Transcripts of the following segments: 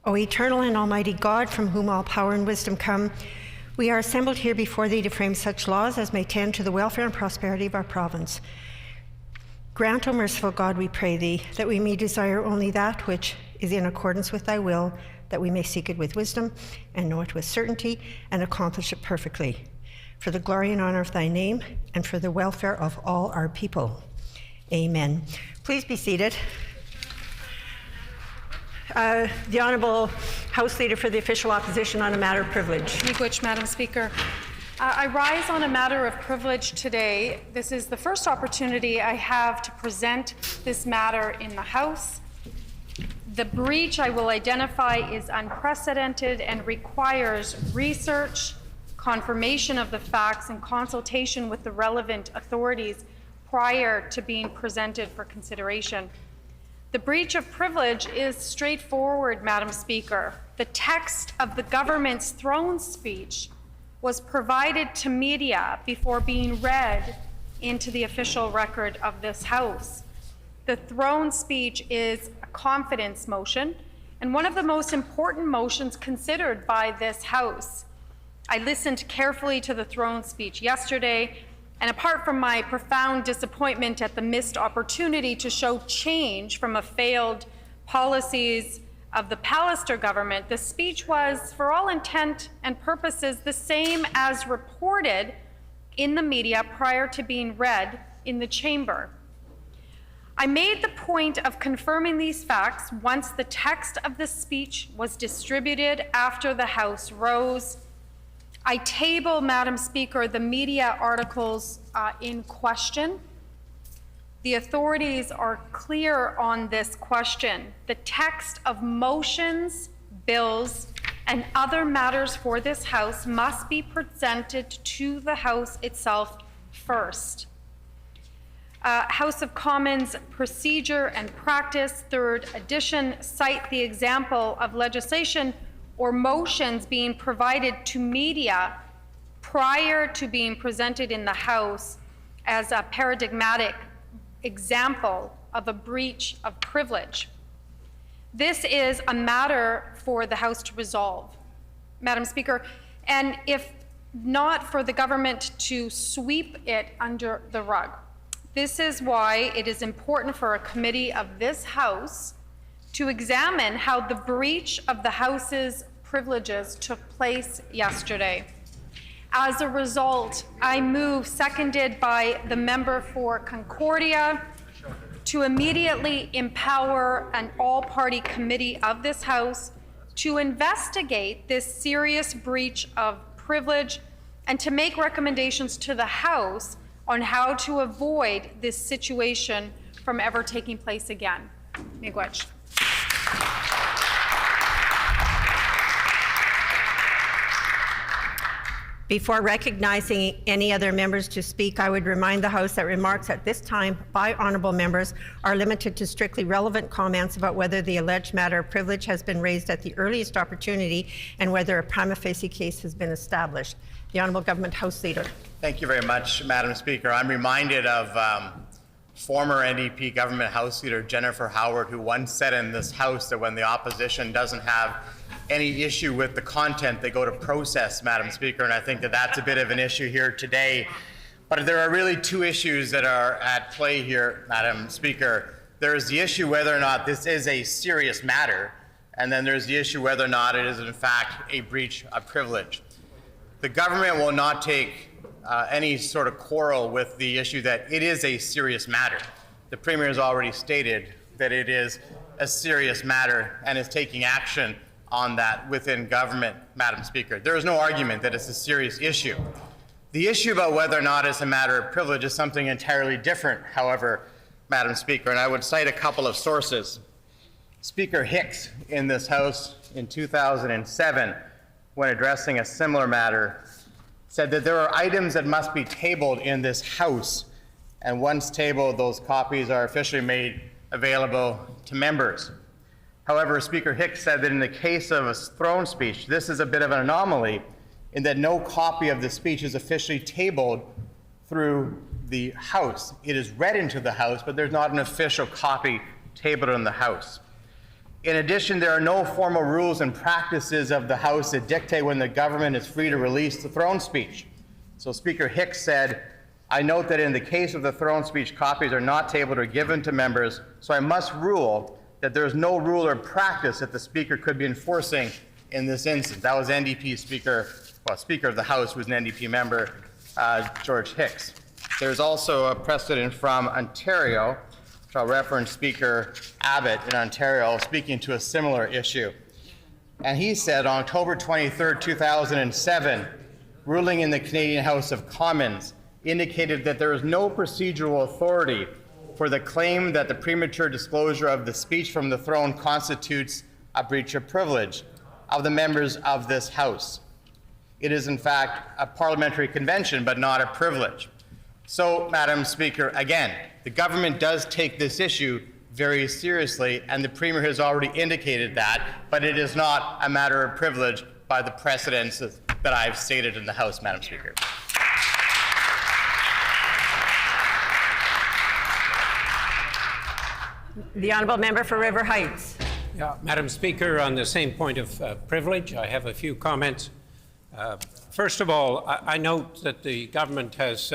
O eternal and almighty God, from whom all power and wisdom come, we are assembled here before thee to frame such laws as may tend to the welfare and prosperity of our province. Grant, O merciful God, we pray thee, that we may desire only that which is in accordance with thy will, that we may seek it with wisdom and know it with certainty and accomplish it perfectly, for the glory and honor of thy name and for the welfare of all our people. Amen. Please be seated. The Honourable House Leader for the Official Opposition on a matter of privilege. Miigwech, Madam Speaker. I rise on a matter of privilege today. This is the first opportunity I have to present this matter in the House. The breach I will identify is unprecedented and requires research, confirmation of the facts, and consultation with the relevant authorities prior to being presented for consideration. The breach of privilege is straightforward, Madam Speaker. The text of the government's throne speech was provided to media before being read into the official record of this House. The throne speech is a confidence motion and one of the most important motions considered by this House. I listened carefully to the throne speech yesterday, and apart from my profound disappointment at the missed opportunity to show change from a failed policies of the Pallister government, the speech was, for all intent and purposes, the same as reported in the media prior to being read in the chamber. I made the point of confirming these facts once the text of the speech was distributed after the House rose. I table, Madam Speaker, the media articles in question. The authorities are clear on this question. The text of motions, bills, and other matters for this House must be presented to the House itself first. House of Commons Procedure and Practice, 3rd edition, cite the example of legislation or motions being provided to media prior to being presented in the House as a paradigmatic example of a breach of privilege. This is a matter for the House to resolve, Madam Speaker, and if not for the government to sweep it under the rug. This is why it is important for a committee of this House to examine how the breach of the House's privileges took place yesterday. As a result, I move, seconded by the member for Concordia, to immediately empower an all-party committee of this House to investigate this serious breach of privilege and to make recommendations to the House on how to avoid this situation from ever taking place again. Miigwech. Before recognizing any other members to speak, I would remind the House that remarks at this time by honourable members are limited to strictly relevant comments about whether the alleged matter of privilege has been raised at the earliest opportunity and whether a prima facie case has been established. The Honourable Government House Leader. Thank you very much, Madam Speaker. I'm reminded of former NDP Government House Leader Jennifer Howard, who once said in this House that when the opposition doesn't have any issue with the content, they go to process, Madam Speaker, and I think that that's a bit of an issue here today. But there are really two issues that are at play here, Madam Speaker. There is the issue whether or not this is a serious matter, and then there's the issue whether or not it is in fact a breach of privilege. The government will not take any sort of quarrel with the issue that it is a serious matter. The Premier has already stated that it is a serious matter and is taking action on that within government, Madam Speaker. There is no argument that it's a serious issue. The issue about whether or not it's a matter of privilege is something entirely different, however, Madam Speaker, and I would cite a couple of sources. Speaker Hicks in this House in 2007, when addressing a similar matter, said that there are items that must be tabled in this House, and once tabled, those copies are officially made available to members. However, Speaker Hicks said that in the case of a throne speech, this is a bit of an anomaly in that no copy of the speech is officially tabled through the House. It is read into the House, but there's not an official copy tabled in the House. In addition, there are no formal rules and practices of the House that dictate when the government is free to release the throne speech. So Speaker Hicks said, "I note that in the case of the throne speech, copies are not tabled or given to members, so I must rule that there is no rule or practice that the Speaker could be enforcing in this instance." That was NDP Speaker, well, Speaker of the House, who was an NDP member, George Hicks. There's also a precedent from Ontario, which I'll reference Speaker Abbott in Ontario, speaking to a similar issue. And he said on October 23, 2007, ruling in the Canadian House of Commons, indicated that there is no procedural authority for the claim that the premature disclosure of the speech from the throne constitutes a breach of privilege of the members of this House. It is, in fact, a parliamentary convention, but not a privilege. So, Madam Speaker, again, the government does take this issue very seriously, and the Premier has already indicated that, but it is not a matter of privilege by the precedents that I've stated in the House, Madam Speaker. The honourable member for River Heights. Yeah, Madam Speaker, on the same point of privilege, I have a few comments. First of all, I note that the government has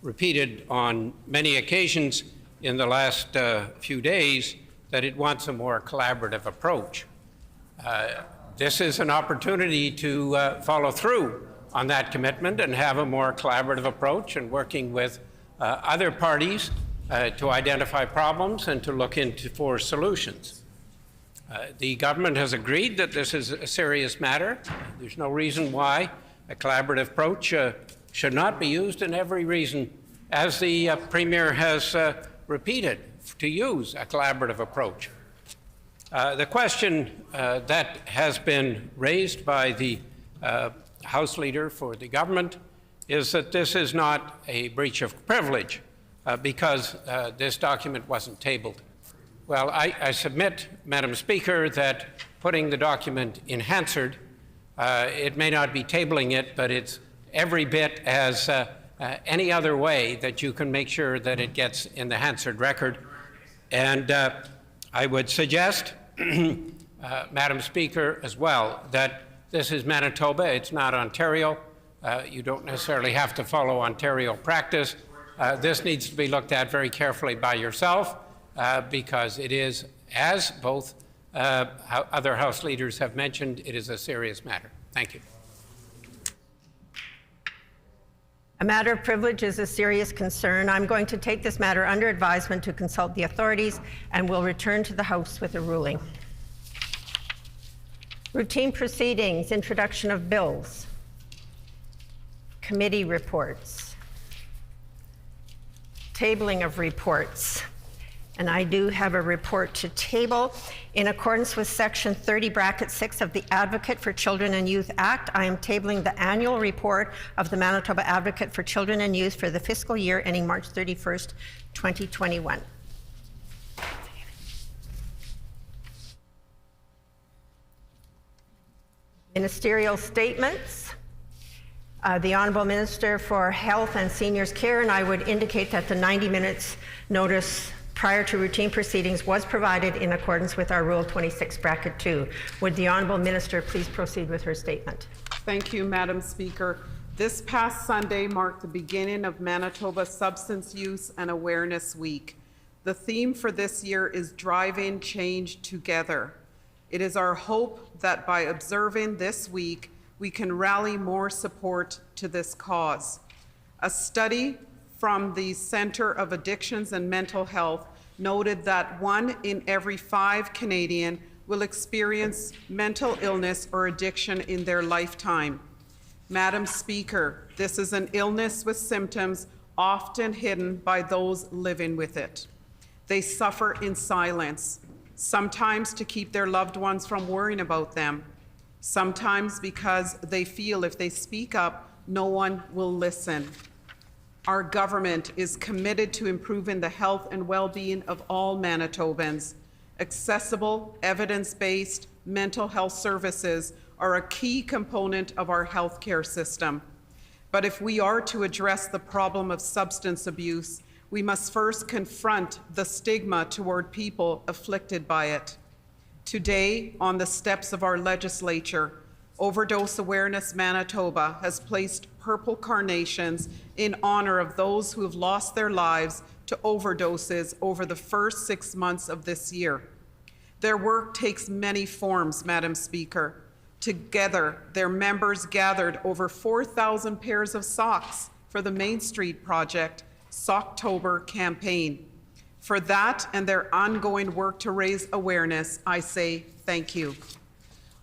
repeated on many occasions in the last few days that it wants a more collaborative approach. This is an opportunity to follow through on that commitment and have a more collaborative approach and working with other parties to identify problems and to look for solutions. The government has agreed that this is a serious matter. There's no reason why a collaborative approach should not be used, and every reason, as the Premier has repeated, to use a collaborative approach. The question that has been raised by the House Leader for the government is that this is not a breach of privilege because this document wasn't tabled. Well, I submit, Madam Speaker, that putting the document in Hansard, it may not be tabling it, but it's every bit as any other way that you can make sure that it gets in the Hansard record. And I would suggest, Madam Speaker, as well, that this is Manitoba, it's not Ontario. You don't necessarily have to follow Ontario practice. This needs to be looked at very carefully by yourself because it is, as both other House leaders have mentioned, it is a serious matter. Thank you. A matter of privilege is a serious concern. I'm going to take this matter under advisement to consult the authorities and will return to the House with a ruling. Routine proceedings, introduction of bills, committee reports, tabling of reports. And I do have a report to table. In accordance with Section 30(6) of the Advocate for Children and Youth Act, I am tabling the annual report of the Manitoba Advocate for Children and Youth for the fiscal year ending March 31st, 2021. Ministerial Statements. The Honourable Minister for Health and Seniors Care, and I would indicate that the 90 minutes notice prior to routine proceedings was provided in accordance with our Rule 26(2). Would the Honourable Minister please proceed with her statement? Thank you, Madam Speaker. This past Sunday marked the beginning of Manitoba Substance Use and Awareness Week. The theme for this year is Driving Change Together. It is our hope that by observing this week, we can rally more support to this cause. A study from the Centre of Addictions and Mental Health noted that 1 in every 5 Canadian will experience mental illness or addiction in their lifetime. Madam Speaker, this is an illness with symptoms often hidden by those living with it. They suffer in silence, sometimes to keep their loved ones from worrying about them, sometimes because they feel if they speak up, no one will listen. Our government is committed to improving the health and well-being of all Manitobans. Accessible, evidence-based mental health services are a key component of our healthcare system. But if we are to address the problem of substance abuse, we must first confront the stigma toward people afflicted by it. Today, on the steps of our legislature, Overdose Awareness Manitoba has placed purple carnations in honor of those who have lost their lives to overdoses over the first 6 months of this year. Their work takes many forms, Madam Speaker. Together, their members gathered over 4,000 pairs of socks for the Main Street Project Socktober campaign. For that and their ongoing work to raise awareness, I say thank you.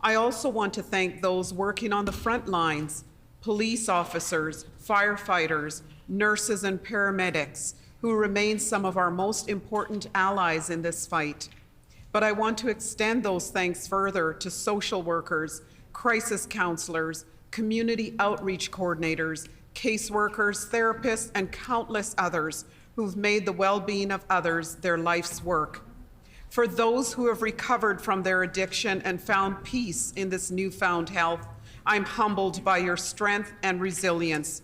I also want to thank those working on the front lines, police officers, firefighters, nurses, and paramedics, who remain some of our most important allies in this fight. But I want to extend those thanks further to social workers, crisis counselors, community outreach coordinators, caseworkers, therapists, and countless others who've made the well-being of others their life's work. For those who have recovered from their addiction and found peace in this newfound health, I'm humbled by your strength and resilience.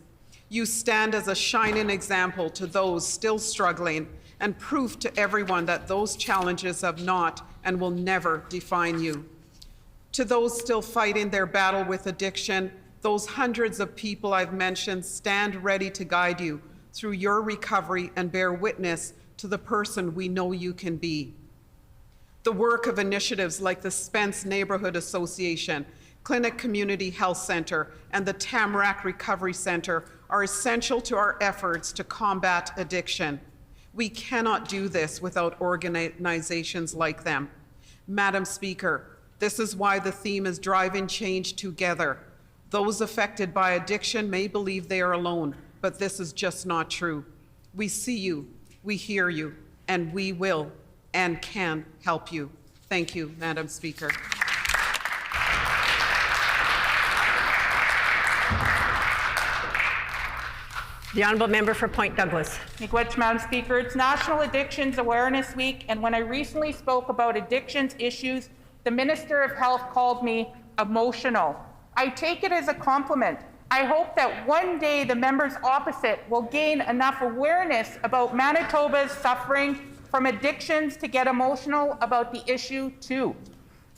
You stand as a shining example to those still struggling and proof to everyone that those challenges have not and will never define you. To those still fighting their battle with addiction, those hundreds of people I've mentioned stand ready to guide you through your recovery and bear witness to the person we know you can be. The work of initiatives like the Spence Neighborhood Association, Clinic Community Health Center, and the Tamarack Recovery Center are essential to our efforts to combat addiction. We cannot do this without organizations like them. Madam Speaker, this is why the theme is driving change together. Those affected by addiction may believe they are alone, but this is just not true. We see you, we hear you, and we will and can help you. Thank you, Madam Speaker. The Honourable Member for Point Douglas. Miigwech, Madam Speaker. It's National Addictions Awareness Week, and when I recently spoke about addictions issues, the Minister of Health called me emotional. I take it as a compliment. I hope that one day the members opposite will gain enough awareness about Manitoba's suffering from addictions to get emotional about the issue too.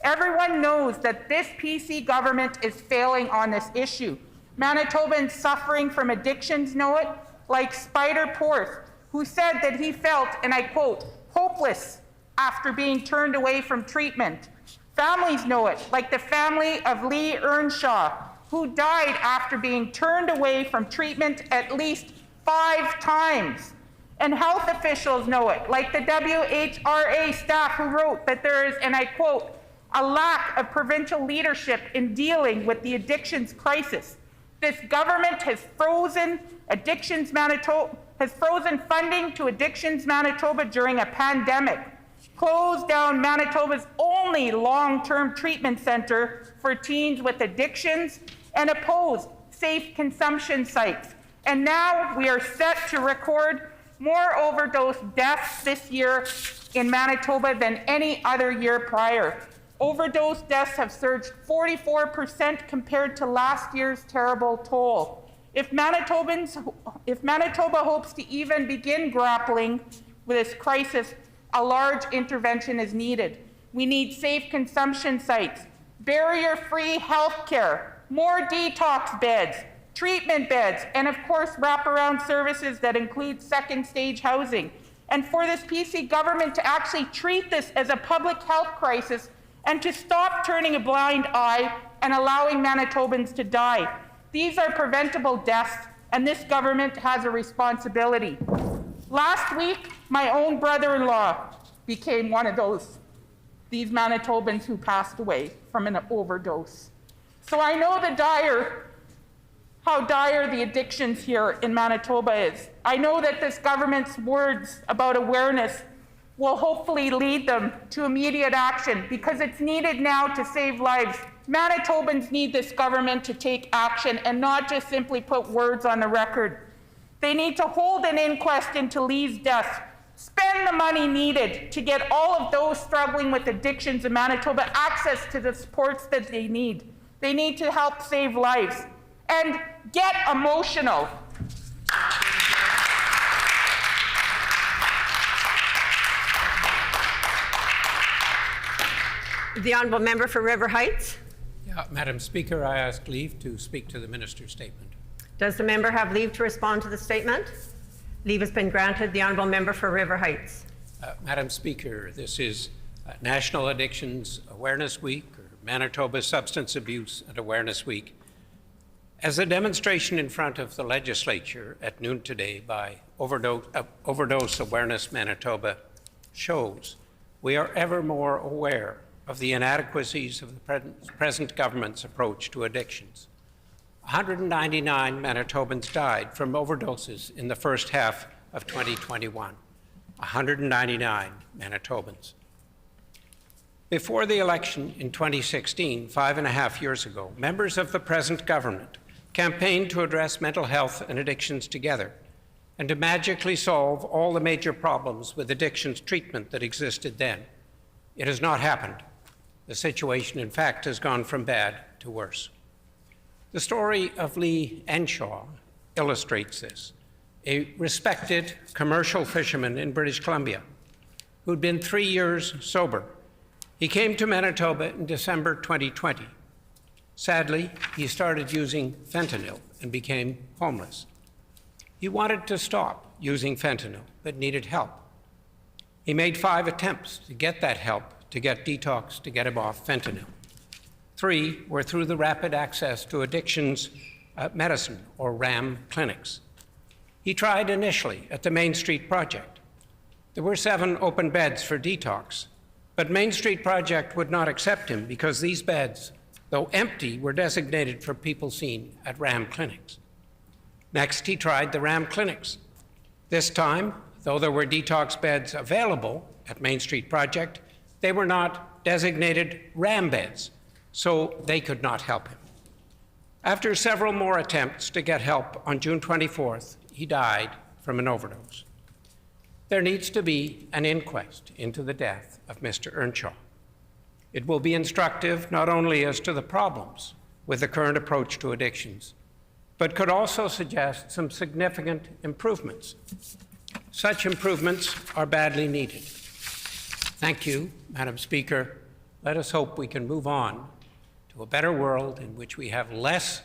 Everyone knows that this PC government is failing on this issue. Manitobans suffering from addictions know it, like Spider Porth, who said that he felt, and I quote, hopeless after being turned away from treatment. Families know it, like the family of Lee Earnshaw, who died after being turned away from treatment at least 5 times. And health officials know it, like the WHRA staff who wrote that there is, and I quote, a lack of provincial leadership in dealing with the addictions crisis. This government has frozen funding to Addictions Manitoba during a pandemic, closed down Manitoba's only long-term treatment center for teens with addictions, and opposed safe consumption sites. And now we are set to record more overdose deaths this year in Manitoba than any other year prior. Overdose deaths have surged 44% compared to last year's terrible toll. If Manitoba hopes to even begin grappling with this crisis, a large intervention is needed. We need safe consumption sites, barrier-free health care, more detox beds, treatment beds, and of course wraparound services that include second-stage housing. And for this PC government to actually treat this as a public health crisis and to stop turning a blind eye and allowing Manitobans to die. These are preventable deaths, and this government has a responsibility. Last week, my own brother-in-law became one of these Manitobans who passed away from an overdose. So I know how dire the addictions here in Manitoba is. I know that this government's words about awareness will hopefully lead them to immediate action, because it's needed now to save lives. Manitobans need this government to take action and not just simply put words on the record. They need to hold an inquest into Lee's death, spend the money needed to get all of those struggling with addictions in Manitoba access to the supports that they need. They need to help save lives. And get emotional. The honourable member for River Heights. Madam Speaker, I ask leave to speak to the minister's statement. Does the member have leave to respond to the statement? Leave has been granted. The honourable member for River Heights. Madam Speaker, this is National Addictions Awareness Week, or Manitoba Substance Abuse and Awareness Week. As a demonstration in front of the Legislature at noon today by Overdose Awareness Manitoba shows, we are ever more aware of the inadequacies of the present government's approach to addictions. 199 Manitobans died from overdoses in the first half of 2021. 199 Manitobans. Before the election in 2016, 5.5 years ago, members of the present government campaigned to address mental health and addictions together and to magically solve all the major problems with addictions treatment that existed then. It has not happened. The situation, in fact, has gone from bad to worse. The story of Lee Enshaw illustrates this, a respected commercial fisherman in British Columbia who'd been 3 years sober. He came to Manitoba in December 2020. Sadly, he started using fentanyl and became homeless. He wanted to stop using fentanyl, but needed help. He made 5 attempts to get that help, to get detox, to get him off fentanyl. 3 were through the Rapid Access to Addictions Medicine, or RAM, clinics. He tried initially at the Main Street Project. There were 7 open beds for detox, but Main Street Project would not accept him because these beds, though empty, were designated for people seen at RAM clinics. Next, he tried the RAM clinics. This time, though there were detox beds available at Main Street Project, they were not designated RAM beds, so they could not help him. After several more attempts to get help, on June 24th, he died from an overdose. There needs to be an inquest into the death of Mr. Earnshaw. It will be instructive not only as to the problems with the current approach to addictions, but could also suggest some significant improvements. Such improvements are badly needed. Thank you, Madam Speaker. Let us hope we can move on to a better world in which we have less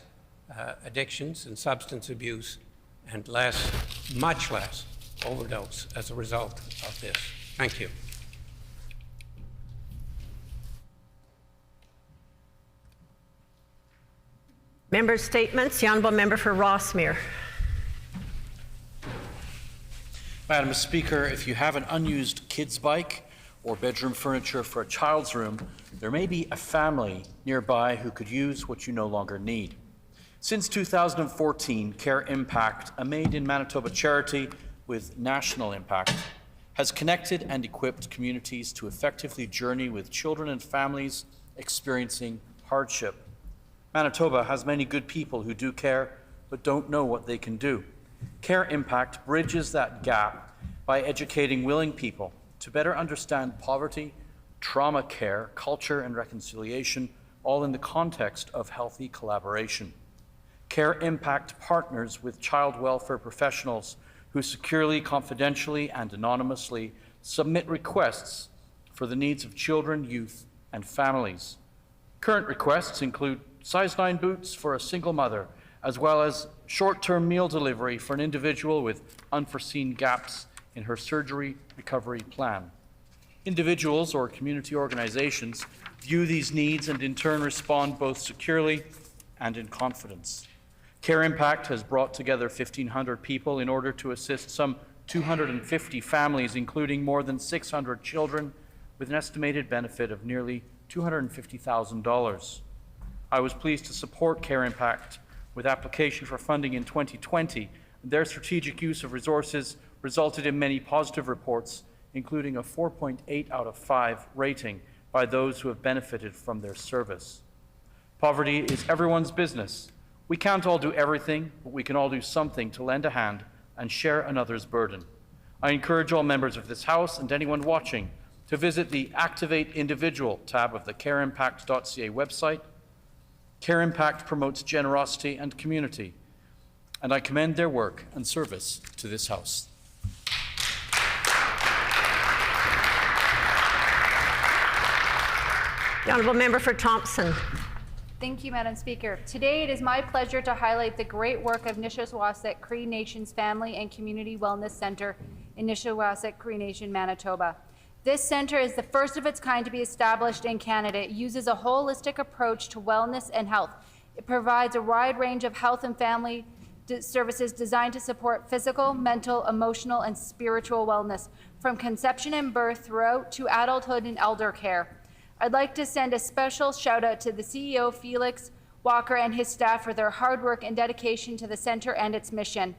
addictions and substance abuse and much less overdose as a result of this. Thank you. Member statements. The honourable member for Rossmere. Madam Speaker, if you have an unused kid's bike or bedroom furniture for a child's room, there may be a family nearby who could use what you no longer need. Since 2014, Care Impact, a Made in Manitoba charity with national impact, has connected and equipped communities to effectively journey with children and families experiencing hardship. Manitoba has many good people who do care but don't know what they can do. Care Impact bridges that gap by educating willing people to better understand poverty, trauma care, culture and reconciliation, all in the context of healthy collaboration. Care Impact partners with child welfare professionals who securely, confidentially and anonymously submit requests for the needs of children, youth and families. Current requests include size 9 boots for a single mother, as well as short-term meal delivery for an individual with unforeseen gaps in her surgery recovery plan. Individuals or community organizations view these needs and in turn respond both securely and in confidence. Care Impact has brought together 1,500 people in order to assist some 250 families, including more than 600 children, with an estimated benefit of nearly $250,000. I was pleased to support Care Impact with application for funding in 2020. Their strategic use of resources resulted in many positive reports, including a 4.8 out of 5 rating by those who have benefited from their service. Poverty is everyone's business. We can't all do everything, but we can all do something to lend a hand and share another's burden. I encourage all members of this House and anyone watching to visit the Activate Individual tab of the careimpact.ca website. Care Impact promotes generosity and community, and I commend their work and service to this House. The honourable member for Thompson. Thank you, Madam Speaker. Today it is my pleasure to highlight the great work of Nishawasset Cree Nation's Family and Community Wellness Centre in Nishawasset Cree Nation, Manitoba. This centre is the first of its kind to be established in Canada. It uses a holistic approach to wellness and health. It provides a wide range of health and family services designed to support physical, mental, emotional, and spiritual wellness, from conception and birth throughout to adulthood and elder care. I'd like to send a special shout out to the CEO, Felix Walker, and his staff for their hard work and dedication to the centre and its mission.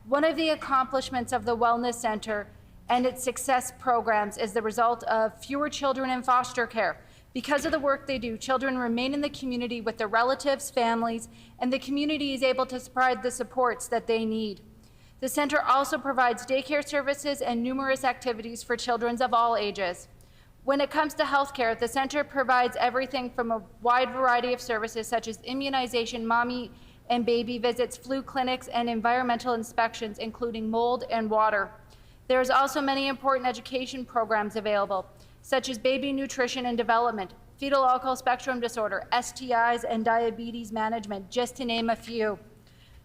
One of the accomplishments of the Wellness Centre and its success programs is the result of fewer children in foster care. Because of the work they do, children remain in the community with their relatives, families, and the community is able to provide the supports that they need. The centre also provides daycare services and numerous activities for children of all ages. When it comes to healthcare, the centre provides everything from a wide variety of services such as immunization, mommy and baby visits, flu clinics, and environmental inspections, including mold and water. There is also many important education programs available, such as baby nutrition and development, fetal alcohol spectrum disorder, STIs, and diabetes management, just to name a few.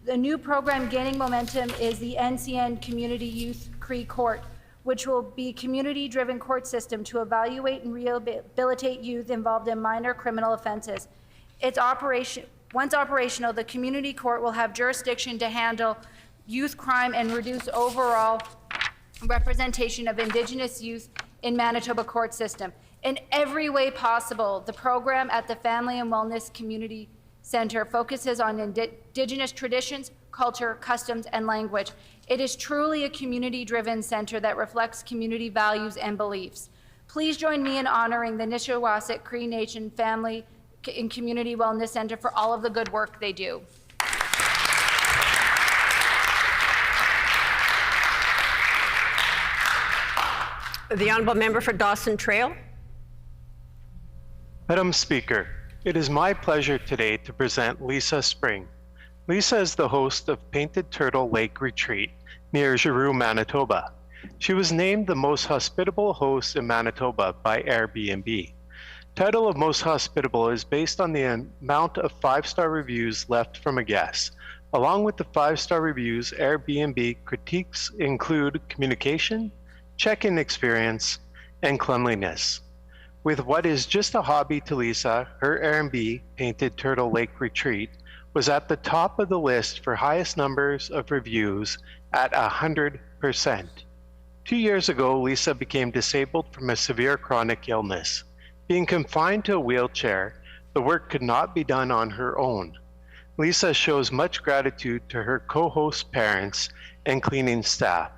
The new program gaining momentum is the NCN Community Youth Cree Court, which will be a community-driven court system to evaluate and rehabilitate youth involved in minor criminal offenses. Once operational, the community court will have jurisdiction to handle youth crime and reduce overall representation of Indigenous youth in Manitoba court system. In every way possible, the program at the Family and Wellness Community Centre focuses on Indigenous traditions, culture, customs, and language. It is truly a community-driven centre that reflects community values and beliefs. Please join me in honouring the Nishawasset Cree Nation Family and Community Wellness Centre for all of the good work they do. The honourable member for Dawson Trail. Madam Speaker, it is my pleasure today to present Lisa Spring. Lisa is the host of Painted Turtle Lake Retreat near Giroux, Manitoba. She was named the most hospitable host in Manitoba by Airbnb. Title of most hospitable is based on the amount of 5-star reviews left from a guest. Along with the 5-star reviews, Airbnb critiques include communication, check-in experience, and cleanliness. With what is just a hobby to Lisa, her Airbnb, Painted Turtle Lake Retreat, was at the top of the list for highest numbers of reviews at 100%. 2 years ago, Lisa became disabled from a severe chronic illness. Being confined to a wheelchair, the work could not be done on her own. Lisa shows much gratitude to her co-host parents and cleaning staff.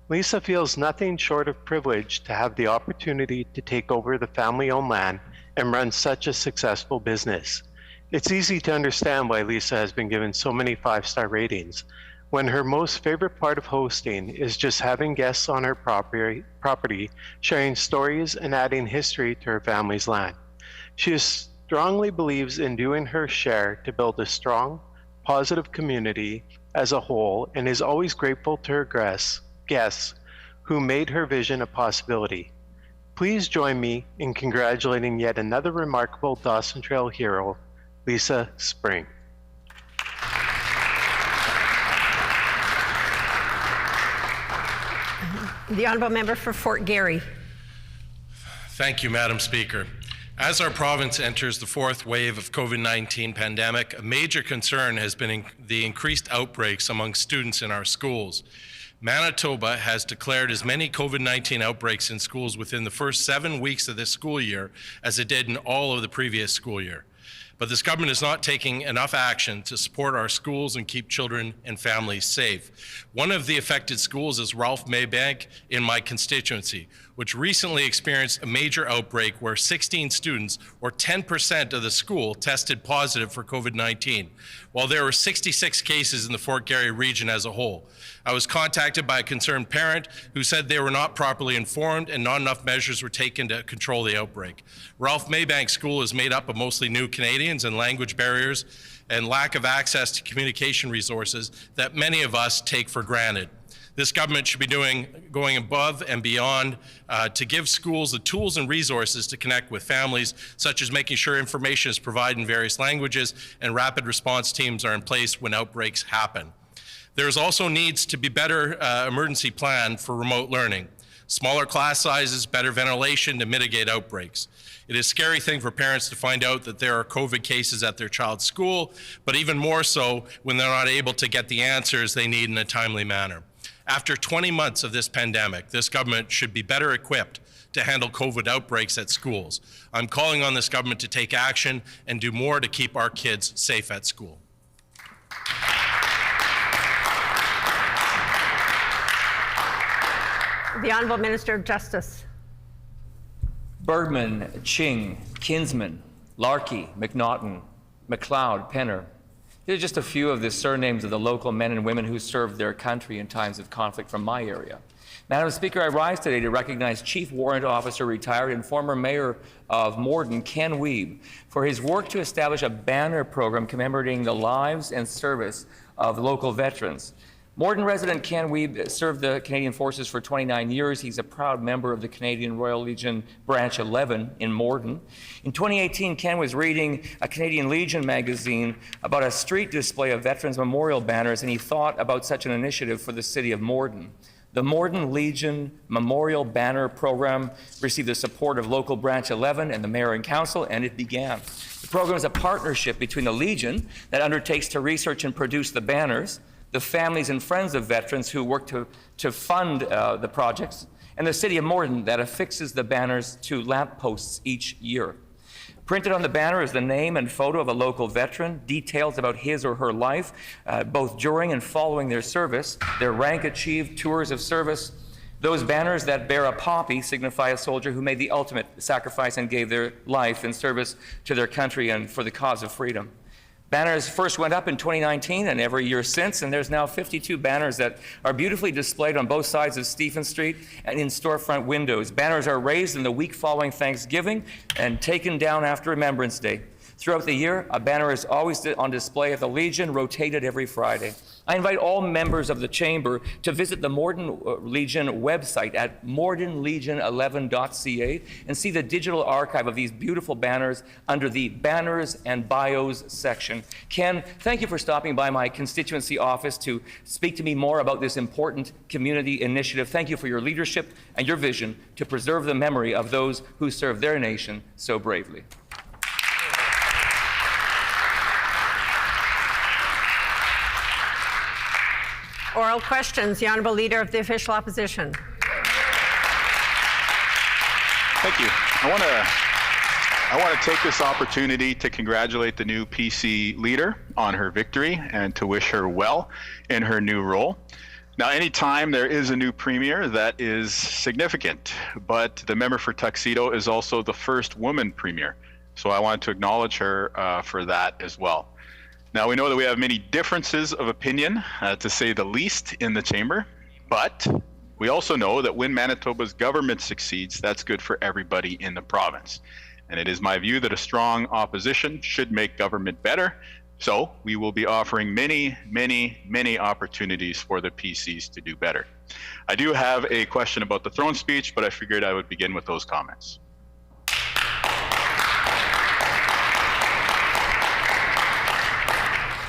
Lisa feels nothing short of privileged to have the opportunity to take over the family-owned land and run such a successful business. It's easy to understand why Lisa has been given so many 5-star ratings, when her most favorite part of hosting is just having guests on her property, sharing stories and adding history to her family's land. She strongly believes in doing her share to build a strong, positive community as a whole, and is always grateful to her guests who made her vision a possibility. Please join me in congratulating yet another remarkable Dawson Trail hero, Lisa Spring. The honourable member for Fort Garry. Thank you, Madam Speaker. As our province enters the 4th wave of COVID-19 pandemic, a major concern has been the increased outbreaks among students in our schools. Manitoba has declared as many COVID-19 outbreaks in schools within the first 7 weeks of this school year as it did in all of the previous school year. But this government is not taking enough action to support our schools and keep children and families safe. One of the affected schools is Ralph Maybank in my constituency, which recently experienced a major outbreak where 16 students, or 10% of the school, tested positive for COVID-19, while there were 66 cases in the Fort Garry region as a whole. I was contacted by a concerned parent who said they were not properly informed and not enough measures were taken to control the outbreak. Ralph Maybank School is made up of mostly new Canadians, and language barriers and lack of access to communication resources that many of us take for granted. This government should be going above and beyond to give schools the tools and resources to connect with families, such as making sure information is provided in various languages and rapid response teams are in place when outbreaks happen. There's also needs to be better emergency plan for remote learning. Smaller class sizes, better ventilation to mitigate outbreaks. It is a scary thing for parents to find out that there are COVID cases at their child's school, but even more so when they're not able to get the answers they need in a timely manner. After 20 months of this pandemic, this government should be better equipped to handle COVID outbreaks at schools. I'm calling on this government to take action and do more to keep our kids safe at school. The Honourable Minister of Justice. Bergman, Ching, Kinsman, Larkey, McNaughton, McLeod, Penner. These are just a few of the surnames of the local men and women who served their country in times of conflict from my area. Madam Speaker, I rise today to recognize Chief Warrant Officer retired and former Mayor of Morden, Ken Wiebe, for his work to establish a banner program commemorating the lives and service of local veterans. Morden resident Ken Wiebe served the Canadian Forces for 29 years. He's a proud member of the Canadian Royal Legion Branch 11 in Morden. In 2018, Ken was reading a Canadian Legion magazine about a street display of veterans memorial banners, and he thought about such an initiative for the city of Morden. The Morden Legion Memorial Banner Program received the support of local Branch 11 and the Mayor and Council, and it began. The program is a partnership between the Legion that undertakes to research and produce the banners, the families and friends of veterans who work to fund the projects, and the City of Morden that affixes the banners to lampposts each year. Printed on the banner is the name and photo of a local veteran, details about his or her life, both during and following their service, their rank achieved, tours of service. Those banners that bear a poppy signify a soldier who made the ultimate sacrifice and gave their life in service to their country and for the cause of freedom. Banners first went up in 2019 and every year since, and there's now 52 banners that are beautifully displayed on both sides of Stephen Street and in storefront windows. Banners are raised in the week following Thanksgiving and taken down after Remembrance Day. Throughout the year, a banner is always on display at the Legion, rotated every Friday. I invite all members of the Chamber to visit the Morden Legion website at mordenlegion11.ca and see the digital archive of these beautiful banners under the Banners and Bios section. Ken, thank you for stopping by my constituency office to speak to me more about this important community initiative. Thank you for your leadership and your vision to preserve the memory of those who served their nation so bravely. Oral questions. The Honourable Leader of the Official Opposition. Thank you. I want to take this opportunity to congratulate the new PC leader on her victory and to wish her well in her new role. Now, anytime there is a new premier, that is significant, but the member for Tuxedo is also the first woman premier. So I want to acknowledge her for that as well. Now, we know that we have many differences of opinion, to say the least, in the chamber, but we also know that when Manitoba's government succeeds, that's good for everybody in the province. And it is my view that a strong opposition should make government better. So we will be offering many, many, many opportunities for the PCs to do better. I do have a question about the throne speech, but I figured I would begin with those comments.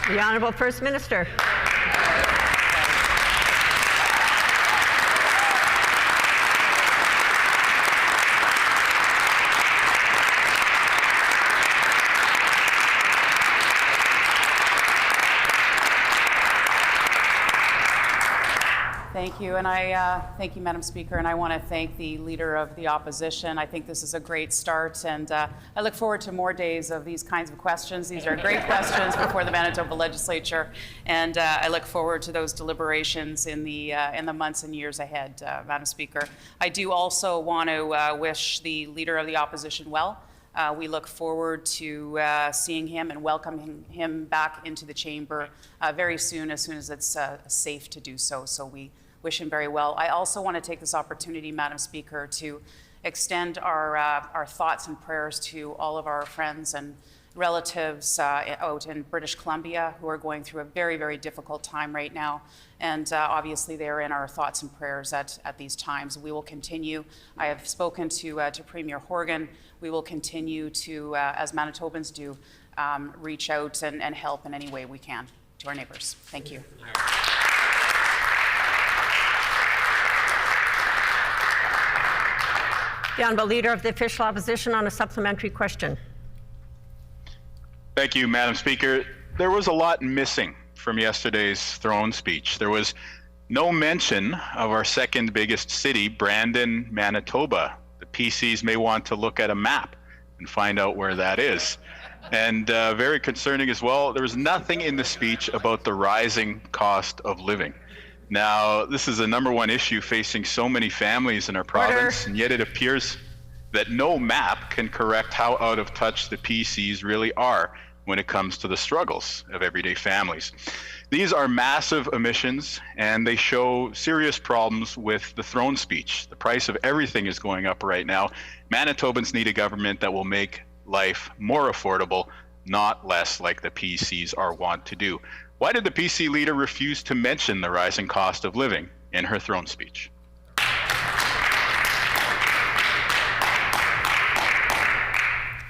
The Honourable First Minister. Thank you, and thank you, Madam Speaker, and I want to thank the Leader of the Opposition. I think this is a great start, and I look forward to more days of these kinds of questions. These are great questions before the Manitoba Legislature, and I look forward to those deliberations in the months and years ahead, Madam Speaker. I do also want to wish the Leader of the Opposition well. We look forward to seeing him and welcoming him back into the chamber very soon as it's safe to do so. So we wish him very well. I also want to take this opportunity, Madam Speaker, to extend our thoughts and prayers to all of our friends and relatives out in British Columbia who are going through a very, very difficult time right now. And obviously they're in our thoughts and prayers at these times. We will continue. I have spoken to Premier Horgan. We will continue to, as Manitobans do, reach out and help in any way we can to our neighbours. Thank you. The Honourable Leader of the Official Opposition on a supplementary question. Thank you, Madam Speaker. There was a lot missing from yesterday's throne speech. There was no mention of our second biggest city, Brandon, Manitoba. The PCs may want to look at a map and find out where that is. And very concerning as well, there was nothing in the speech about the rising cost of living. Now, this is the #1 issue facing so many families in our province, and yet it appears that no map can correct how out of touch the PCs really are when it comes to the struggles of everyday families. These are massive emissions, and they show serious problems with the throne speech. The price of everything is going up right now. Manitobans need a government that will make life more affordable, not less like the PCs are wont to do. Why did the PC leader refuse to mention the rising cost of living in her throne speech?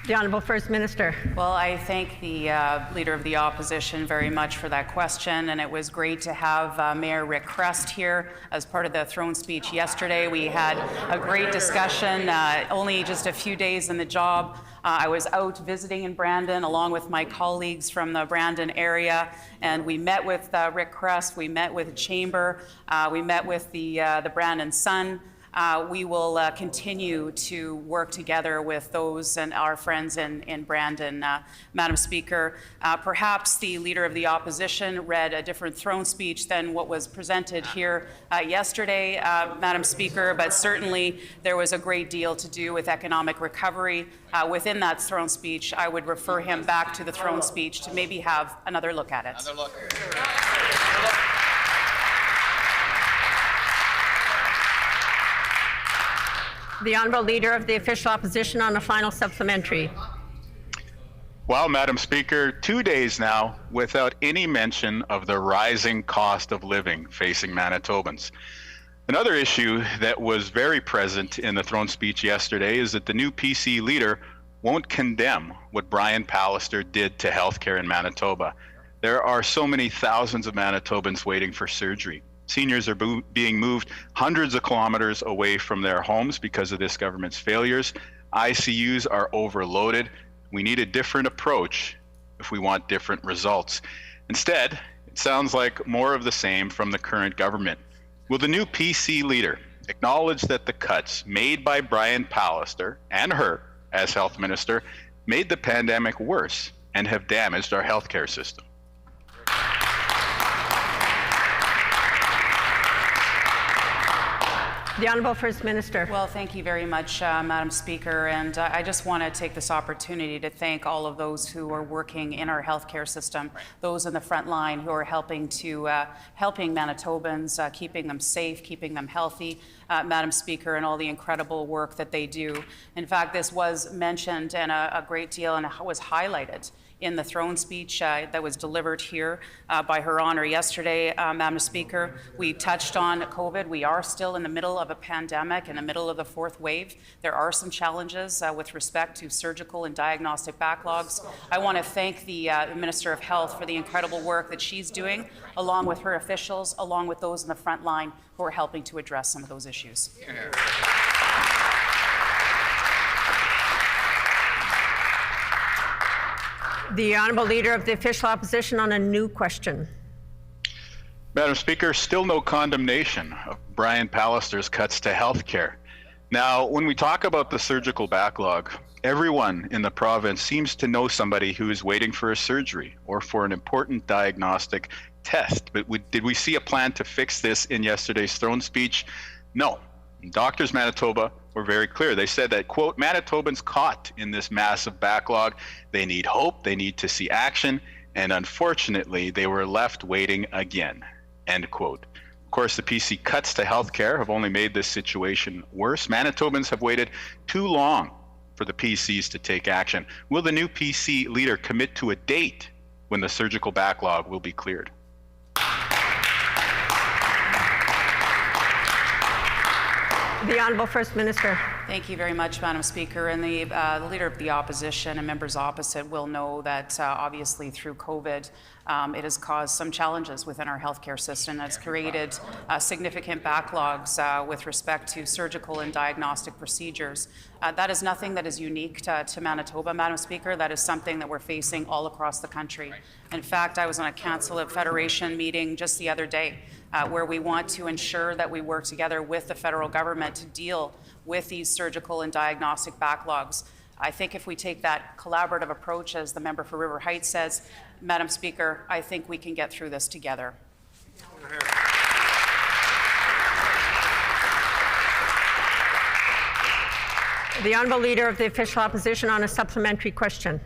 The Honourable First Minister. Well, I thank the Leader of the Opposition very much for that question, and it was great to have Mayor Rick Crest here as part of the throne speech yesterday. We had a great discussion, only just a few days in the job. I was out visiting in Brandon along with my colleagues from the Brandon area, and we met with Rick Crest, we met with the Chamber, we met with the Brandon Sun. We will continue to work together with those and our friends in Brandon. Madam Speaker, perhaps the Leader of the Opposition read a different throne speech than what was presented here yesterday, Madam Speaker, but certainly there was a great deal to do with economic recovery within that throne speech. I would refer him back to the throne speech to maybe have another look at it. Another look. The Honourable Leader of the Official Opposition on a final supplementary. Well, Madam Speaker, 2 days now without any mention of the rising cost of living facing Manitobans. Another issue that was very present in the throne speech yesterday is that the new PC leader won't condemn what Brian Pallister did to healthcare in Manitoba. There are so many thousands of Manitobans waiting for surgery. Seniors are being moved hundreds of kilometers away from their homes because of this government's failures. ICUs are overloaded. We need a different approach if we want different results. Instead, it sounds like more of the same from the current government. Will the new PC leader acknowledge that the cuts made by Brian Pallister and her as health minister made the pandemic worse and have damaged our healthcare system? The Honourable First Minister. Well, thank you very much, Madam Speaker. And I just want to take this opportunity to thank all of those who are working in our healthcare system, those in the front line who are helping Manitobans, keeping them safe, keeping them healthy, Madam Speaker, and all the incredible work that they do. In fact, this was mentioned and a great deal and was highlighted in the throne speech that was delivered here by Her Honour yesterday, Madam Speaker. We touched on COVID. We are still in the middle of a pandemic, in the middle of the fourth wave. There are some challenges with respect to surgical and diagnostic backlogs. I want to thank the Minister of Health for the incredible work that she's doing, along with her officials, along with those in the front line who are helping to address some of those issues. The Honourable Leader of the Official Opposition on a new question. Madam Speaker, still no condemnation of Brian Pallister's cuts to health care. Now, when we talk about the surgical backlog, everyone in the province seems to know somebody who is waiting for a surgery or for an important diagnostic test. But did we see a plan to fix this in yesterday's throne speech? No. Doctors Manitoba were very clear. They said that, quote, Manitobans caught in this massive backlog, they need hope, they need to see action, and unfortunately, they were left waiting again, end quote. Of course, the PC cuts to healthcare have only made this situation worse. Manitobans have waited too long for the PCs to take action. Will the new PC leader commit to a date when the surgical backlog will be cleared? The Honourable First Minister. Thank you very much, Madam Speaker. And the Leader of the Opposition and members opposite will know that obviously through COVID, it has caused some challenges within our healthcare system. It's created significant backlogs with respect to surgical and diagnostic procedures. That is nothing that is unique to Manitoba, Madam Speaker. That is something that we're facing all across the country. In fact, I was on a Council of Federation meeting just the other day where we want to ensure that we work together with the federal government to deal with these surgical and diagnostic backlogs. I think if we take that collaborative approach, as the member for River Heights says, Madam Speaker, I think we can get through this together. The Honourable Leader of the Official Opposition on a supplementary question.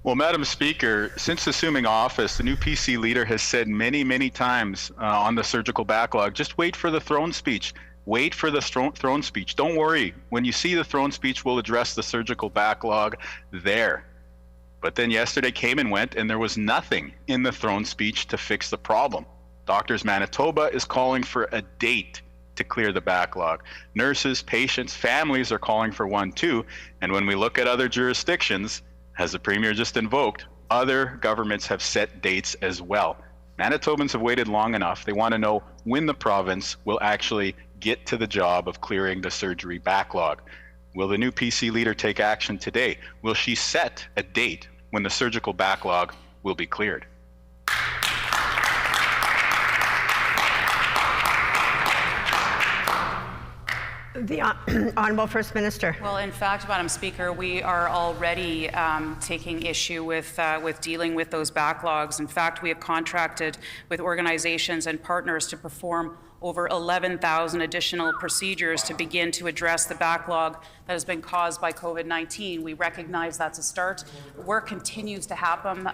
Well, Madam Speaker, since assuming office, the new PC leader has said many, many times on the surgical backlog, just wait for the throne speech. Wait for the throne speech. Don't worry. When you see the throne speech, we'll address the surgical backlog there. But then yesterday came and went, and there was nothing in the throne speech to fix the problem. Doctors Manitoba is calling for a date to clear the backlog. Nurses, patients, families are calling for one too. And when we look at other jurisdictions, as the Premier just invoked, other governments have set dates as well. Manitobans have waited long enough. They want to know when the province will actually get to the job of clearing the surgery backlog. Will the new PC leader take action today? Will she set a date when the surgical backlog will be cleared? The Honourable First Minister. Well, in fact, Madam Speaker, we are already taking issue with dealing with those backlogs. In fact, we have contracted with organizations and partners to perform over 11,000 additional procedures to begin to address the backlog that has been caused by COVID-19. We recognize that's a start. Work continues to happen,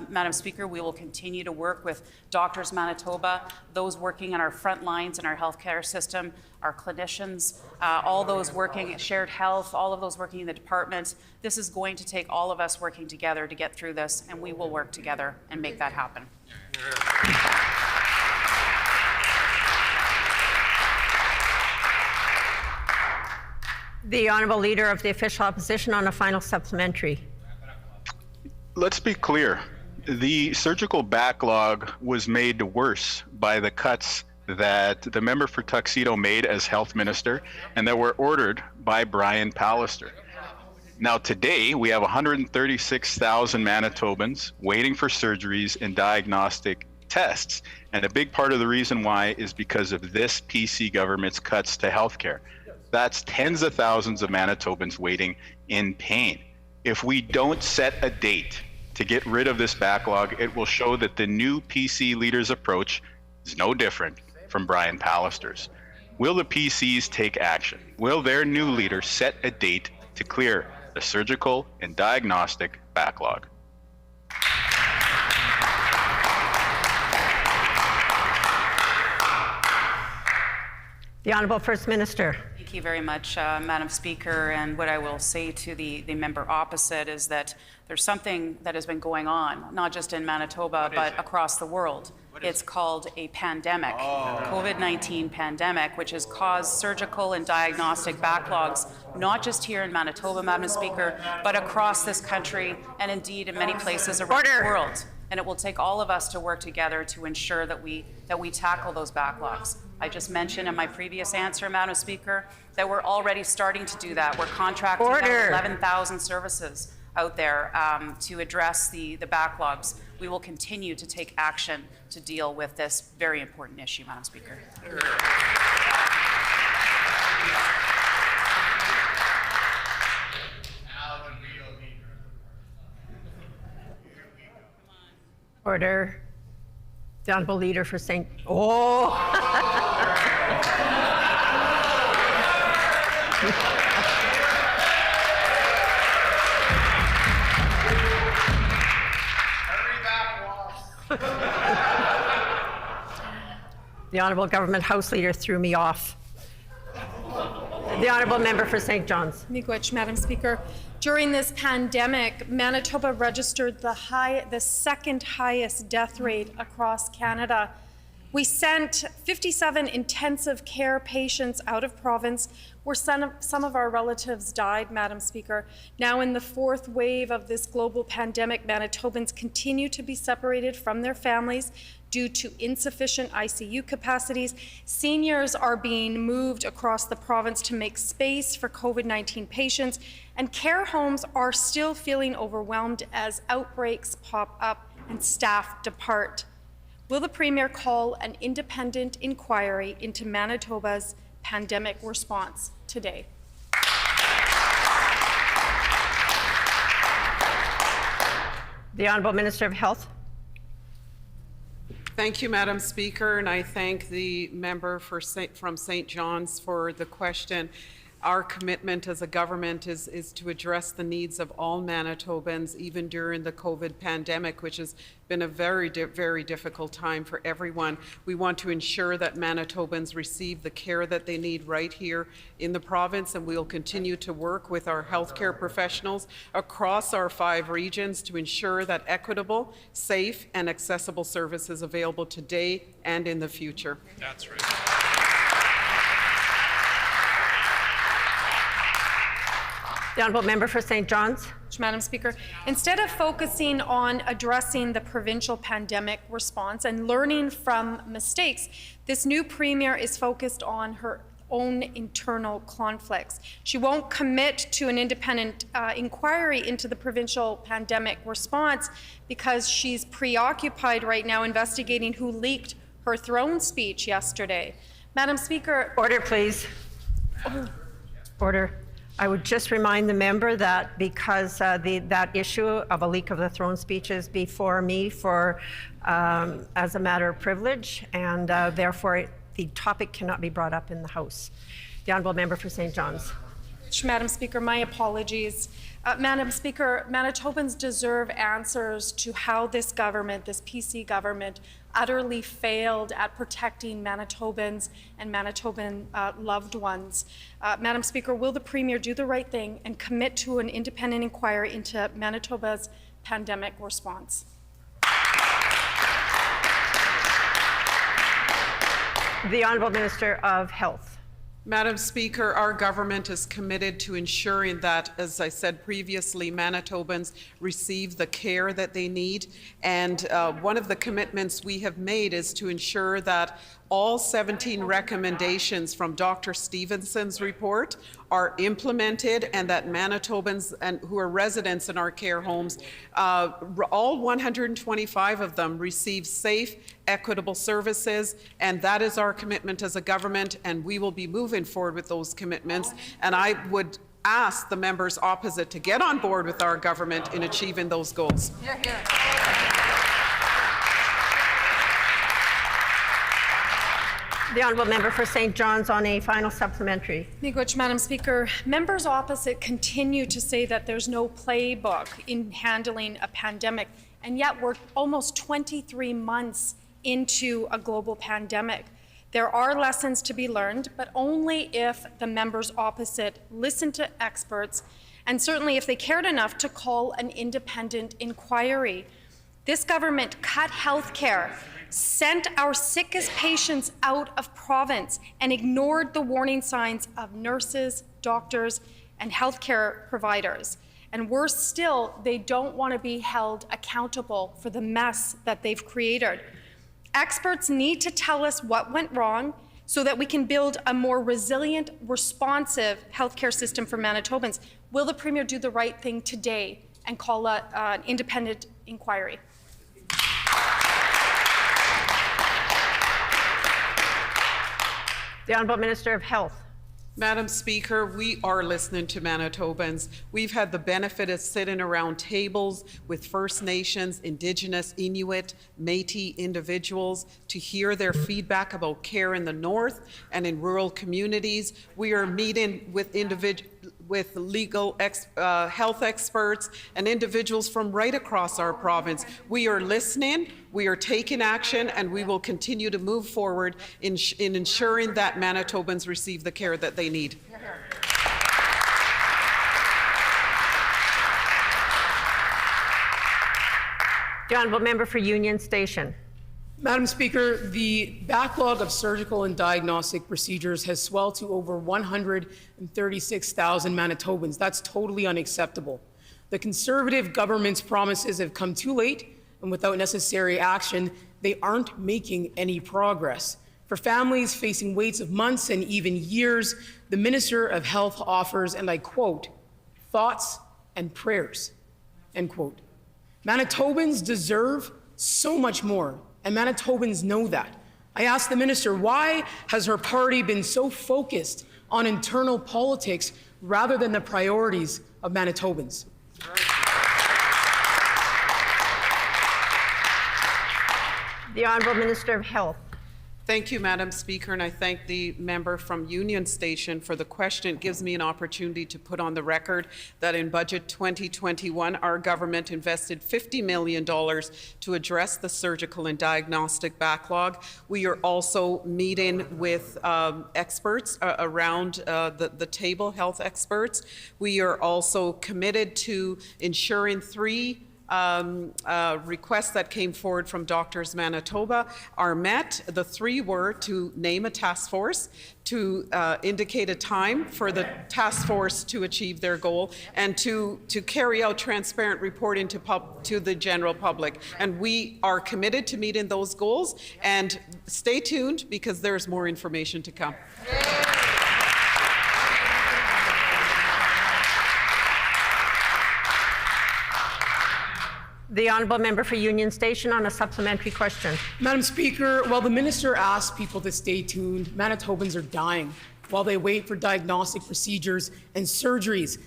Madam Speaker. We will continue to work with Doctors Manitoba, those working in our front lines in our healthcare system, our clinicians, all those working at Shared Health, all of those working in the departments. This is going to take all of us working together to get through this, and we will work together and make that happen. The Honourable Leader of the Official Opposition on a final supplementary. Let's be clear. The surgical backlog was made worse by the cuts that the member for Tuxedo made as health minister and that were ordered by Brian Pallister. Now today we have 136,000 Manitobans waiting for surgeries and diagnostic tests. And a big part of the reason why is because of this PC government's cuts to healthcare. That's tens of thousands of Manitobans waiting in pain. If we don't set a date to get rid of this backlog, it will show that the new PC leader's approach is no different from Brian Pallister's. Will the PCs take action? Will their new leader set a date to clear the surgical and diagnostic backlog? The Honourable First Minister. Thank you very much, Madam Speaker. And what I will say to the member opposite is that there's something that has been going on, not just in Manitoba, but across the world. It's called a pandemic, COVID-19 pandemic, which has caused surgical and diagnostic backlogs, not just here in Manitoba, Madam Speaker, but across this country and indeed in many places around the world. And it will take all of us to work together to ensure that we tackle those backlogs. I just mentioned in my previous answer, Madam Speaker, that we're already starting to do that. We're contracting out 11,000 services out there to address the backlogs. We will continue to take action to deal with this very important issue, Madam Speaker. Order. The Honourable Leader for St. Oh! The Honourable Government House Leader threw me off. The honourable member for St. John's. Miigwech, Madam Speaker. During this pandemic, Manitoba registered the second highest death rate across Canada. We sent 57 intensive care patients out of province where some of our relatives died, Madam Speaker. Now in the fourth wave of this global pandemic, Manitobans continue to be separated from their families due to insufficient ICU capacities. Seniors are being moved across the province to make space for COVID-19 patients, and care homes are still feeling overwhelmed as outbreaks pop up and staff depart. Will the Premier call an independent inquiry into Manitoba's pandemic response today? The Honourable Minister of Health. Thank you, Madam Speaker, and I thank the member from St. John's for the question. Our commitment as a government is to address the needs of all Manitobans, even during the COVID pandemic, which has been a very difficult time for everyone. We want to ensure that Manitobans receive the care that they need right here in the province, and we'll continue to work with our healthcare professionals across our 5 regions to ensure that equitable, safe, and accessible services available today and in the future. That's right. The honourable member for St. John's. Madam Speaker, instead of focusing on addressing the provincial pandemic response and learning from mistakes, this new Premier is focused on her own internal conflicts. She won't commit to an independent inquiry into the provincial pandemic response because she's preoccupied right now investigating who leaked her throne speech yesterday. Madam Speaker. Order, please. Order. I would just remind the member that because that issue of a leak of the throne speech is before me for as a matter of privilege, and therefore the topic cannot be brought up in the House. The honourable member for St. John's. Madam Speaker, my apologies. Madam Speaker, Manitobans deserve answers to how this government, this PC government, utterly failed at protecting Manitobans and Manitoban loved ones. Madam Speaker, will the Premier do the right thing and commit to an independent inquiry into Manitoba's pandemic response? The Honourable Minister of Health. Madam Speaker, our government is committed to ensuring that, as I said previously, Manitobans receive the care that they need. And one of the commitments we have made is to ensure that all 17 recommendations from Dr. Stevenson's report are implemented, and that Manitobans who are residents in our care homes, all 125 of them, receive safe, equitable services, and that is our commitment as a government, and we will be moving forward with those commitments. And I would ask the members opposite to get on board with our government in achieving those goals. Hear, hear. The honourable member for St. John's on a final supplementary. Miigwech, Madam Speaker. Members opposite continue to say that there's no playbook in handling a pandemic, and yet we're almost 23 months into a global pandemic. There are lessons to be learned, but only if the members opposite listen to experts, and certainly if they cared enough to call an independent inquiry. This government cut health care, sent our sickest patients out of province, and ignored the warning signs of nurses, doctors, and healthcare providers. And worse still, they don't want to be held accountable for the mess that they've created. Experts need to tell us what went wrong so that we can build a more resilient, responsive healthcare system for Manitobans. Will the Premier do the right thing today and call an independent inquiry? The Honourable Minister of Health. Madam Speaker, we are listening to Manitobans. We've had the benefit of sitting around tables with First Nations, Indigenous, Inuit, Métis individuals to hear their feedback about care in the north and in rural communities. We are meeting with legal health experts and individuals from right across our province. We are listening, we are taking action, and we will continue to move forward in ensuring that Manitobans receive the care that they need. The honourable member for Union Station. Madam Speaker, the backlog of surgical and diagnostic procedures has swelled to over 136,000 Manitobans. That's totally unacceptable. The Conservative government's promises have come too late, and without necessary action, they aren't making any progress. For families facing waits of months and even years, the Minister of Health offers, and I quote, thoughts and prayers, end quote. Manitobans deserve so much more, and Manitobans know that. I asked the minister, why has her party been so focused on internal politics rather than the priorities of Manitobans? The Honourable Minister of Health. Thank you, Madam Speaker, and I thank the member from Union Station for the question. It gives me an opportunity to put on the record that in Budget 2021, our government invested $50 million to address the surgical and diagnostic backlog. We are also meeting with experts around the table, health experts. We are also committed to ensuring three requests that came forward from Doctors Manitoba are met. The three were to name a task force, to indicate a time for the task force to achieve their goal, and to carry out transparent reporting to the general public. And we are committed to meeting those goals, and stay tuned because there's more information to come. The honourable member for Union Station on a supplementary question. Madam Speaker, while the minister asked people to stay tuned, Manitobans are dying while they wait for diagnostic procedures and surgeries.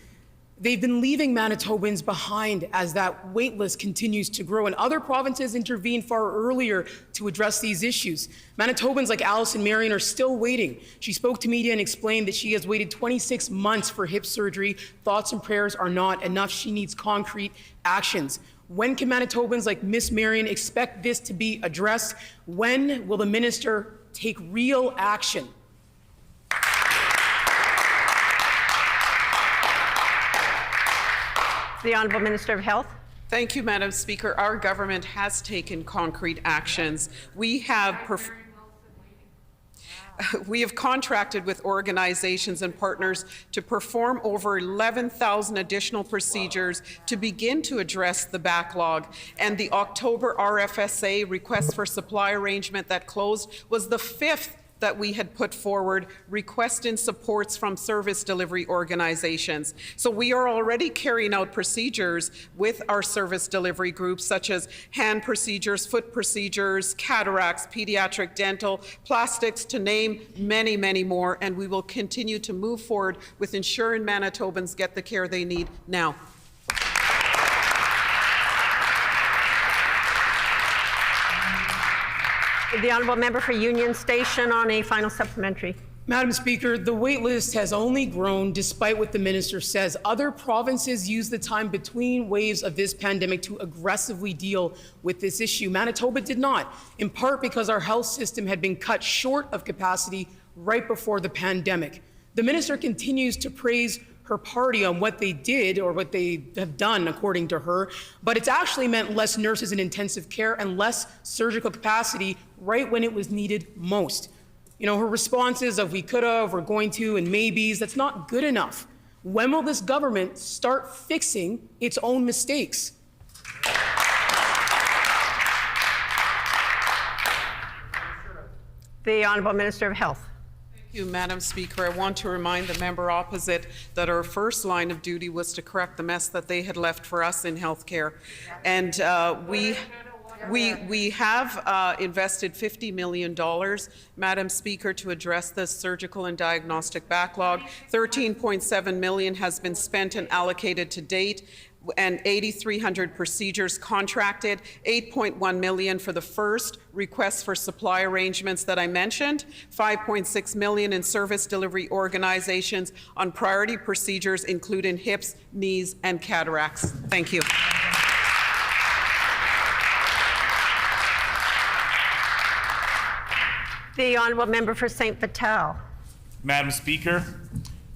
They've been leaving Manitobans behind as that wait list continues to grow, and other provinces intervened far earlier to address these issues. Manitobans like Alison Marion are still waiting. She spoke to media and explained that she has waited 26 months for hip surgery. Thoughts and prayers are not enough. She needs concrete actions. When can Manitobans like Miss Marion expect this to be addressed? When will the minister take real action? The Honourable Minister of Health. Thank you, Madam Speaker. Our government has taken concrete actions. We have contracted with organizations and partners to perform over 11,000 additional procedures to begin to address the backlog. And the October RFSA request for supply arrangement that closed was the 5th that we had put forward requesting supports from service delivery organizations. So we are already carrying out procedures with our service delivery groups, such as hand procedures, foot procedures, cataracts, pediatric dental, plastics, to name many, many more. And we will continue to move forward with ensuring Manitobans get the care they need now. The honourable member for Union Station on a final supplementary. Madam Speaker, the wait list has only grown despite what the minister says. Other provinces use the time between waves of this pandemic to aggressively deal with this issue. Manitoba did not, in part because our health system had been cut short of capacity right before the pandemic. The minister continues to praise her party on what they did or what they have done, according to her, but it's actually meant less nurses in intensive care and less surgical capacity right when it was needed most. You know, her responses of we could have, we're going to, and maybes, that's not good enough. When will this government start fixing its own mistakes? The Honourable Minister of Health. Thank you, Madam Speaker. I want to remind the member opposite that our first line of duty was to correct the mess that they had left for us in healthcare. And we have invested $50 million, Madam Speaker, to address the surgical and diagnostic backlog. $13.7 million has been spent and allocated to date, and 8,300 procedures contracted, $8.1 million for the first request for supply arrangements that I mentioned, $5.6 million in service delivery organizations on priority procedures, including hips, knees, and cataracts. Thank you. The honourable member for St. Vital. Madam Speaker,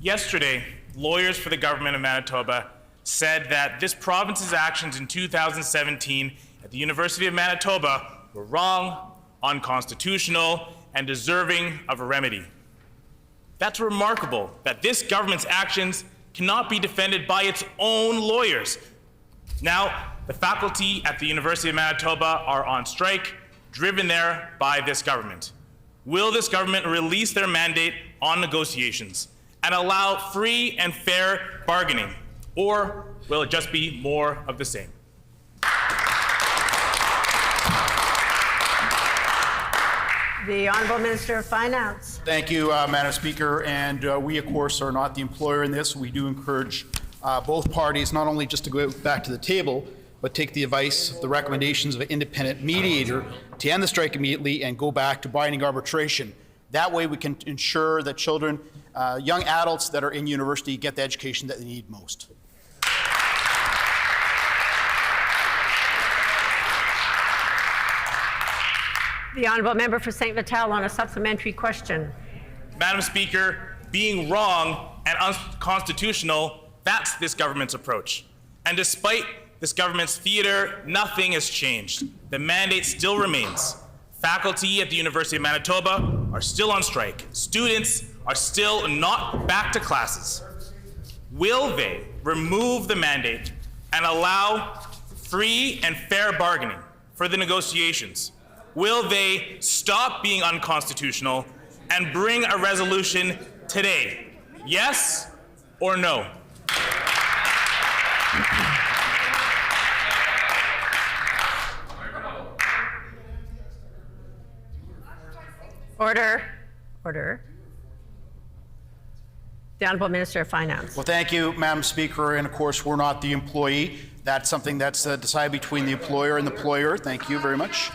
Yesterday, lawyers for the government of Manitoba said that this province's actions in 2017 at the University of Manitoba were wrong, unconstitutional, and deserving of a remedy. That's remarkable that this government's actions cannot be defended by its own lawyers. Now, the faculty at the University of Manitoba are on strike, driven there by this government. Will this government release their mandate on negotiations and allow free and fair bargaining, or will it just be more of the same? The Honourable Minister of Finance. Thank you, Madam Speaker. And we, of course, are not the employer in this. We do encourage both parties not only just to go back to the table, but take the advice, the recommendations of an independent mediator to end the strike immediately and go back to binding arbitration. That way we can ensure that children, young adults that are in university get the education that they need most. The Honourable Member for St. Vital on a supplementary question. Madam Speaker, being wrong and unconstitutional, that's this government's approach. And despite this government's theater, nothing has changed. The mandate still remains. Faculty at the University of Manitoba are still on strike. Students are still not back to classes. Will they remove the mandate and allow free and fair bargaining for the negotiations? Will they stop being unconstitutional and bring a resolution today? Yes or no? Order. Order. The Honourable Minister of Finance. Well, thank you, Madam Speaker. And of course, we're not the employee. That's something that's decided between the employer and the employer. Thank you very much.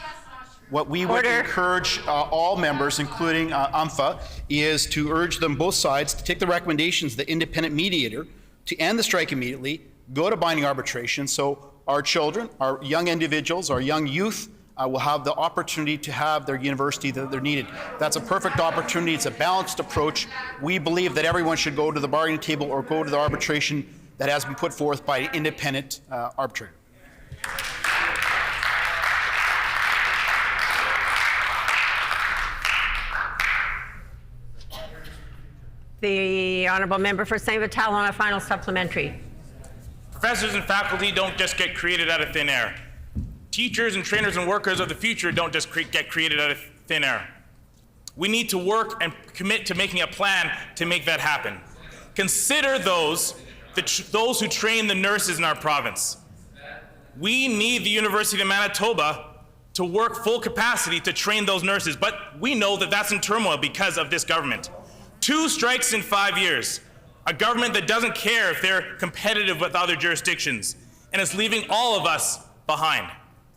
What we would encourage all members, including UMFA, is to urge them, both sides, to take the recommendations of the independent mediator to end the strike immediately, go to binding arbitration, so our children, our young individuals, our young youth will have the opportunity to have their university that they're needed. That's a perfect opportunity. It's a balanced approach. We believe that everyone should go to the bargaining table or go to the arbitration that has been put forth by an independent arbitrator. The Honourable Member for St. Vital on a final supplementary. Professors and faculty don't just get created out of thin air. Teachers and trainers and workers of the future don't just get created out of thin air. We need to work and commit to making a plan to make that happen. Consider those who train the nurses in our province. We need the University of Manitoba to work full capacity to train those nurses, but we know that that's in turmoil because of this government. 2 strikes in 5 years. A government that doesn't care if they're competitive with other jurisdictions, and is leaving all of us behind.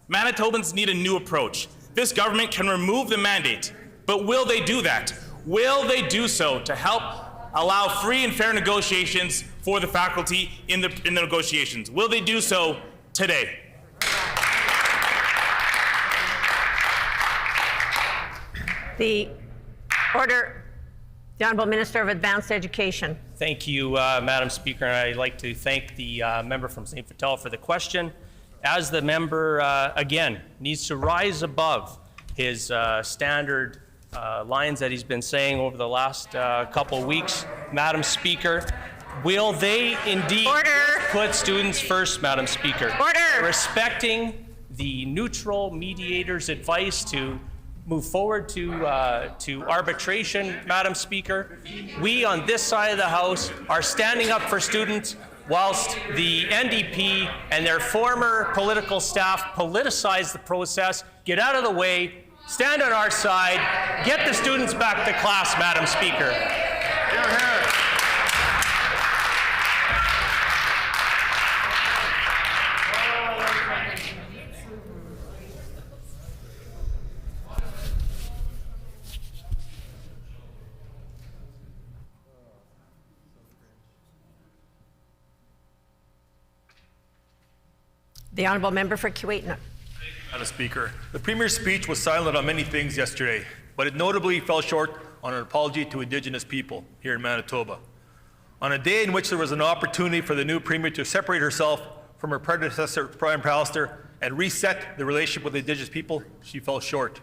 Manitobans need a new approach. This government can remove the mandate, but will they do that? Will they do so to help allow free and fair negotiations for the faculty in the negotiations? Will they do so today? The order. The Honourable Minister of Advanced Education. Thank you, Madam Speaker, and I'd like to thank the member from St. Vital for the question. As the member, again, needs to rise above his standard lines that he's been saying over the last couple weeks, Madam Speaker, will they indeed put students first, Madam Speaker? Respecting the neutral mediator's advice to move forward to arbitration, Madam Speaker. We on this side of the House are standing up for students whilst the NDP and their former political staff politicize the process. Get out of the way, stand on our side, get the students back to class, Madam Speaker. The Honourable Member for Keewatin. Madam Speaker, the Premier's speech was silent on many things yesterday, but it notably fell short on an apology to Indigenous people here in Manitoba. On a day in which there was an opportunity for the new Premier to separate herself from her predecessor, Brian Pallister, and reset the relationship with Indigenous people, she fell short.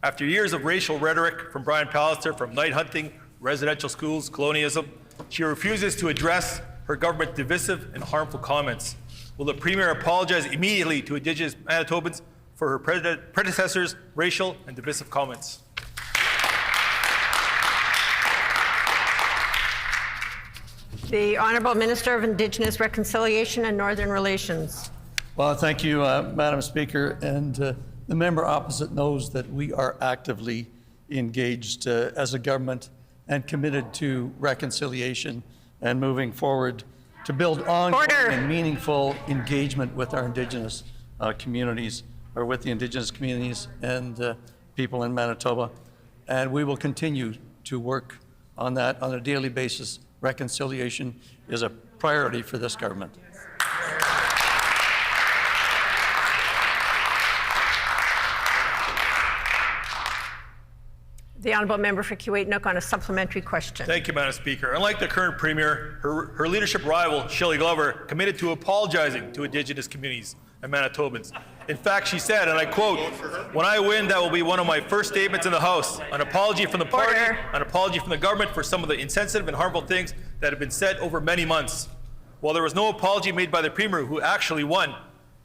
After years of racial rhetoric from Brian Pallister, from night hunting, residential schools, colonialism, she refuses to address her government's divisive and harmful comments. Will the Premier apologize immediately to Indigenous Manitobans for her predecessor's racial and divisive comments? The Honourable Minister of Indigenous Reconciliation and Northern Relations. Well, thank you, Madam Speaker. And the member opposite knows that we are actively engaged as a government and committed to reconciliation and moving forward to build ongoing and meaningful engagement with our Indigenous communities, or with the Indigenous communities and people in Manitoba. And we will continue to work on that on a daily basis. Reconciliation is a priority for this government. The Honourable Member for Kuwait-Nook on a supplementary question. Thank you, Madam Speaker. Unlike the current Premier, her leadership rival, Shelley Glover, committed to apologizing to Indigenous communities and Manitobans. In fact, she said, and I quote, "When I win, that will be one of my first statements in the House. An apology from the party, an apology from the government for some of the insensitive and harmful things that have been said over many months." Well, there was no apology made by the Premier, who actually won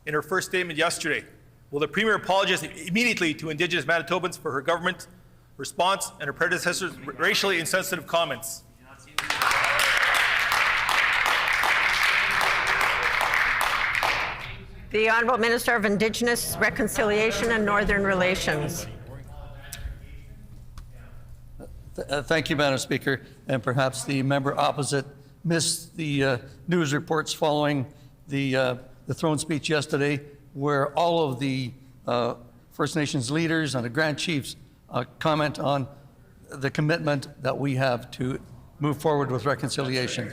in her first statement yesterday. Will the Premier apologize immediately to Indigenous Manitobans for her government's response and her predecessor's racially insensitive comments? The Honourable Minister of Indigenous Reconciliation and Northern Relations. Thank you, Madam Speaker. And perhaps the member opposite missed the news reports following the throne speech yesterday, where all of the First Nations leaders and the Grand Chiefs comment on the commitment that we have to move forward with reconciliation.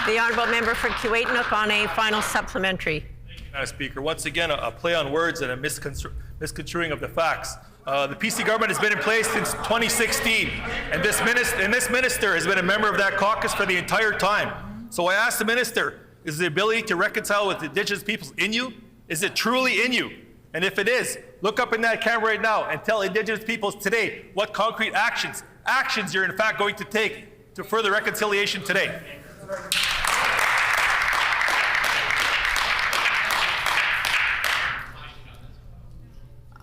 The Honourable Member for Kuwait-Nook on a final supplementary. Madam Speaker, once again, a play on words and a misconstruing of the facts. The PC government has been in place since 2016, and this minister has been a member of that caucus for the entire time. So I ask the minister, is the ability to reconcile with Indigenous peoples in you? Is it truly in you? And if it is, look up in that camera right now and tell Indigenous peoples today what concrete actions you're in fact going to take to further reconciliation today.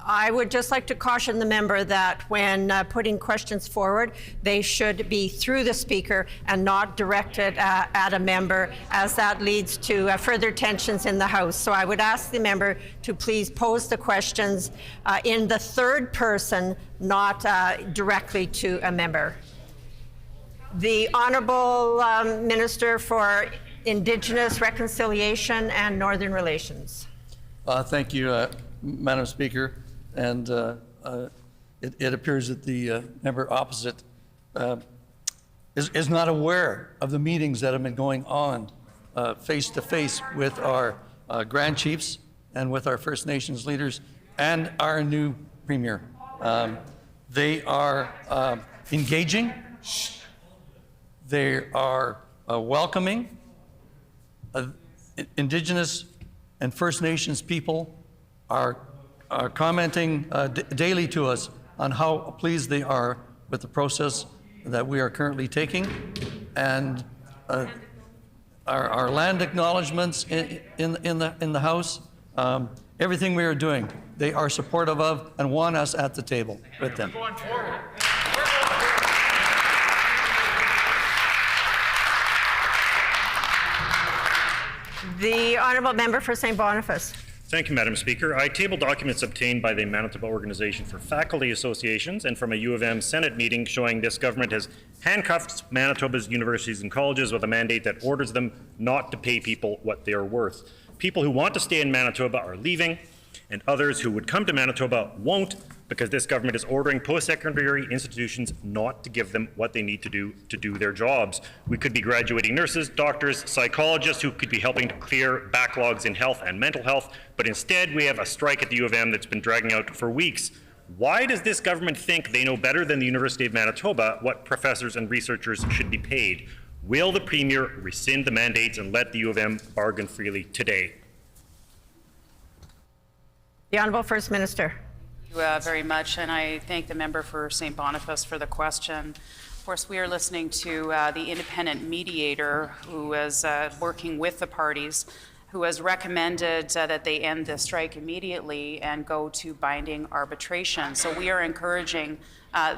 I would just like to caution the member that when putting questions forward, they should be through the Speaker and not directed at a member, as that leads to further tensions in the House. So I would ask the member to please pose the questions in the third person, not directly to a member. The Honourable Minister for Indigenous Reconciliation and Northern Relations. Thank you, Madam Speaker. And it appears that the member opposite is not aware of the meetings that have been going on face-to-face with our Grand Chiefs and with our First Nations leaders and our new Premier. They are engaging. They are welcoming. Indigenous and First Nations people are commenting daily to us on how pleased they are with the process that we are currently taking, and our land acknowledgements in the House, everything we are doing, they are supportive of and want us at the table with them. The Honourable Member for St. Boniface. Thank you, Madam Speaker. I tabled documents obtained by the Manitoba Organization for Faculty Associations and from a U of M Senate meeting showing this government has handcuffed Manitoba's universities and colleges with a mandate that orders them not to pay people what they are worth. People who want to stay in Manitoba are leaving, and others who would come to Manitoba won't because this government is ordering post-secondary institutions not to give them what they need to do their jobs. We could be graduating nurses, doctors, psychologists who could be helping to clear backlogs in health and mental health, but instead we have a strike at the U of M that's been dragging out for weeks. Why does this government think they know better than the University of Manitoba what professors and researchers should be paid? Will the Premier rescind the mandates and let the U of M bargain freely today? The Honourable First Minister. Thank you very much, and I thank the member for St. Boniface for the question. Of course, we are listening to the independent mediator who is working with the parties, who has recommended that they end the strike immediately and go to binding arbitration. So we are encouraging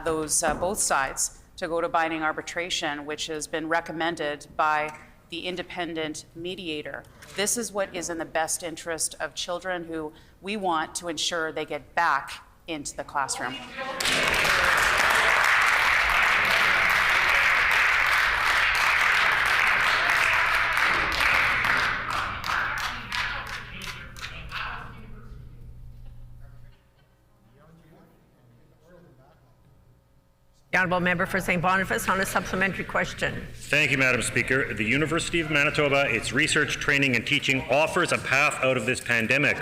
both sides to go to binding arbitration, which has been recommended by the independent mediator. This is what is in the best interest of children who we want to ensure they get back into the classroom. The Honourable Member for St. Boniface on a supplementary question. Thank you, Madam Speaker. The University of Manitoba, its research, training and teaching offers a path out of this pandemic.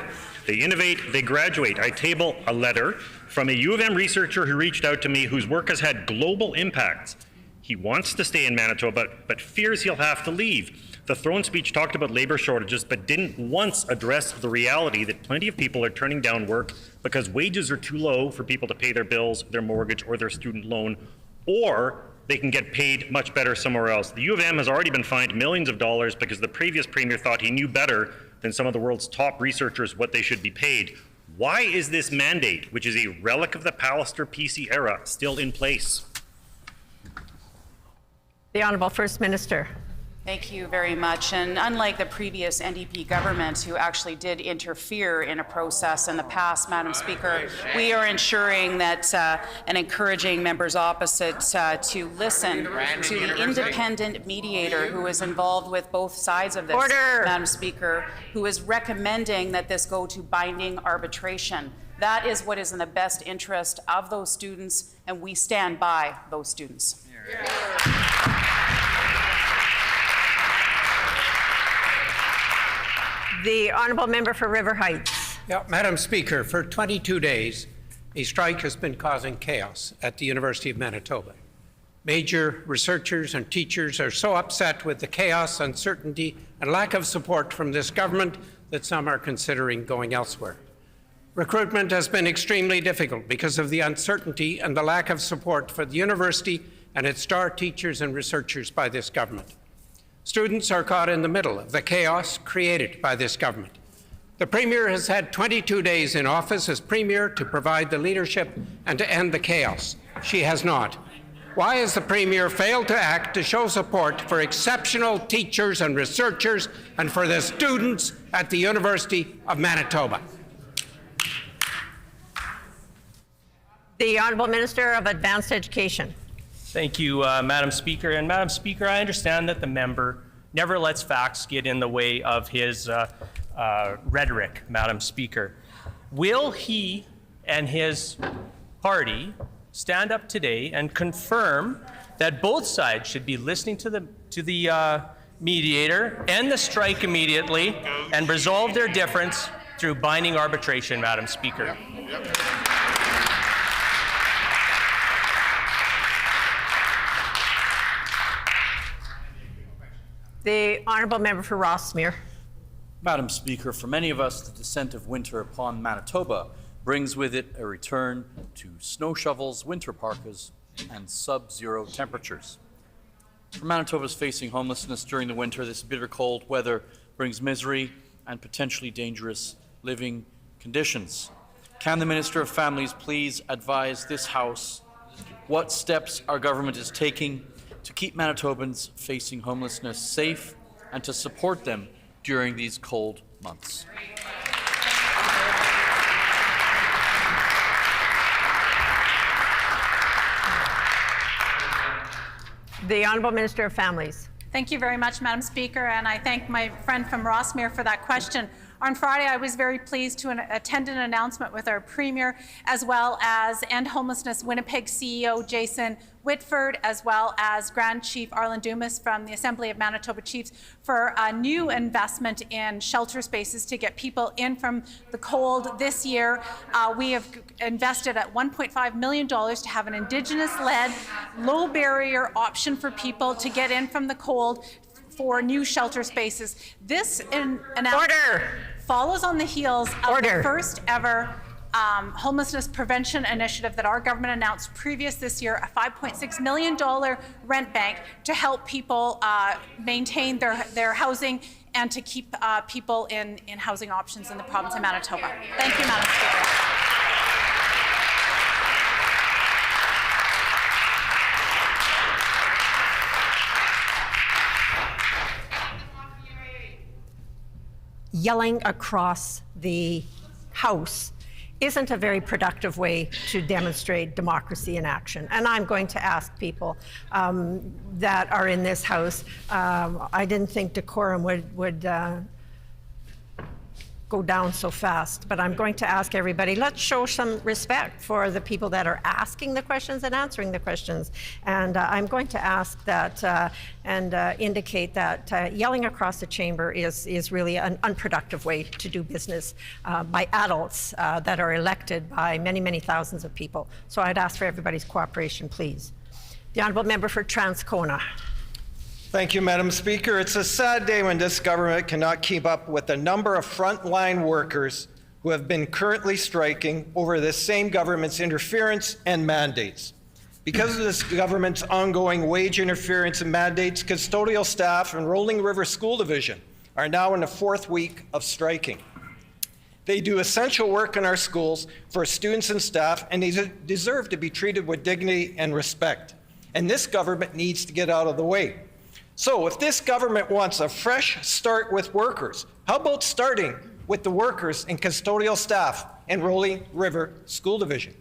They innovate, they graduate. I table a letter from a U of M researcher who reached out to me whose work has had global impacts. He wants to stay in Manitoba, but fears he'll have to leave. The throne speech talked about labor shortages, but didn't once address the reality that plenty of people are turning down work because wages are too low for people to pay their bills, their mortgage, or their student loan, or they can get paid much better somewhere else. The U of M has already been fined millions of dollars because the previous premier thought he knew better than some of the world's top researchers what they should be paid. Why is this mandate, which is a relic of the Pallister PC era, still in place? The Honourable First Minister. Thank you very much. And unlike the previous NDP government, who actually did interfere in a process in the past, Madam Speaker, we are ensuring that and encouraging members opposite to listen to the independent mediator who is involved with both sides of this, Madam Speaker, who is recommending that this go to binding arbitration. That is what is in the best interest of those students, and we stand by those students. The Honourable Member for River Heights. Yeah, Madam Speaker, for 22 days, a strike has been causing chaos at the University of Manitoba. Major researchers and teachers are so upset with the chaos, uncertainty, and lack of support from this government that some are considering going elsewhere. Recruitment has been extremely difficult because of the uncertainty and the lack of support for the university and its star teachers and researchers by this government. Students are caught in the middle of the chaos created by this government. The Premier has had 22 days in office as Premier to provide the leadership and to end the chaos. She has not. Why has the Premier failed to act to show support for exceptional teachers and researchers and for the students at the University of Manitoba? The Honourable Minister of Advanced Education. Thank you, Madam Speaker. And Madam Speaker, I understand that the member never lets facts get in the way of his rhetoric, Madam Speaker. Will he and his party stand up today and confirm that both sides should be listening to the mediator, end the strike immediately, and resolve their difference through binding arbitration, Madam Speaker? The Honourable Member for Rossmere. Madam Speaker, for many of us, the descent of winter upon Manitoba brings with it a return to snow shovels, winter parkas, and sub-zero temperatures. For Manitobas facing homelessness during the winter, this bitter cold weather brings misery and potentially dangerous living conditions. Can the Minister of Families please advise this House what steps our government is taking to keep Manitobans facing homelessness safe and to support them during these cold months? The Honourable Minister of Families. Thank you very much, Madam Speaker, and I thank my friend from Rossmere for that question. On Friday, I was very pleased to attend an announcement with our Premier, as well as End Homelessness Winnipeg CEO Jason Whitford, as well as Grand Chief Arlen Dumas from the Assembly of Manitoba Chiefs, for a new investment in shelter spaces to get people in from the cold this year. We have invested at $1.5 million to have an Indigenous-led, low-barrier option for people to get in from the cold for new shelter spaces. This announcement follows on the heels of the first ever homelessness prevention initiative that our government announced previous this year, a $5.6 million rent bank to help people maintain their housing and to keep people in housing options in the province of Manitoba. Thank you, Madam Speaker. Yelling across the House isn't a very productive way to demonstrate democracy in action. And I'm going to ask people that are in this House, I didn't think decorum would go down so fast, but I'm going to ask everybody, let's show some respect for the people that are asking the questions and answering the questions. And I'm going to ask that and indicate that yelling across the chamber is really an unproductive way to do business by adults that are elected by many, many thousands of people. So I'd ask for everybody's cooperation, please. The Honourable Member for Transcona. Thank you, Madam Speaker. It's a sad day when this government cannot keep up with the number of frontline workers who have been currently striking over this same government's interference and mandates. Because of this government's ongoing wage interference and mandates, custodial staff in Rolling River School Division are now in the 4th week of striking. They do essential work in our schools for students and staff, and they deserve to be treated with dignity and respect. And this government needs to get out of the way. So if this government wants a fresh start with workers, how about starting with the workers and custodial staff in Rolling River School Division?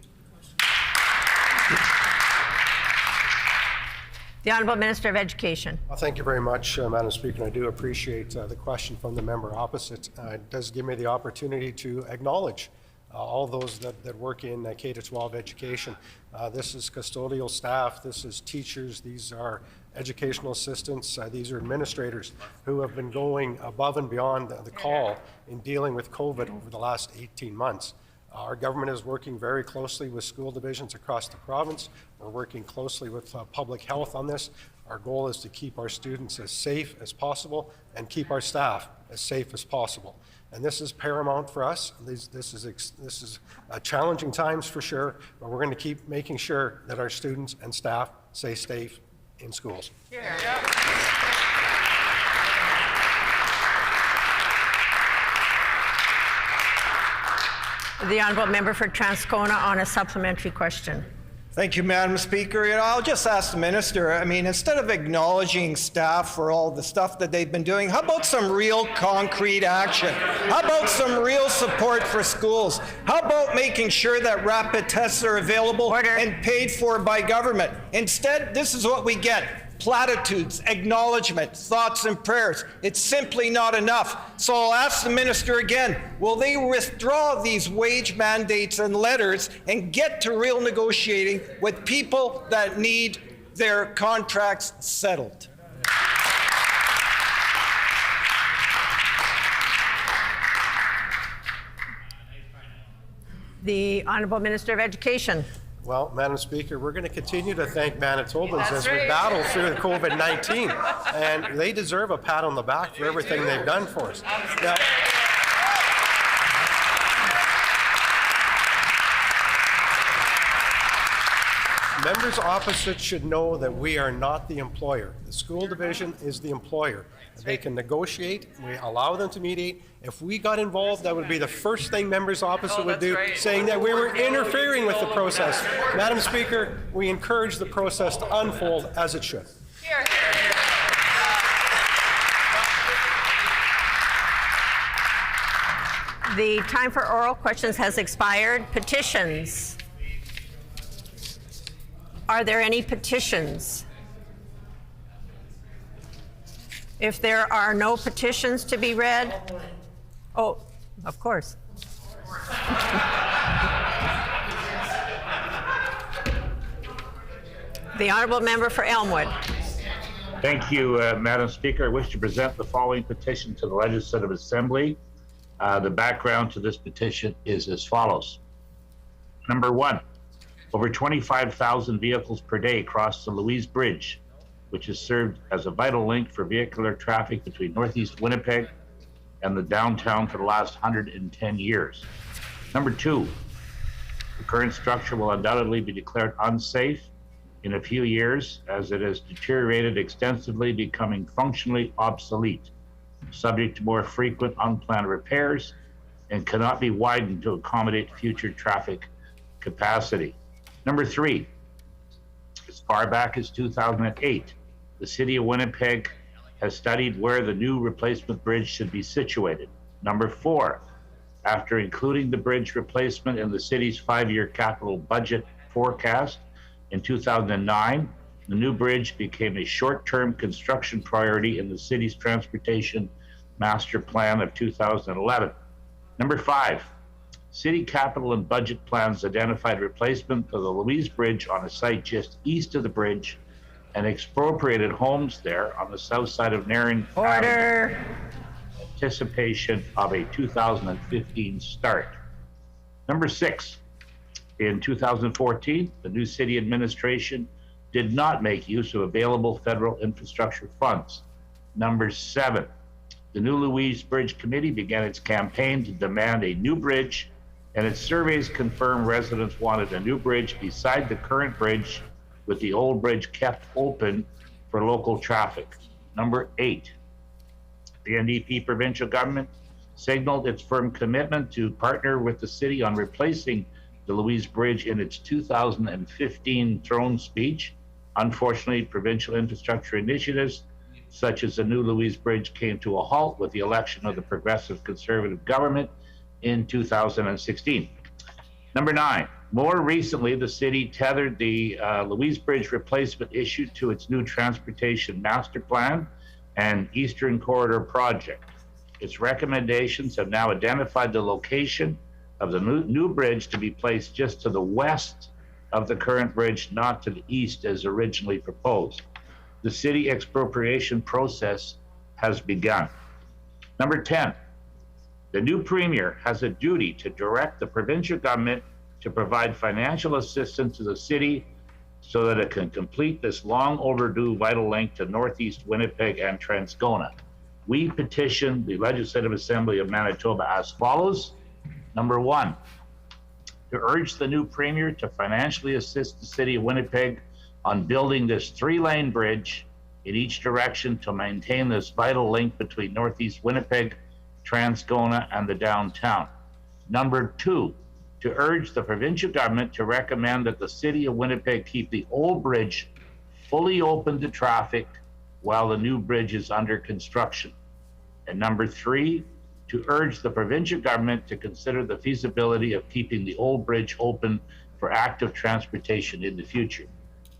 The Honourable Minister of Education. Well, thank you very much, Madam Speaker. I do appreciate the question from the member opposite. It does give me the opportunity to acknowledge all those that work in K-12 education. This is custodial staff, this is teachers, these are educational assistants, these are administrators who have been going above and beyond the call in dealing with COVID over the last 18 months. Our government is working very closely with school divisions across the province. We're working closely with public health on this. Our goal is to keep our students as safe as possible and keep our staff as safe as possible. And this is paramount for us. This is challenging times for sure, but we're going to keep making sure that our students and staff stay safe in schools. The Honourable Member for Transcona on a supplementary question. Thank you, Madam Speaker. I'll just ask the Minister, instead of acknowledging staff for all the stuff that they've been doing, how about some real concrete action? How about some real support for schools? How about making sure that rapid tests are available and paid for by government? Instead, this is what we get. Platitudes, acknowledgement, thoughts and prayers. It's simply not enough. So I'll ask the Minister again, will they withdraw these wage mandates and letters and get to real negotiating with people that need their contracts settled? The Honourable Minister of Education. Well, Madam Speaker, we're going to continue to thank Manitobans as we battle through COVID-19, and they deserve a pat on the back for everything they've done for us. Now, members opposite should know that we are not the employer. The school division is the employer. They can negotiate. We allow them to mediate. If we got involved, that would be the first thing members opposite would do, saying that we were interfering with the process. Madam Speaker, we encourage the process to unfold as it should. The time for oral questions has expired. Petitions. Are there any petitions? If there are no petitions to be read, Of course. The honourable member for Elmwood. Thank you, Madam Speaker. I wish to present the following petition to the Legislative Assembly. The background to this petition is as follows. Number one, over 25,000 vehicles per day cross the Louise Bridge, which has served as a vital link for vehicular traffic between Northeast Winnipeg and the downtown for the last 110 years. Number two, the current structure will undoubtedly be declared unsafe in a few years as it has deteriorated extensively, becoming functionally obsolete, subject to more frequent unplanned repairs, and cannot be widened to accommodate future traffic capacity. Number three, as far back as 2008, the City of Winnipeg has studied where the new replacement bridge should be situated. Number four, after including the bridge replacement in the city's 5-year capital budget forecast in 2009, the new bridge became a short-term construction priority in the city's transportation master plan of 2011. Number five, city capital and budget plans identified replacement of the Louise Bridge on a site just east of the bridge and expropriated homes there on the south side of Nairn. Order. Anticipation of a 2015 start. Number six, in 2014, the new city administration did not make use of available federal infrastructure funds. Number seven, the new Louise Bridge Committee began its campaign to demand a new bridge, and its surveys confirmed residents wanted a new bridge beside the current bridge, with the old bridge kept open for local traffic. Number eight, the NDP provincial government signaled its firm commitment to partner with the city on replacing the Louise Bridge in its 2015 throne speech. Unfortunately, provincial infrastructure initiatives such as the new Louise Bridge came to a halt with the election of the Progressive Conservative government in 2016. Number nine, more recently, the city tethered the Louise Bridge replacement issue to its new transportation master plan and Eastern Corridor project. Its recommendations have now identified the location of the new bridge to be placed just to the west of the current bridge, not to the east as originally proposed. The city expropriation process has begun. Number 10, the new premier has a duty to direct the provincial government to provide financial assistance to the city so that it can complete this long overdue vital link to Northeast Winnipeg and Transcona. We petition the Legislative Assembly of Manitoba as follows. Number one, to urge the new premier to financially assist the city of Winnipeg on building this 3-lane bridge in each direction to maintain this vital link between Northeast Winnipeg, Transcona, and the downtown. Number two, to urge the provincial government to recommend that the city of Winnipeg keep the old bridge fully open to traffic while the new bridge is under construction. And number three, to urge the provincial government to consider the feasibility of keeping the old bridge open for active transportation in the future.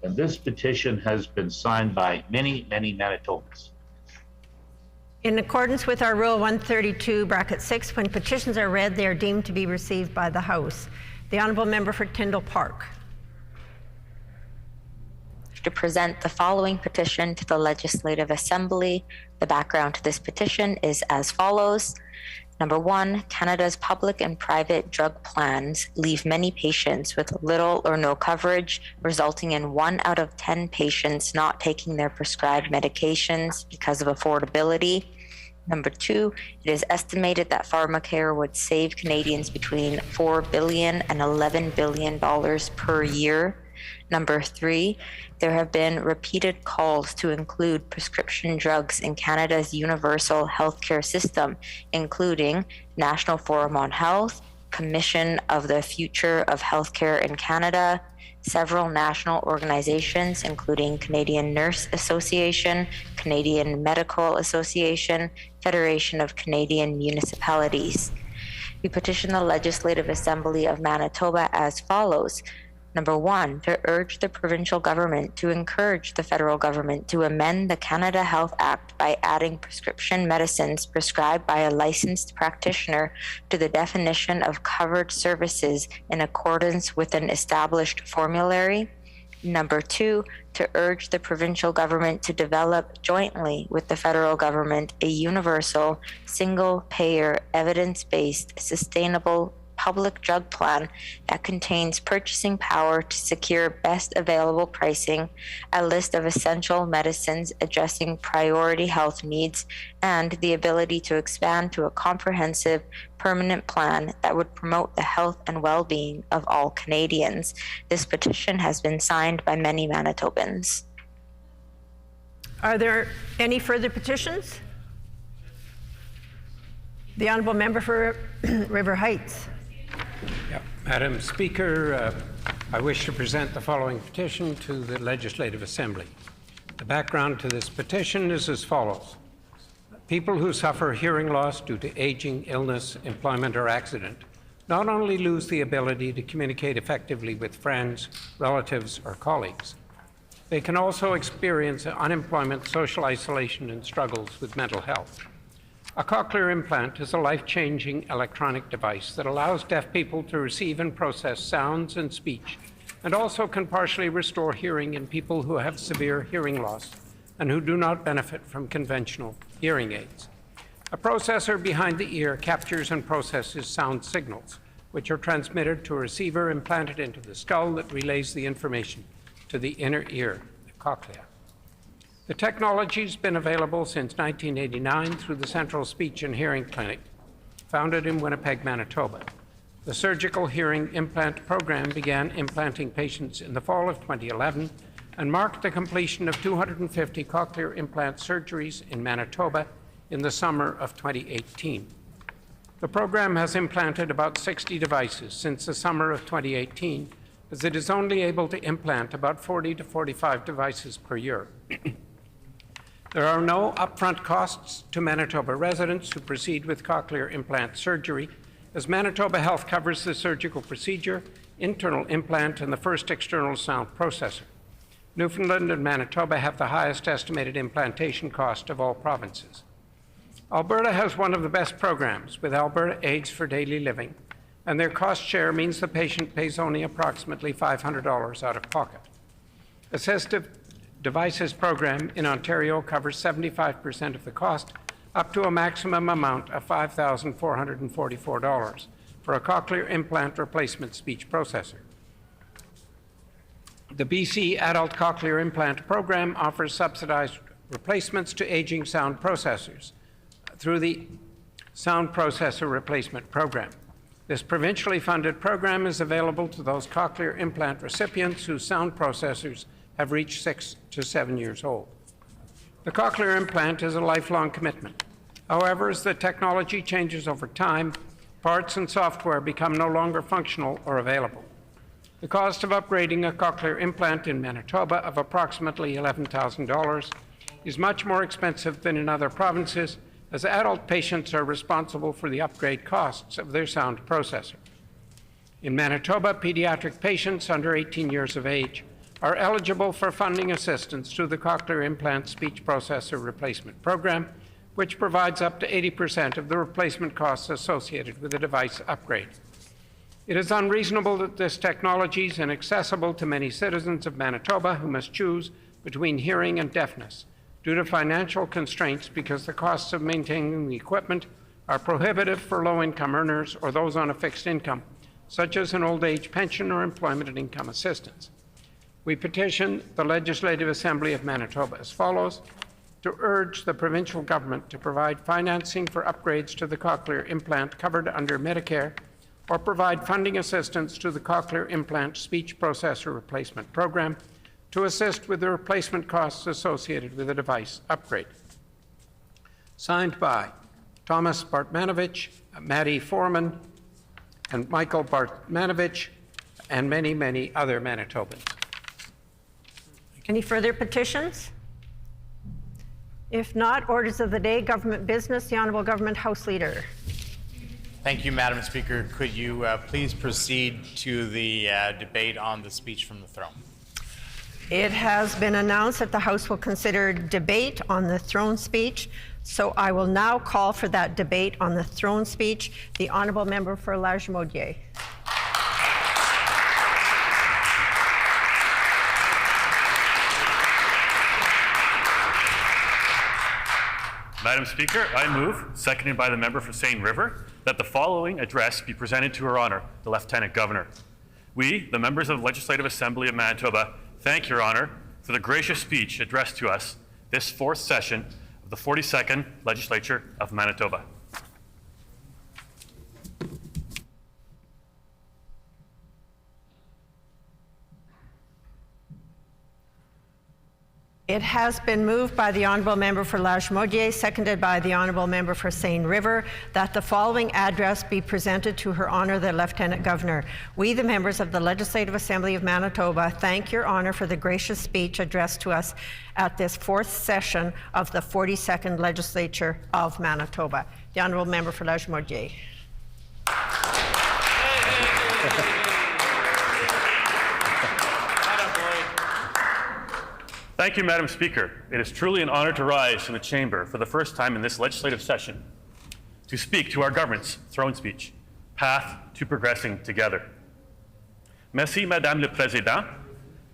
And this petition has been signed by many, many Manitobans. In accordance with our Rule 132(6), when petitions are read, they are deemed to be received by the House. The honourable member for Tyndall Park. To present the following petition to the Legislative Assembly. The background to this petition is as follows. Number one, Canada's public and private drug plans leave many patients with little or no coverage, resulting in 1 out of 10 patients not taking their prescribed medications because of affordability. Number two, it is estimated that pharmacare would save Canadians between $4 billion and $11 billion per year. Number three, there have been repeated calls to include prescription drugs in Canada's universal healthcare system, including National Forum on Health, Commission of the Future of Healthcare in Canada, several national organizations, including Canadian Nurse Association, Canadian Medical Association, Federation of Canadian Municipalities. We petition the Legislative Assembly of Manitoba as follows. Number 1, to urge the provincial government to encourage the federal government to amend the Canada Health Act by adding prescription medicines prescribed by a licensed practitioner to the definition of covered services in accordance with an established formulary. Number 2, to urge the provincial government to develop jointly with the federal government a universal, single-payer, evidence-based, sustainable public drug plan that contains purchasing power to secure best available pricing, a list of essential medicines addressing priority health needs, and the ability to expand to a comprehensive, permanent plan that would promote the health and well-being of all Canadians. This petition has been signed by many Manitobans. Are there any further petitions? The Honourable Member for River Heights. Madam Speaker, I wish to present the following petition to the Legislative Assembly. The background to this petition is as follows. People who suffer hearing loss due to aging, illness, employment, or accident not only lose the ability to communicate effectively with friends, relatives, or colleagues, they can also experience unemployment, social isolation, and struggles with mental health. A cochlear implant is a life-changing electronic device that allows deaf people to receive and process sounds and speech, and also can partially restore hearing in people who have severe hearing loss and who do not benefit from conventional hearing aids. A processor behind the ear captures and processes sound signals, which are transmitted to a receiver implanted into the skull that relays the information to the inner ear, the cochlea. The technology has been available since 1989 through the Central Speech and Hearing Clinic, founded in Winnipeg, Manitoba. The surgical hearing implant program began implanting patients in the fall of 2011 and marked the completion of 250 cochlear implant surgeries in Manitoba in the summer of 2018. The program has implanted about 60 devices since the summer of 2018, as it is only able to implant about 40 to 45 devices per year. There are no upfront costs to Manitoba residents who proceed with cochlear implant surgery, as Manitoba Health covers the surgical procedure, internal implant, and the first external sound processor. Newfoundland and Manitoba have the highest estimated implantation cost of all provinces. Alberta has one of the best programs with Alberta Aids for Daily Living, and their cost share means the patient pays only approximately $500 out of pocket. Assistive Devices program in Ontario covers 75% of the cost, up to a maximum amount of $5,444 for a cochlear implant replacement speech processor. The BC Adult Cochlear Implant Program offers subsidized replacements to aging sound processors through the Sound Processor Replacement Program. This provincially funded program is available to those cochlear implant recipients whose sound processors have reached 6 to 7 years old. The cochlear implant is a lifelong commitment. However, as the technology changes over time, parts and software become no longer functional or available. The cost of upgrading a cochlear implant in Manitoba of approximately $11,000 is much more expensive than in other provinces, as adult patients are responsible for the upgrade costs of their sound processor. In Manitoba, pediatric patients under 18 years of age are eligible for funding assistance through the Cochlear Implant Speech Processor Replacement Program, which provides up to 80% of the replacement costs associated with a device upgrade. It is unreasonable that this technology is inaccessible to many citizens of Manitoba who must choose between hearing and deafness due to financial constraints because the costs of maintaining the equipment are prohibitive for low-income earners or those on a fixed income, such as an old age pension or employment and income assistance. We petition the Legislative Assembly of Manitoba as follows: to urge the provincial government to provide financing for upgrades to the cochlear implant covered under Medicare, or provide funding assistance to the Cochlear Implant Speech Processor Replacement Program to assist with the replacement costs associated with a device upgrade. Signed by Thomas Bartmanovich, Maddie Foreman, and Michael Bartmanovich, and many, many other Manitobans. Any further petitions? If not, orders of the day, government business, the Honourable Government House Leader. Thank you, Madam Speaker. Could you please proceed to the debate on the speech from the throne? It has been announced that the House will consider debate on the throne speech, so I will now call for that debate on the throne speech. The honourable member for Lagimodiere. Madam Speaker, I move, seconded by the member for Seine River, that the following address be presented to Her Honour, the Lieutenant Governor. We, the members of the Legislative Assembly of Manitoba, thank Your Honour for the gracious speech addressed to us this fourth session of the 42nd Legislature of Manitoba. It has been moved by the honourable member for Lagimodiere, seconded by the honourable member for Seine River, that the following address be presented to Her Honour the Lieutenant Governor. We, the members of the Legislative Assembly of Manitoba, thank Your Honour for the gracious speech addressed to us at this fourth session of the 42nd Legislature of Manitoba. The honourable member for Lagimodiere. Thank you, Madam Speaker. It is truly an honor to rise in the chamber for the first time in this legislative session to speak to our government's throne speech, Path to Progressing Together. Merci, Madame le Président.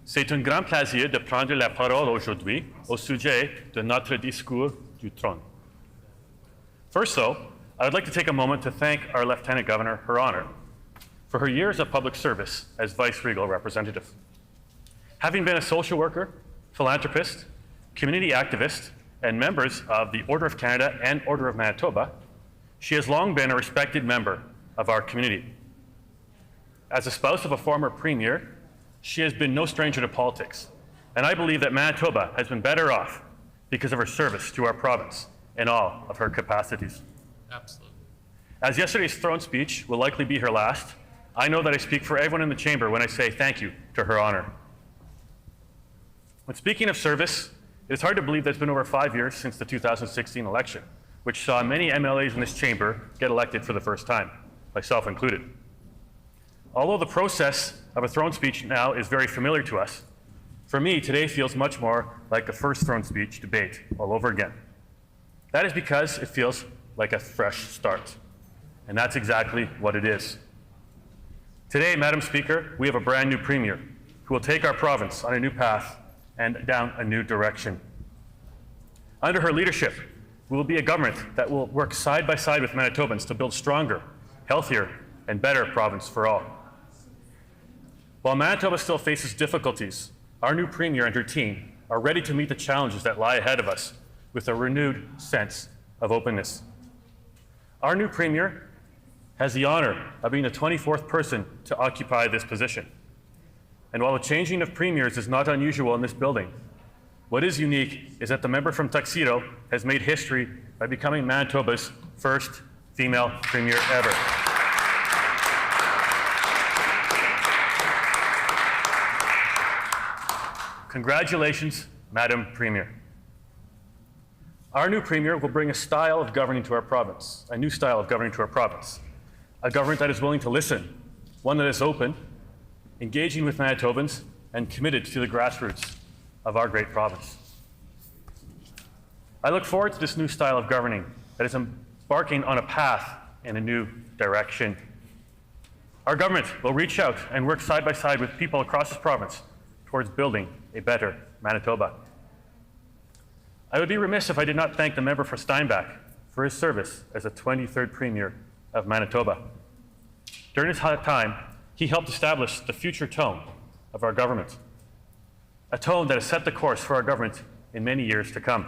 C'est un grand plaisir de prendre la parole aujourd'hui au sujet de notre discours du trône. First, though, I would like to take a moment to thank our Lieutenant Governor, Her Honour, for her years of public service as Vice-Regal Representative. Having been a social worker, philanthropist, community activist, and members of the Order of Canada and Order of Manitoba, she has long been a respected member of our community. As a spouse of a former premier, she has been no stranger to politics, and I believe that Manitoba has been better off because of her service to our province in all of her capacities. Absolutely. As yesterday's throne speech will likely be her last, I know that I speak for everyone in the chamber when I say thank you to Her Honour. When speaking of service, it is hard to believe that it's been over 5 years since the 2016 election, which saw many MLAs in this chamber get elected for the first time, myself included. Although the process of a throne speech now is very familiar to us, for me, today feels much more like a first throne speech debate all over again. That is because it feels like a fresh start, and that's exactly what it is. Today, Madam Speaker, we have a brand new premier who will take our province on a new path and down a new direction. Under her leadership, we will be a government that will work side by side with Manitobans to build stronger, healthier, and better province for all. While Manitoba still faces difficulties, our new premier and her team are ready to meet the challenges that lie ahead of us with a renewed sense of openness. Our new premier has the honor of being the 24th person to occupy this position. And while the changing of premiers is not unusual in this building, what is unique is that the member from Tuxedo has made history by becoming Manitoba's first female premier ever. Congratulations, Madam Premier. Our new premier will bring a style of governing to our province, a new style of governing to our province, a government that is willing to listen, one that is open, engaging with Manitobans, and committed to the grassroots of our great province. I look forward to this new style of governing that is embarking on a path in a new direction. Our government will reach out and work side by side with people across this province towards building a better Manitoba. I would be remiss if I did not thank the member for Steinbach for his service as the 23rd Premier of Manitoba. During his time, he helped establish the future tone of our government, a tone that has set the course for our government in many years to come.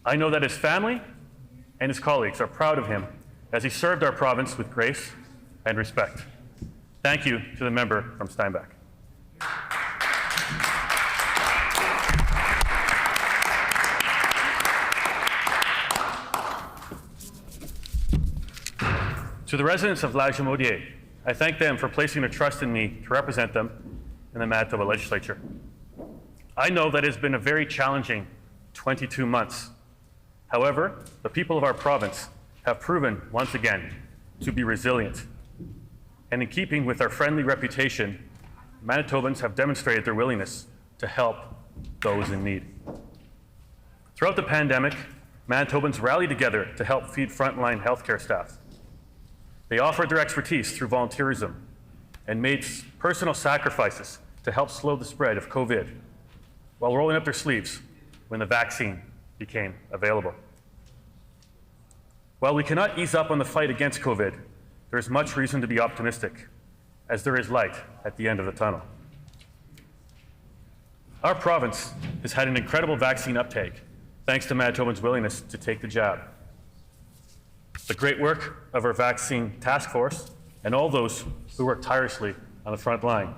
I know that his family and his colleagues are proud of him as he served our province with grace and respect. Thank you to the member from Steinbach. To the residents of Lagimodiere, I thank them for placing their trust in me to represent them in the Manitoba Legislature. I know that it has been a very challenging 22 months. However, the people of our province have proven once again to be resilient. And in keeping with our friendly reputation, Manitobans have demonstrated their willingness to help those in need. Throughout the pandemic, Manitobans rallied together to help feed frontline healthcare staff. They offered their expertise through volunteerism and made personal sacrifices to help slow the spread of COVID while rolling up their sleeves when the vaccine became available. While we cannot ease up on the fight against COVID, there is much reason to be optimistic, as there is light at the end of the tunnel. Our province has had an incredible vaccine uptake, thanks to Manitobans' willingness to take the jab. The great work of our vaccine task force and all those who work tirelessly on the front line.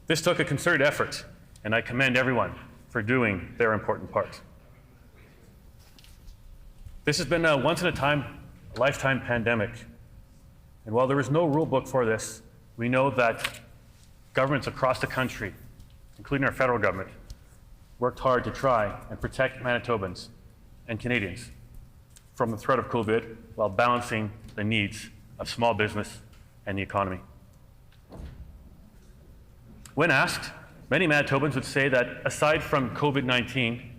This took a concerted effort, and I commend everyone for doing their important part. This has been a once-in-a-lifetime pandemic, and while there is no rule book for this, we know that governments across the country, including our federal government, worked hard to try and protect Manitobans and Canadians from the threat of COVID while balancing the needs of small business and the economy. When asked, many Manitobans would say that aside from COVID-19,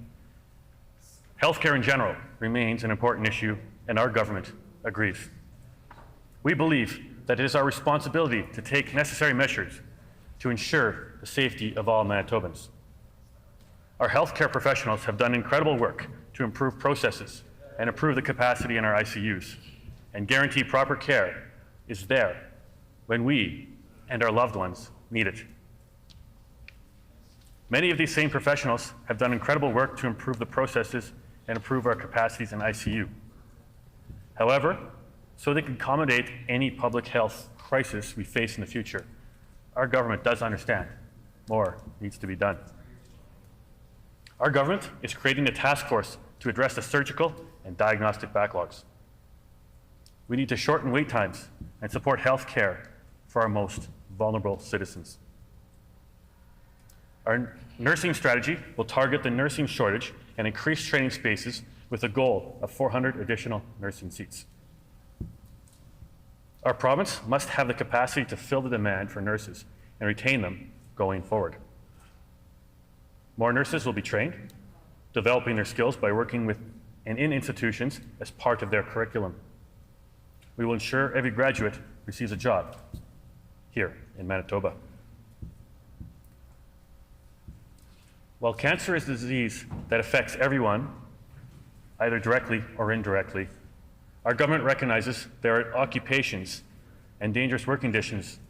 healthcare in general remains an important issue, and our government agrees. We believe that it is our responsibility to take necessary measures to ensure the safety of all Manitobans. Our healthcare professionals have done incredible work to improve processes and improve the capacity in our ICUs, and guarantee proper care is there when we and our loved ones need it. Many of these same professionals have done incredible work to improve the processes and improve our capacities in ICU. However, so they can accommodate any public health crisis we face in the future, our government does understand more needs to be done. Our government is creating a task force to address the surgical and diagnostic backlogs. We need to shorten wait times and support health care for our most vulnerable citizens. Our nursing strategy will target the nursing shortage and increase training spaces with a goal of 400 additional nursing seats. Our province must have the capacity to fill the demand for nurses and retain them going forward. More nurses will be trained, developing their skills by working with and in institutions as part of their curriculum. We will ensure every graduate receives a job here in Manitoba. While cancer is a disease that affects everyone, either directly or indirectly, our government recognizes there are occupations and dangerous work conditions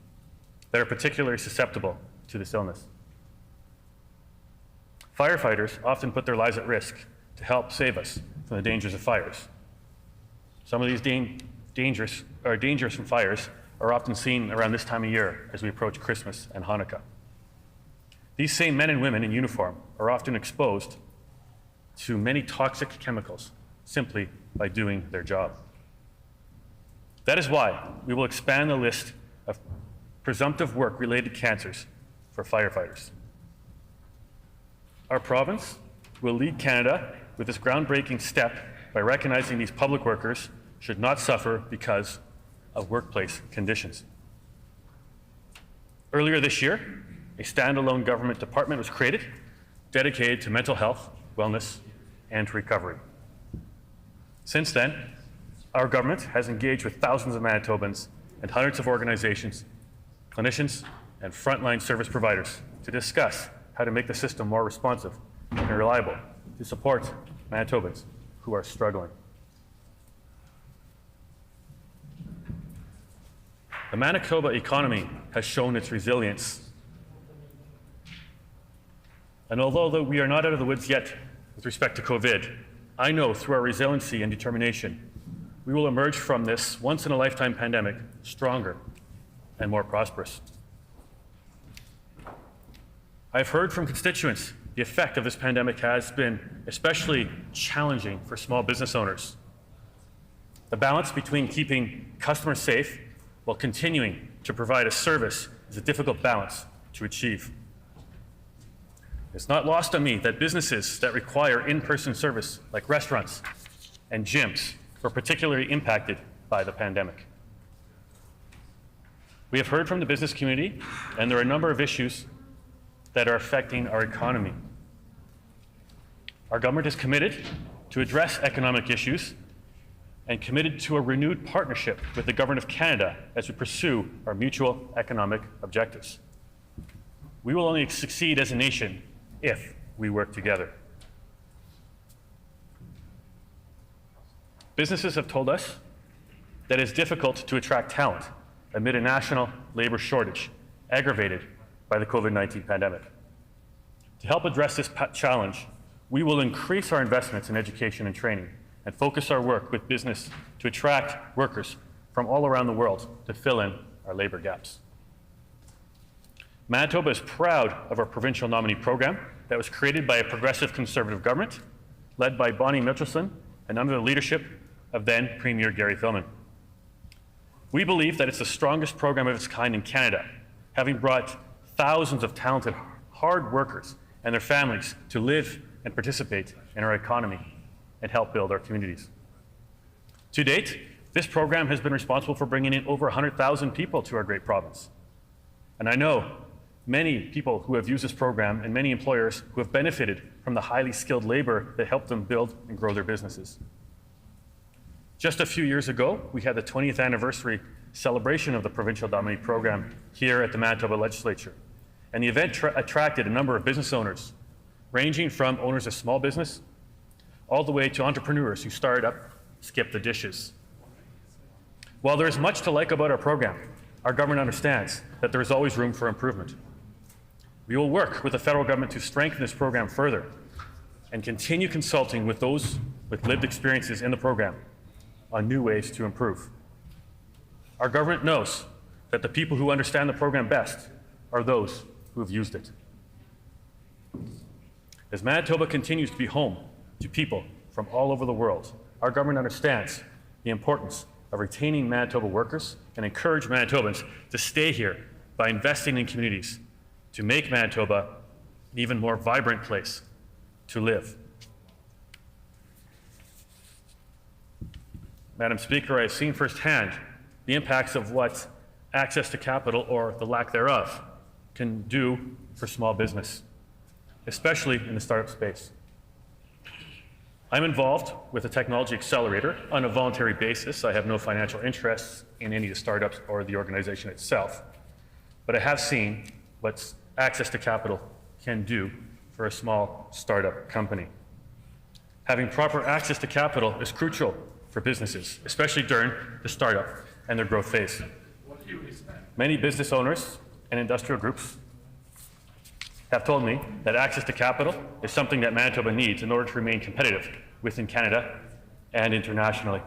that are particularly susceptible to this illness. Firefighters often put their lives at risk to help save us from the dangers of fires. Some of these dangers from fires are often seen around this time of year as we approach Christmas and Hanukkah. These same men and women in uniform are often exposed to many toxic chemicals simply by doing their job. That is why we will expand the list of presumptive work-related cancers for firefighters. Our province will lead Canada with this groundbreaking step by recognizing these public workers should not suffer because of workplace conditions. Earlier this year, a standalone government department was created dedicated to mental health, wellness, and recovery. Since then, our government has engaged with thousands of Manitobans and hundreds of organizations, clinicians, and frontline service providers to discuss how to make the system more responsive and reliable to support Manitobans who are struggling. The Manitoba economy has shown its resilience. And although we are not out of the woods yet with respect to COVID, I know through our resiliency and determination, we will emerge from this once-in-a-lifetime pandemic stronger and more prosperous. I've heard from constituents the effect of this pandemic has been especially challenging for small business owners. The balance between keeping customers safe while continuing to provide a service is a difficult balance to achieve. It's not lost on me that businesses that require in-person service, like restaurants and gyms, were particularly impacted by the pandemic. We have heard from the business community, and there are a number of issues that are affecting our economy. Our government is committed to address economic issues and committed to a renewed partnership with the Government of Canada as we pursue our mutual economic objectives. We will only succeed as a nation if we work together. Businesses have told us that it's difficult to attract talent amid a national labor shortage aggravated by the COVID-19 pandemic. To help address this challenge, we will increase our investments in education and training and focus our work with business to attract workers from all around the world to fill in our labor gaps. Manitoba is proud of our provincial nominee program that was created by a progressive Conservative government led by Bonnie Mitchelson and under the leadership of then Premier Gary Filmon. We believe that it's the strongest program of its kind in Canada, having brought thousands of talented, hard workers and their families to live and participate in our economy and help build our communities. To date, this program has been responsible for bringing in over 100,000 people to our great province. And I know many people who have used this program and many employers who have benefited from the highly skilled labor that helped them build and grow their businesses. Just a few years ago, we had the 20th anniversary celebration of the provincial nominee program here at the Manitoba Legislature. And the event attracted a number of business owners, ranging from owners of small business all the way to entrepreneurs who started up Skip the Dishes. While there is much to like about our program, our government understands that there is always room for improvement. We will work with the federal government to strengthen this program further and continue consulting with those with lived experiences in the program on new ways to improve. Our government knows that the people who understand the program best are those who have used it. As Manitoba continues to be home to people from all over the world, our government understands the importance of retaining Manitoba workers and encourage Manitobans to stay here by investing in communities to make Manitoba an even more vibrant place to live. Madam Speaker, I have seen firsthand the impacts of what access to capital, or the lack thereof, can do for small business, especially in the startup space. I'm involved with a technology accelerator on a voluntary basis. I have no financial interests in any of the startups or the organization itself, but I have seen what access to capital can do for a small startup company. Having proper access to capital is crucial for businesses, especially during the startup and their growth phase. Many business owners and industrial groups have told me that access to capital is something that Manitoba needs in order to remain competitive within Canada and internationally.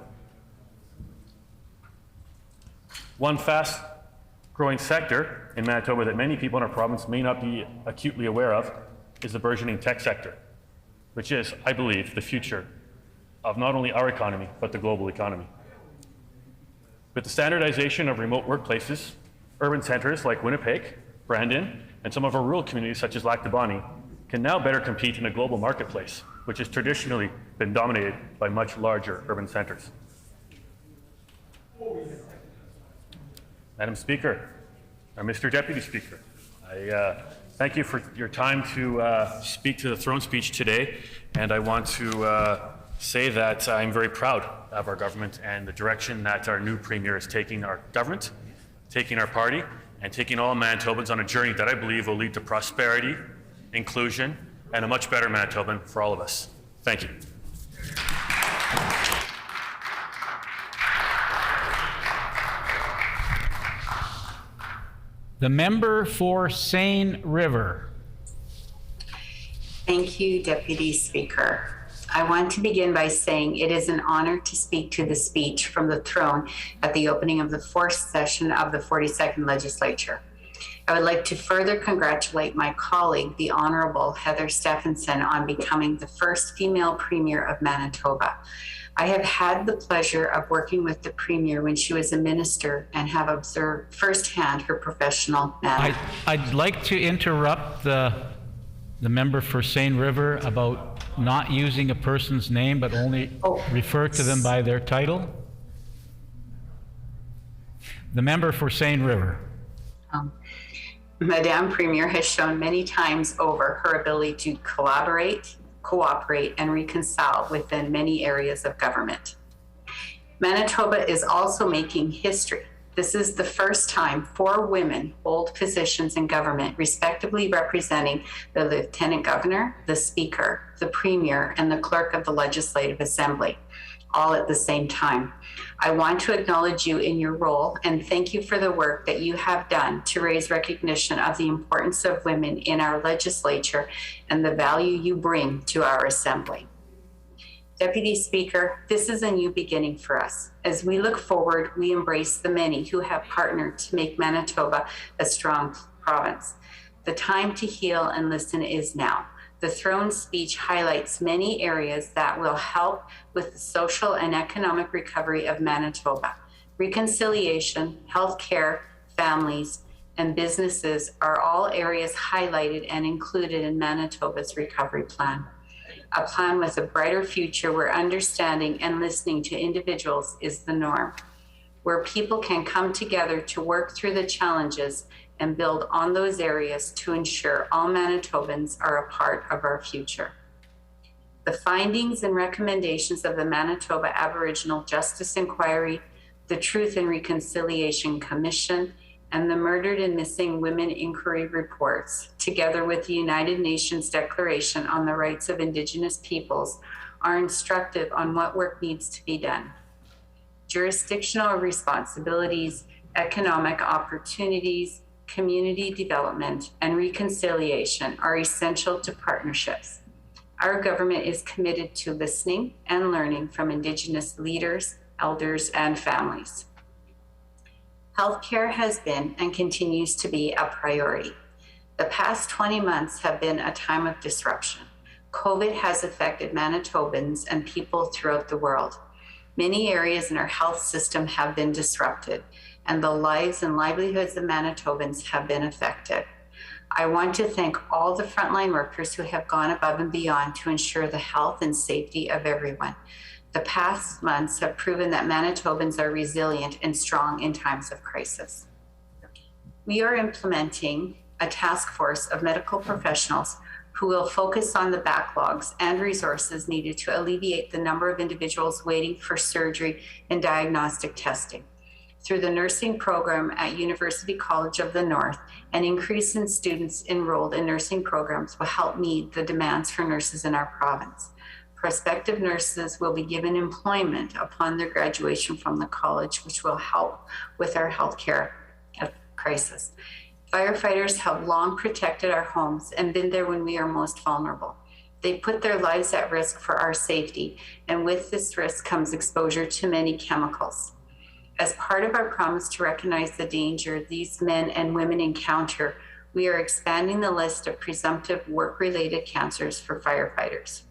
One fast-growing sector in Manitoba that many people in our province may not be acutely aware of is the burgeoning tech sector, which is, I believe, the future of not only our economy, but the global economy. With the standardization of remote workplaces, urban centers like Winnipeg, Brandon, and some of our rural communities such as Lac du Bonny can now better compete in a global marketplace, which has traditionally been dominated by much larger urban centers. Madam Speaker, or Mr. Deputy Speaker, I thank you for your time to speak to the throne speech today, and I want to say that I'm very proud of our government and the direction that our new Premier is taking our government, taking our party, and taking all Manitobans on a journey that I believe will lead to prosperity, inclusion, and a much better Manitoban for all of us. Thank you. The member for Seine River. Thank you, Deputy Speaker. I want to begin by saying it is an honor to speak to the speech from the throne at the opening of the fourth session of the 42nd Legislature. I would like to further congratulate my colleague, the Honourable Heather Stephenson, on becoming the first female Premier of Manitoba. I have had the pleasure of working with the Premier when she was a minister and have observed firsthand her professional manner. I'd like to interrupt the member for Seine River about not using a person's name but only refer to them by their title. The member for Seine River. Madame Premier has shown many times over her ability to collaborate, cooperate, and reconcile within many areas of government. Manitoba is also making history. This is the first time 4 women hold positions in government, respectively representing the Lieutenant Governor, the Speaker, the Premier, and the Clerk of the Legislative Assembly, all at the same time. I want to acknowledge you in your role and thank you for the work that you have done to raise recognition of the importance of women in our legislature and the value you bring to our Assembly. Deputy Speaker, this is a new beginning for us. As we look forward, we embrace the many who have partnered to make Manitoba a strong province. The time to heal and listen is now. The throne speech highlights many areas that will help with the social and economic recovery of Manitoba. Reconciliation, healthcare, families, and businesses are all areas highlighted and included in Manitoba's recovery plan. A plan with a brighter future where understanding and listening to individuals is the norm, where people can come together to work through the challenges and build on those areas to ensure all Manitobans are a part of our future. The findings and recommendations of the Manitoba Aboriginal Justice Inquiry, the Truth and Reconciliation Commission, and the Murdered and Missing Women Inquiry reports, together with the United Nations Declaration on the Rights of Indigenous Peoples, are instructive on what work needs to be done. Jurisdictional responsibilities, economic opportunities, community development, and reconciliation are essential to partnerships. Our government is committed to listening and learning from Indigenous leaders, elders, and families. Healthcare has been and continues to be a priority. The past 20 months have been a time of disruption. COVID has affected Manitobans and people throughout the world. Many areas in our health system have been disrupted, and the lives and livelihoods of Manitobans have been affected. I want to thank all the frontline workers who have gone above and beyond to ensure the health and safety of everyone. The past months have proven that Manitobans are resilient and strong in times of crisis. We are implementing a task force of medical professionals who will focus on the backlogs and resources needed to alleviate the number of individuals waiting for surgery and diagnostic testing. Through the nursing program at University College of the North, an increase in students enrolled in nursing programs will help meet the demands for nurses in our province. Prospective nurses will be given employment upon their graduation from the college, which will help with our healthcare crisis. Firefighters have long protected our homes and been there when we are most vulnerable. They put their lives at risk for our safety, and with this risk comes exposure to many chemicals. As part of our promise to recognize the danger these men and women encounter, we are expanding the list of presumptive work-related cancers for firefighters.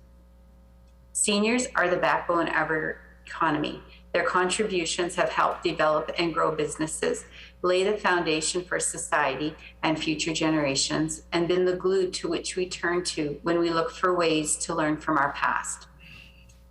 Seniors are the backbone of our economy. Their contributions have helped develop and grow businesses, lay the foundation for society and future generations, and been the glue to which we turn to when we look for ways to learn from our past.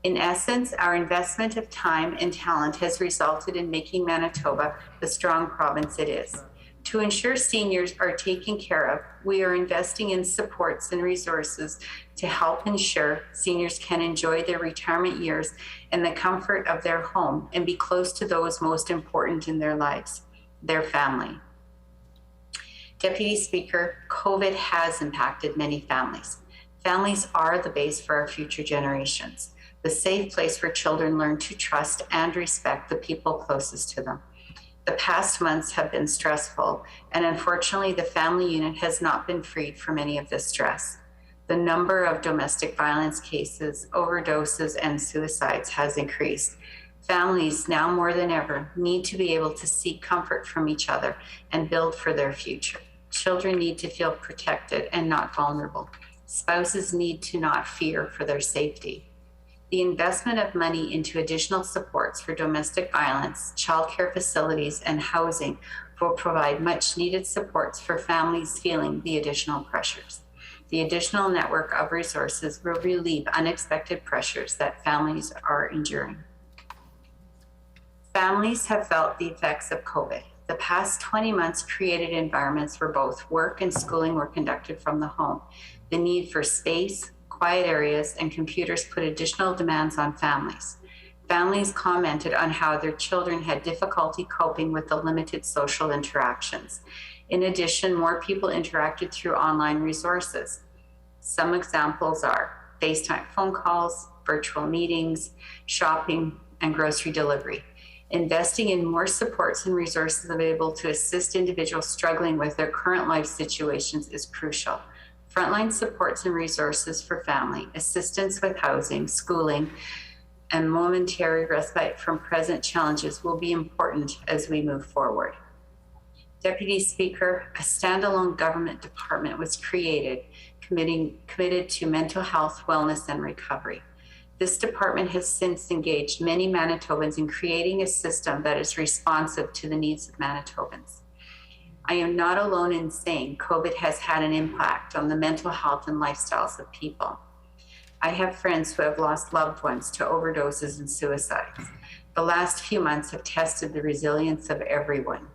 In essence, our investment of time and talent has resulted in making Manitoba the strong province it is. To ensure seniors are taken care of, we are investing in supports and resources to help ensure seniors can enjoy their retirement years in the comfort of their home and be close to those most important in their lives, their family. Deputy Speaker, COVID has impacted many families. Families are the base for our future generations, the safe place where children learn to trust and respect the people closest to them. The past months have been stressful, and unfortunately, the family unit has not been freed from any of this stress. The number of domestic violence cases, overdoses, and suicides has increased. Families, now more than ever, need to be able to seek comfort from each other and build for their future. Children need to feel protected and not vulnerable. Spouses need to not fear for their safety. The investment of money into additional supports for domestic violence, childcare facilities, and housing will provide much needed supports for families feeling the additional pressures. The additional network of resources will relieve unexpected pressures that families are enduring. Families have felt the effects of COVID. The past 20 months created environments where both work and schooling were conducted from the home. The need for space, quiet areas, and computers put additional demands on families. Families commented on how their children had difficulty coping with the limited social interactions. In addition, more people interacted through online resources. Some examples are FaceTime phone calls, virtual meetings, shopping, and grocery delivery. Investing in more supports and resources available to assist individuals struggling with their current life situations is crucial. Frontline supports and resources for family, assistance with housing, schooling, and momentary respite from present challenges will be important as we move forward. Deputy Speaker, a standalone government department was created committed to mental health, wellness, and recovery. This department has since engaged many Manitobans in creating a system that is responsive to the needs of Manitobans. I am not alone in saying COVID has had an impact on the mental health and lifestyles of people. I have friends who have lost loved ones to overdoses and suicides. The last few months have tested the resilience of everyone.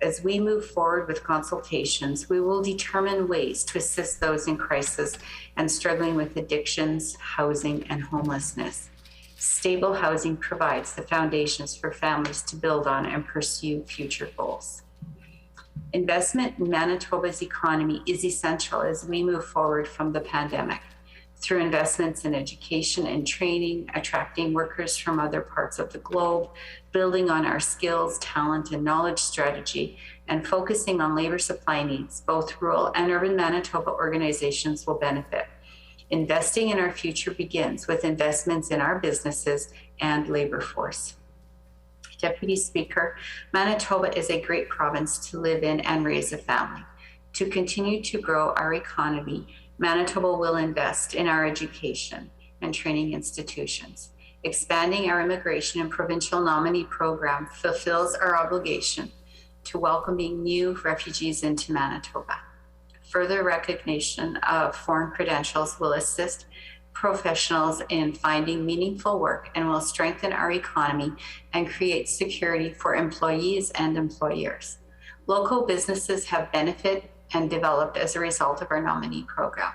As we move forward with consultations, we will determine ways to assist those in crisis and struggling with addictions, housing, and homelessness. Stable housing provides the foundations for families to build on and pursue future goals. Investment in Manitoba's economy is essential as we move forward from the pandemic. Through investments in education and training, attracting workers from other parts of the globe, building on our skills, talent, and knowledge strategy, and focusing on labor supply needs, both rural and urban Manitoba organizations will benefit. Investing in our future begins with investments in our businesses and labor force. Deputy Speaker, Manitoba is a great province to live in and raise a family. To continue to grow our economy, Manitoba will invest in our education and training institutions. Expanding our immigration and provincial nominee program fulfills our obligation to welcoming new refugees into Manitoba. Further recognition of foreign credentials will assist professionals in finding meaningful work and will strengthen our economy and create security for employees and employers. Local businesses have benefited and developed as a result of our nominee program.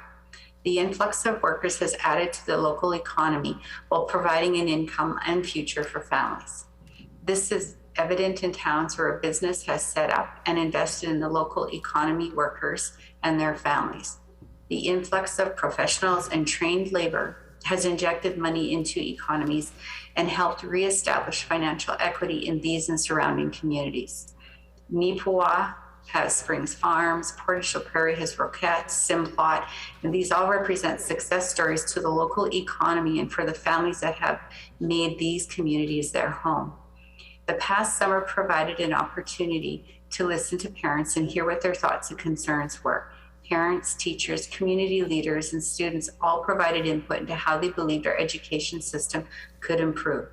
The influx of workers has added to the local economy while providing an income and future for families. This is evident in towns where a business has set up and invested in the local economy, workers, and their families. The influx of professionals and trained labor has injected money into economies and helped reestablish financial equity in these and surrounding communities. Nipawa has Springs Farms, Portage Prairie has Roquette, Simplot, and these all represent success stories to the local economy and for the families that have made these communities their home. The past summer provided an opportunity to listen to parents and hear what their thoughts and concerns were. Parents, teachers, community leaders, and students all provided input into how they believed our education system could improve.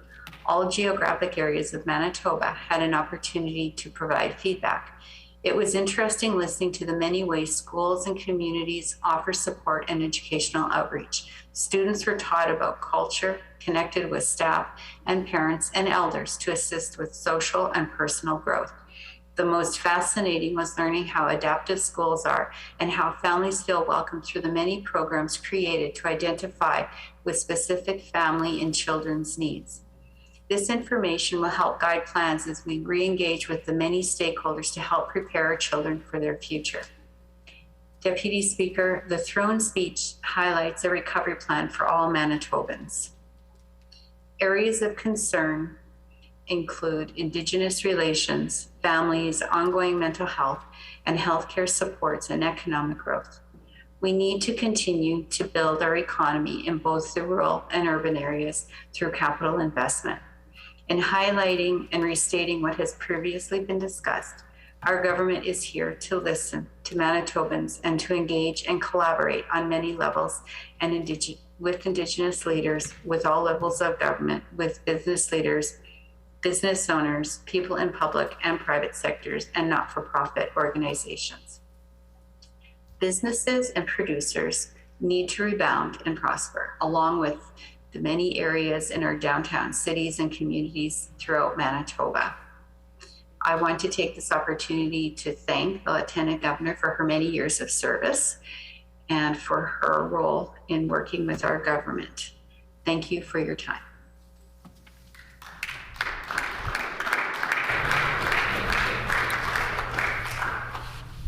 All geographic areas of Manitoba had an opportunity to provide feedback. It was interesting listening to the many ways schools and communities offer support and educational outreach. Students were taught about culture, connected with staff and parents and elders to assist with social and personal growth. The most fascinating was learning how adaptive schools are and how families feel welcome through the many programs created to identify with specific family and children's needs. This information will help guide plans as we re-engage with the many stakeholders to help prepare our children for their future. Deputy Speaker, the throne speech highlights a recovery plan for all Manitobans. Areas of concern include Indigenous relations, families, ongoing mental health, and healthcare supports and economic growth. We need to continue to build our economy in both the rural and urban areas through capital investment. In highlighting and restating what has previously been discussed, our government is here to listen to Manitobans and to engage and collaborate on many levels and with Indigenous leaders, with all levels of government, with business leaders, business owners, people in public and private sectors, and not-for-profit organizations. Businesses and producers need to rebound and prosper, along with the many areas in our downtown cities and communities throughout Manitoba. I want to take this opportunity to thank the Lieutenant Governor for her many years of service and for her role in working with our government. Thank you for your time.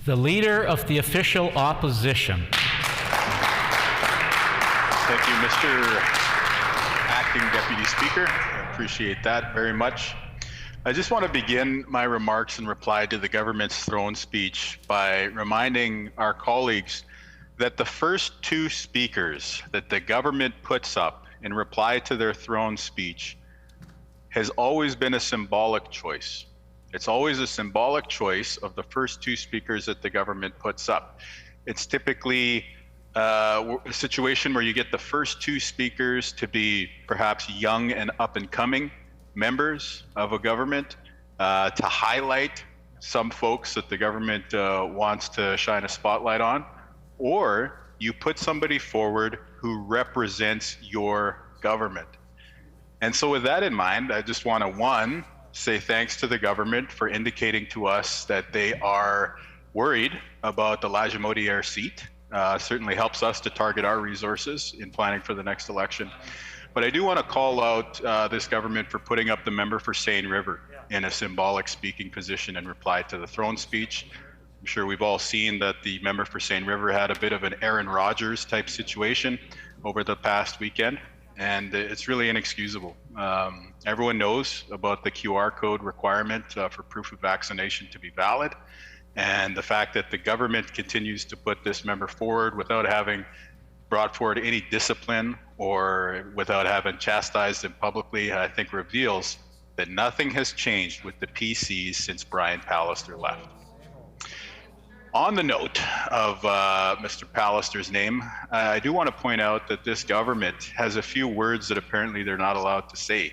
The Leader of the Official Opposition. Thank you, Mr. Acting Deputy Speaker. I appreciate that very much. I just want to begin my remarks in reply to the government's throne speech by reminding our colleagues that the first two speakers that the government puts up in reply to their throne speech has always been a symbolic choice. It's always a symbolic choice of the first two speakers that the government puts up. It's typically a situation where you get the first two speakers to be perhaps young and up and coming members of a government, to highlight some folks that the government wants to shine a spotlight on, or you put somebody forward who represents your government. And so with that in mind, I just want to, one, say thanks to the government for indicating to us that they are worried about the Lagimodiere seat. Certainly helps us to target our resources in planning for the next election. But I do want to call out this government for putting up the member for Seine River in a symbolic speaking position in reply to the throne speech. I'm sure we've all seen that the member for Seine River had a bit of an Aaron Rodgers type situation over the past weekend, and it's really inexcusable. Everyone knows about the QR code requirement for proof of vaccination to be valid, and the fact that the government continues to put this member forward without having brought forward any discipline or without having chastised him publicly, I think reveals that nothing has changed with the PCs since Brian Pallister left. On the note of Mr. Pallister's name, I do want to point out that this government has a few words that apparently they're not allowed to say.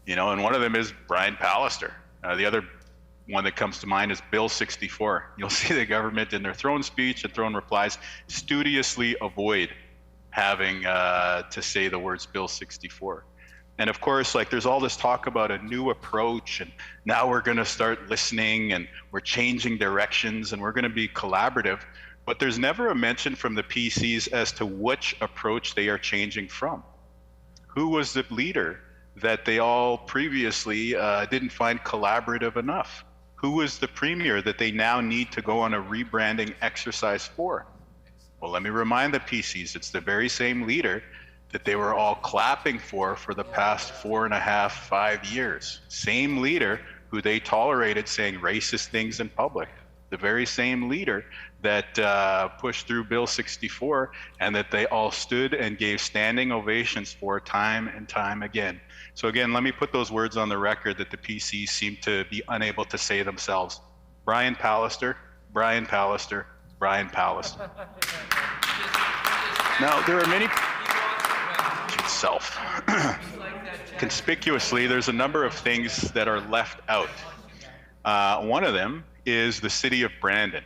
And one of them is Brian Pallister. The other one that comes to mind is Bill 64. You'll see the government in their throne speech and throne replies studiously avoid having to say the words Bill 64. And of course, there's all this talk about a new approach, and now we're going to start listening, and we're changing directions, and we're going to be collaborative. But there's never a mention from the PCs as to which approach they are changing from. Who was the leader that they all previously didn't find collaborative enough? Who was the premier that they now need to go on a rebranding exercise for? Well, let me remind the PCs, it's the very same leader that they were all clapping for the past 4.5, 5 years. Same leader who they tolerated saying racist things in public. The very same leader that pushed through Bill 64 and that they all stood and gave standing ovations for time and time again. So again, let me put those words on the record that the PCs seem to be unable to say themselves. Brian Pallister, Brian Pallister, Brian Pallister. Now, there are many... Conspicuously, there's a number of things that are left out. One of them is the city of Brandon.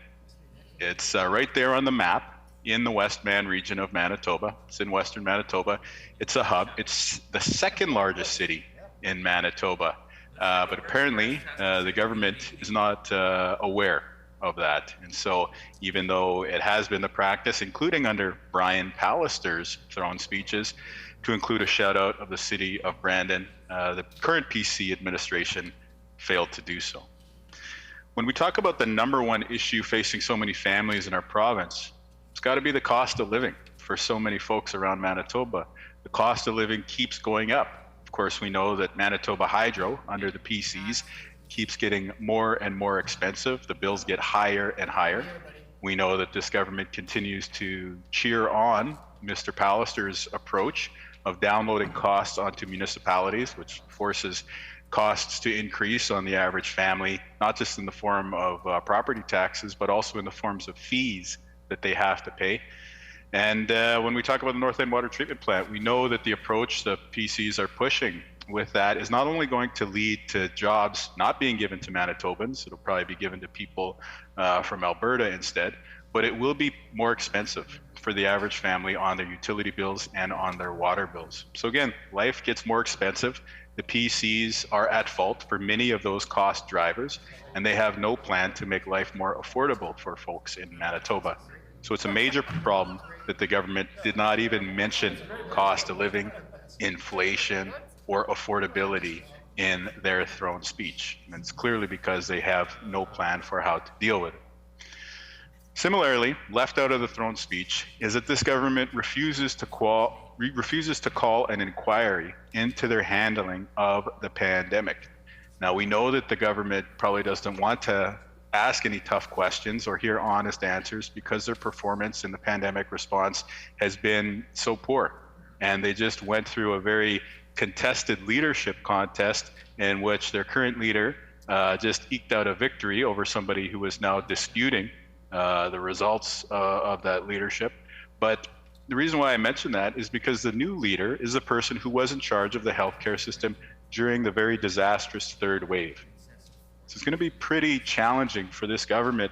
It's right there on the map in the Westman region of Manitoba. It's in western Manitoba. It's a hub. It's the second largest city in Manitoba. But apparently, the government is not aware of that. And so even though it has been the practice, including under Brian Pallister's throne speeches, to include a shout out of the city of Brandon, the current PC administration failed to do so. When we talk about the number one issue facing so many families in our province, it's got to be the cost of living for so many folks around Manitoba. The cost of living keeps going up. Of course, we know that Manitoba Hydro, under the PCs, keeps getting more and more expensive. The bills get higher and higher. We know that this government continues to cheer on Mr. Pallister's approach of downloading costs onto municipalities, which forces costs to increase on the average family, not just in the form of property taxes, but also in the forms of fees that they have to pay. And when we talk about the North End Water Treatment Plant, we know that the approach the PCs are pushing with that is not only going to lead to jobs not being given to Manitobans, it'll probably be given to people from Alberta instead, but it will be more expensive for the average family on their utility bills and on their water bills. So again, life gets more expensive. The PCs are at fault for many of those cost drivers, and they have no plan to make life more affordable for folks in Manitoba. So it's a major problem that the government did not even mention cost of living, inflation, or affordability in their throne speech. And it's clearly because they have no plan for how to deal with it. Similarly, left out of the throne speech is that this government refuses to call an inquiry into their handling of the pandemic. Now, we know that the government probably doesn't want to ask any tough questions or hear honest answers because their performance in the pandemic response has been so poor. And they just went through a very contested leadership contest in which their current leader just eked out a victory over somebody who was now disputing the results of that leadership. But the reason why I mention that is because the new leader is the person who was in charge of the healthcare system during the very disastrous third wave. So it's going to be pretty challenging for this government,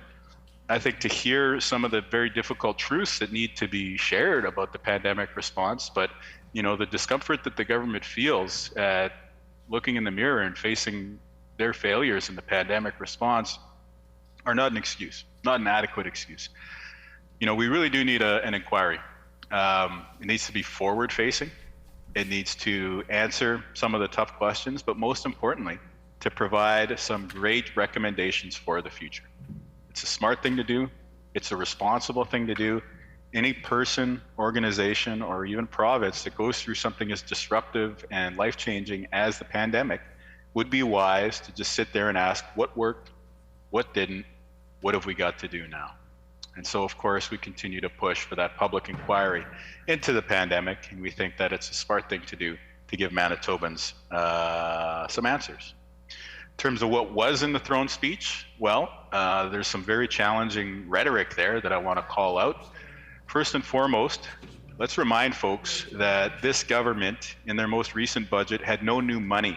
I think, to hear some of the very difficult truths that need to be shared about the pandemic response. But, you know, the discomfort that the government feels at looking in the mirror and facing their failures in the pandemic response are not an excuse, not an adequate excuse. You know, we really do need an inquiry. It needs to be forward facing. It needs to answer some of the tough questions, but most importantly, to provide some great recommendations for the future. It's a smart thing to do. It's a responsible thing to do. Any person, organization, or even province that goes through something as disruptive and life-changing as the pandemic would be wise to just sit there and ask what worked, what didn't, what have we got to do now? And so, of course, we continue to push for that public inquiry into the pandemic, and we think that it's a smart thing to do to give Manitobans some answers. In terms of what was in the throne speech, well, there's some very challenging rhetoric there that I want to call out. First and foremost, let's remind folks that this government, in their most recent budget, had no new money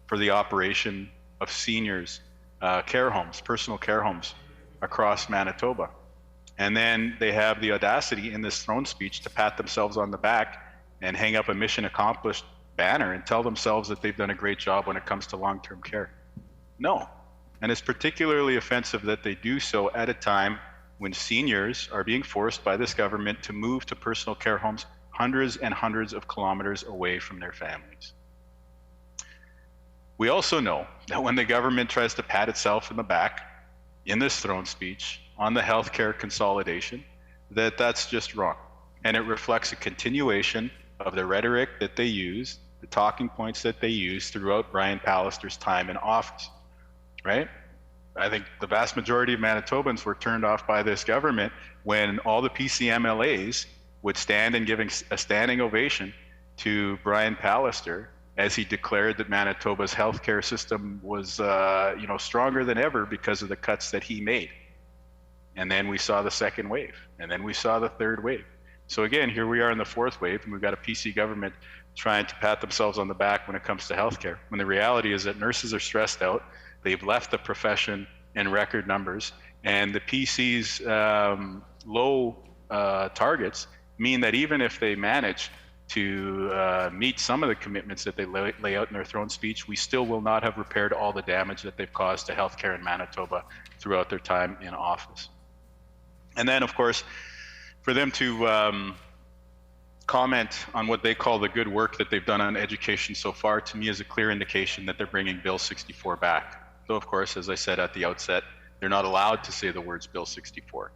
for the operation of seniors' care homes, personal care homes across Manitoba. And then they have the audacity in this throne speech to pat themselves on the back and hang up a mission accomplished banner and tell themselves that they've done a great job when it comes to long-term care. No. And it's particularly offensive that they do so at a time when seniors are being forced by this government to move to personal care homes hundreds and hundreds of kilometers away from their families. We also know that when the government tries to pat itself in the back in this throne speech on the healthcare consolidation, that's just wrong. And it reflects a continuation of the rhetoric that they use, the talking points that they use throughout Brian Pallister's time in office, right? I think the vast majority of Manitobans were turned off by this government when all the PC MLAs would stand and giving a standing ovation to Brian Pallister as he declared that Manitoba's healthcare system was stronger than ever because of the cuts that he made. And then we saw the second wave, and then we saw the third wave. So again, here we are in the fourth wave, and we've got a PC government trying to pat themselves on the back when it comes to healthcare, when the reality is that nurses are stressed out, they've left the profession in record numbers, and the PC's low targets mean that even if they manage to meet some of the commitments that they lay out in their throne speech, we still will not have repaired all the damage that they've caused to healthcare in Manitoba throughout their time in office. And then, of course, for them to comment on what they call the good work that they've done on education so far, to me is a clear indication that they're bringing Bill 64 back. Though, of course, as I said at the outset, they're not allowed to say the words Bill 64.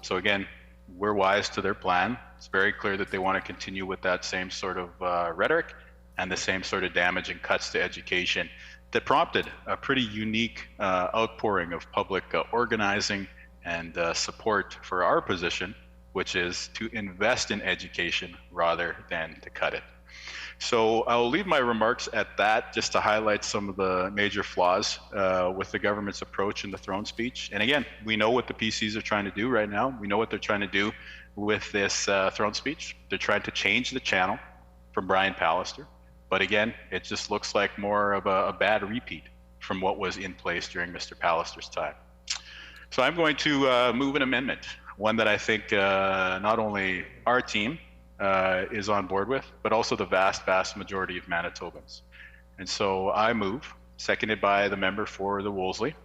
So again, we're wise to their plan. It's very clear that they want to continue with that same sort of rhetoric and the same sort of damaging cuts to education that prompted a pretty unique outpouring of public organizing and support for our position, which is to invest in education rather than to cut it. So I'll leave my remarks at that, just to highlight some of the major flaws with the government's approach in the throne speech. And again, we know what the PCs are trying to do right now. We know what they're trying to do with this throne speech. They're trying to change the channel from Brian Pallister. But again, it just looks like more of a bad repeat from what was in place during Mr. Pallister's time. So I'm going to move an amendment one that I think not only our team is on board with, but also the vast majority of Manitobans. And so I move, seconded by the member for the Wolseley,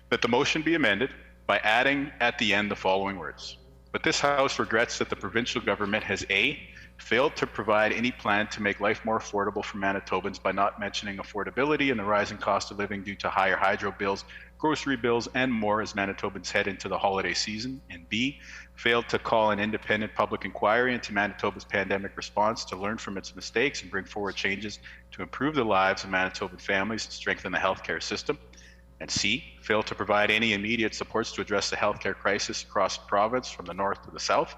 that the motion be amended by adding at the end the following words. But this House regrets that the provincial government has A, failed to provide any plan to make life more affordable for Manitobans by not mentioning affordability and the rising cost of living due to higher hydro bills, grocery bills, and more as Manitobans head into the holiday season, and B, failed to call an independent public inquiry into Manitoba's pandemic response to learn from its mistakes and bring forward changes to improve the lives of Manitoban families and strengthen the healthcare system, and C, failed to provide any immediate supports to address the healthcare crisis across the province from the north to the south,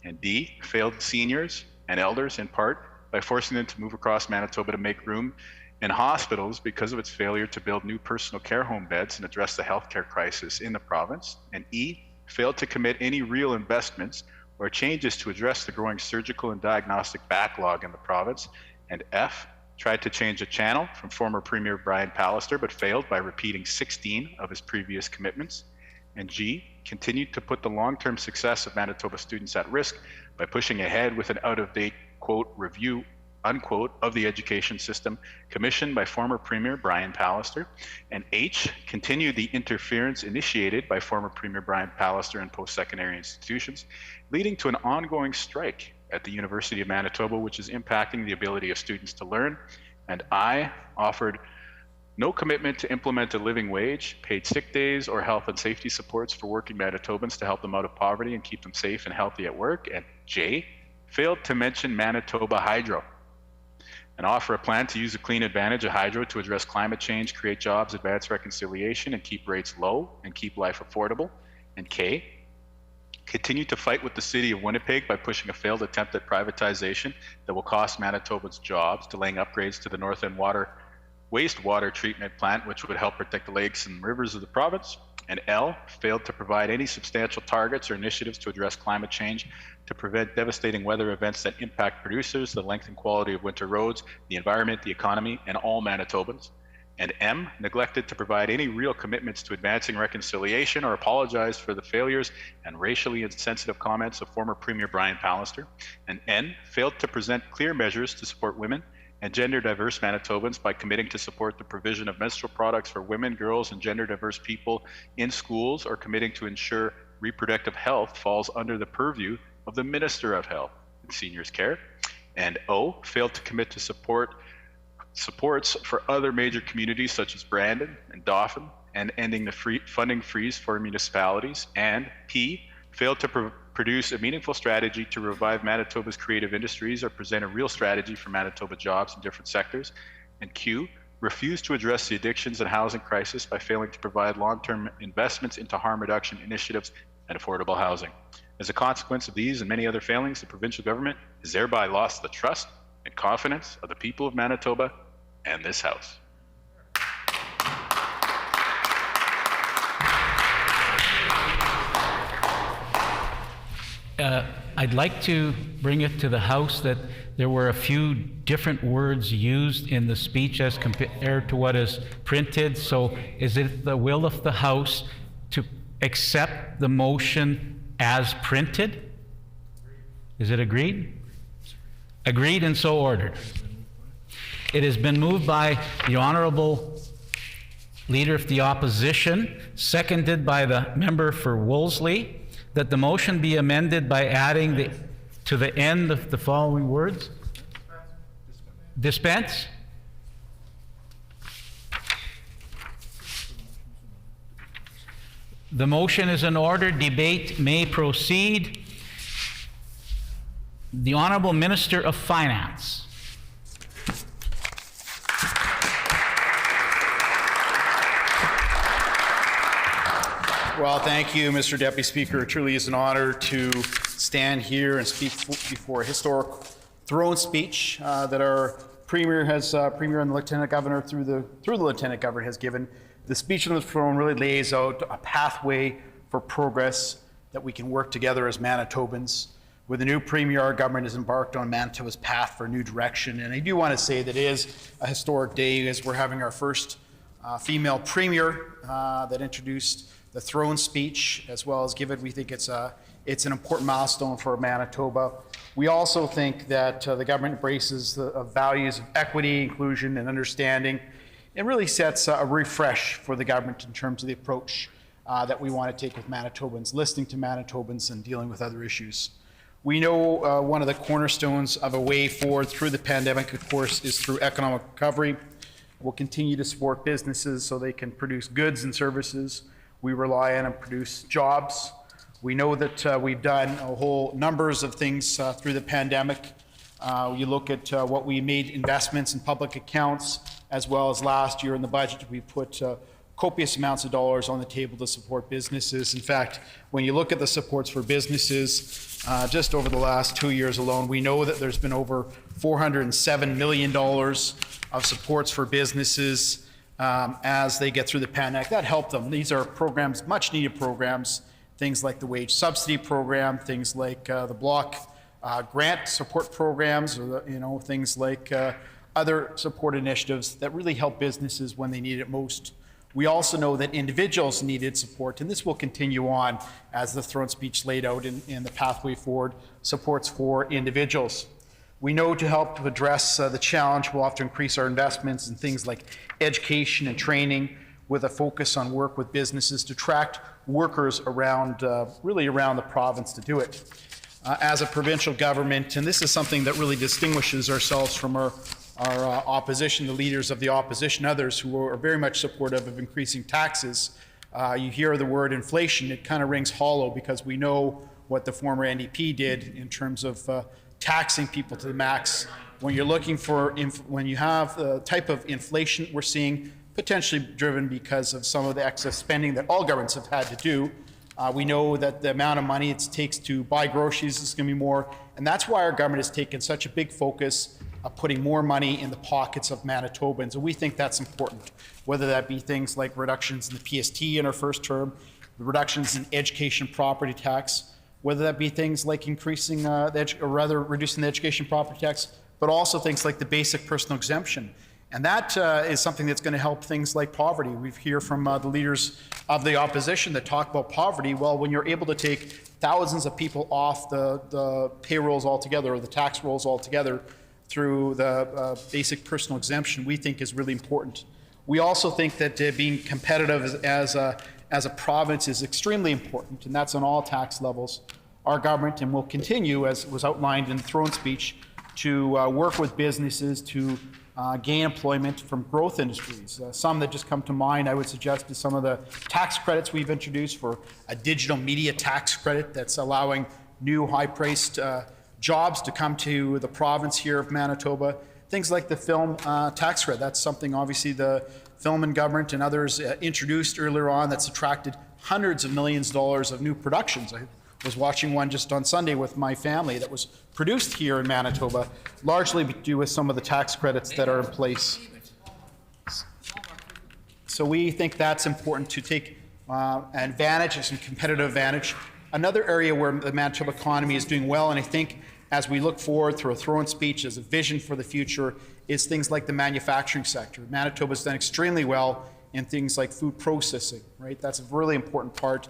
and D, failed seniors and elders in part by forcing them to move across Manitoba to make room in hospitals because of its failure to build new personal care home beds and address the healthcare crisis in the province, and E, failed to commit any real investments or changes to address the growing surgical and diagnostic backlog in the province, and F, tried to change the channel from former Premier Brian Pallister but failed by repeating 16 of his previous commitments, and G, continued to put the long-term success of Manitoba students at risk by pushing ahead with an out-of-date, quote, review, unquote, of the education system commissioned by former Premier Brian Pallister, and H, continued the interference initiated by former Premier Brian Pallister in post-secondary institutions, leading to an ongoing strike at the University of Manitoba, which is impacting the ability of students to learn, and I offered no commitment to implement a living wage, paid sick days, or health and safety supports for working Manitobans to help them out of poverty and keep them safe and healthy at work, and J, failed to mention Manitoba Hydro and offer a plan to use the clean advantage of hydro to address climate change, create jobs, advance reconciliation, and keep rates low and keep life affordable, and K, continue to fight with the city of Winnipeg by pushing a failed attempt at privatization that will cost Manitobans jobs, delaying upgrades to the North End wastewater treatment plant, which would help protect the lakes and rivers of the province, and L, failed to provide any substantial targets or initiatives to address climate change, to prevent devastating weather events that impact producers, the length and quality of winter roads, the environment, the economy, and all Manitobans, and M, neglected to provide any real commitments to advancing reconciliation or apologize for the failures and racially insensitive comments of former Premier Brian Pallister, and N, failed to present clear measures to support women and gender diverse Manitobans by committing to support the provision of menstrual products for women, girls, and gender diverse people in schools, or committing to ensure reproductive health falls under the purview of the Minister of Health and Seniors Care, and O, failed to commit to supports for other major communities such as Brandon and Dauphin, and ending the funding freeze for municipalities, and P, failed to produce a meaningful strategy to revive Manitoba's creative industries or present a real strategy for Manitoba jobs in different sectors, and Q, refused to address the addictions and housing crisis by failing to provide long-term investments into harm reduction initiatives and affordable housing. As a consequence of these and many other failings, the provincial government has thereby lost the trust and confidence of the people of Manitoba and this House. I'd like to bring it to the House that there were a few different words used in the speech as compared to what is printed. So is it the will of the House to accept the motion as printed? Is it agreed? Agreed and so ordered. It has been moved by the Honourable Leader of the Opposition, seconded by the member for Wolseley, that the motion be amended by adding to the end of the following words. Dispense? The motion is in order. Debate may proceed. The Honourable Minister of Finance. Well, thank you, Mr. Deputy Speaker. It truly is an honor to stand here and speak before a historic throne speech that our Premier and the Lieutenant Governor through the Lieutenant Governor has given. The speech on the throne really lays out a pathway for progress that we can work together as Manitobans. With the new Premier, our government has embarked on Manitoba's path for a new direction. And I do want to say that it is a historic day as we're having our first female Premier that introduced the throne speech, as well as given we think it's an important milestone for Manitoba. We also think that the government embraces the values of equity, inclusion, and understanding, and really sets a refresh for the government in terms of the approach that we want to take with Manitobans, listening to Manitobans and dealing with other issues. We know one of the cornerstones of a way forward through the pandemic, of course, is through economic recovery. We'll continue to support businesses so they can produce goods and services. We rely on and produce jobs. We know that we've done a whole numbers of things through the pandemic. You look at what we made investments in public accounts, as well as last year in the budget, we put copious amounts of dollars on the table to support businesses. In fact, when you look at the supports for businesses, just over the last 2 years alone, we know that there's been over $407 million of supports for businesses as they get through the pandemic. That helped them. These are programs, much needed programs, things like the wage subsidy program, things like the block grant support programs, or things like other support initiatives that really help businesses when they need it most. We also know that individuals needed support, and this will continue on as the throne speech laid out in the pathway forward, supports for individuals. We know to help address the challenge, we'll have to increase our investments in things like education and training, with a focus on work with businesses to attract workers around, really around the province to do it. As a provincial government, and this is something that really distinguishes ourselves from our opposition, the leaders of the opposition, others who are very much supportive of increasing taxes. You hear the word inflation, it kind of rings hollow, because we know what the former NDP did in terms of taxing people to the max. When you're looking for, when you have the type of inflation we're seeing, potentially driven because of some of the excess spending that all governments have had to do, we know that the amount of money it takes to buy groceries is going to be more, and that's why our government has taken such a big focus of putting more money in the pockets of Manitobans, and we think that's important, whether that be things like reductions in the PST in our first term, the reductions in education property tax, whether that be things like increasing reducing the education property tax, but also things like the basic personal exemption. And that is something that's going to help things like poverty. We hear from the leaders of the opposition that talk about poverty. Well, when you're able to take thousands of people off the payrolls altogether, or the tax rolls altogether, through the basic personal exemption, we think is really important. We also think that being competitive as a province is extremely important, and that's on all tax levels. Our government, and will continue, as was outlined in the throne speech, to work with businesses to gain employment from growth industries. Some that just come to mind, I would suggest, is some of the tax credits we've introduced for a digital media tax credit that's allowing new high-priced jobs to come to the province here of Manitoba. Things like the film tax credit, that's something obviously the film and government and others introduced earlier on, that's attracted hundreds of millions of dollars of new productions. I was watching one just on Sunday with my family that was produced here in Manitoba, largely due with some of the tax credits that are in place. So we think that's important to take advantage, some competitive advantage. Another area where the Manitoba economy is doing well, and I think as we look forward through a throne speech as a vision for the future, is things like the manufacturing sector. Manitoba's done extremely well in things like food processing, right? That's a really important part.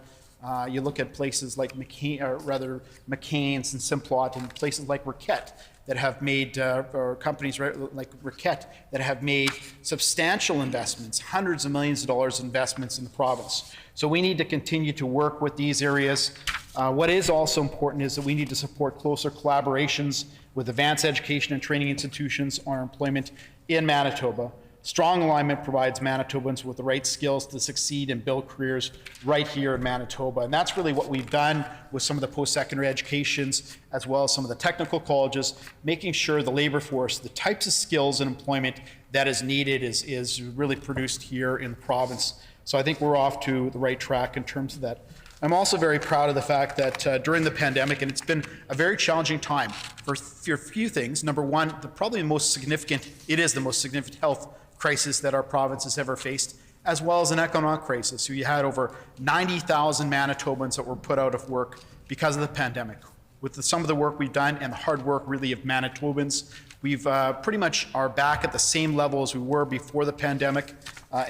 You look at places like McCain's and Simplot, and places like Riquette that have made, or companies like Riquette that have made substantial investments, hundreds of millions of dollars investments in the province. So we need to continue to work with these areas. What is also important is that we need to support closer collaborations with advanced education and training institutions on employment in Manitoba. Strong alignment provides Manitobans with the right skills to succeed and build careers right here in Manitoba. And that's really what we've done with some of the post-secondary educations, as well as some of the technical colleges, making sure the labor force, the types of skills and employment that is needed is really produced here in the province. So I think we're off to the right track in terms of that. I'm also very proud of the fact that during the pandemic, and it's been a very challenging time for a few things. Number one, probably the most significant, it is the most significant health crisis that our province has ever faced, as well as an economic crisis. So you had over 90,000 Manitobans that were put out of work because of the pandemic. With some of the work we've done and the hard work really of Manitobans, We've pretty much are back at the same level as we were before the pandemic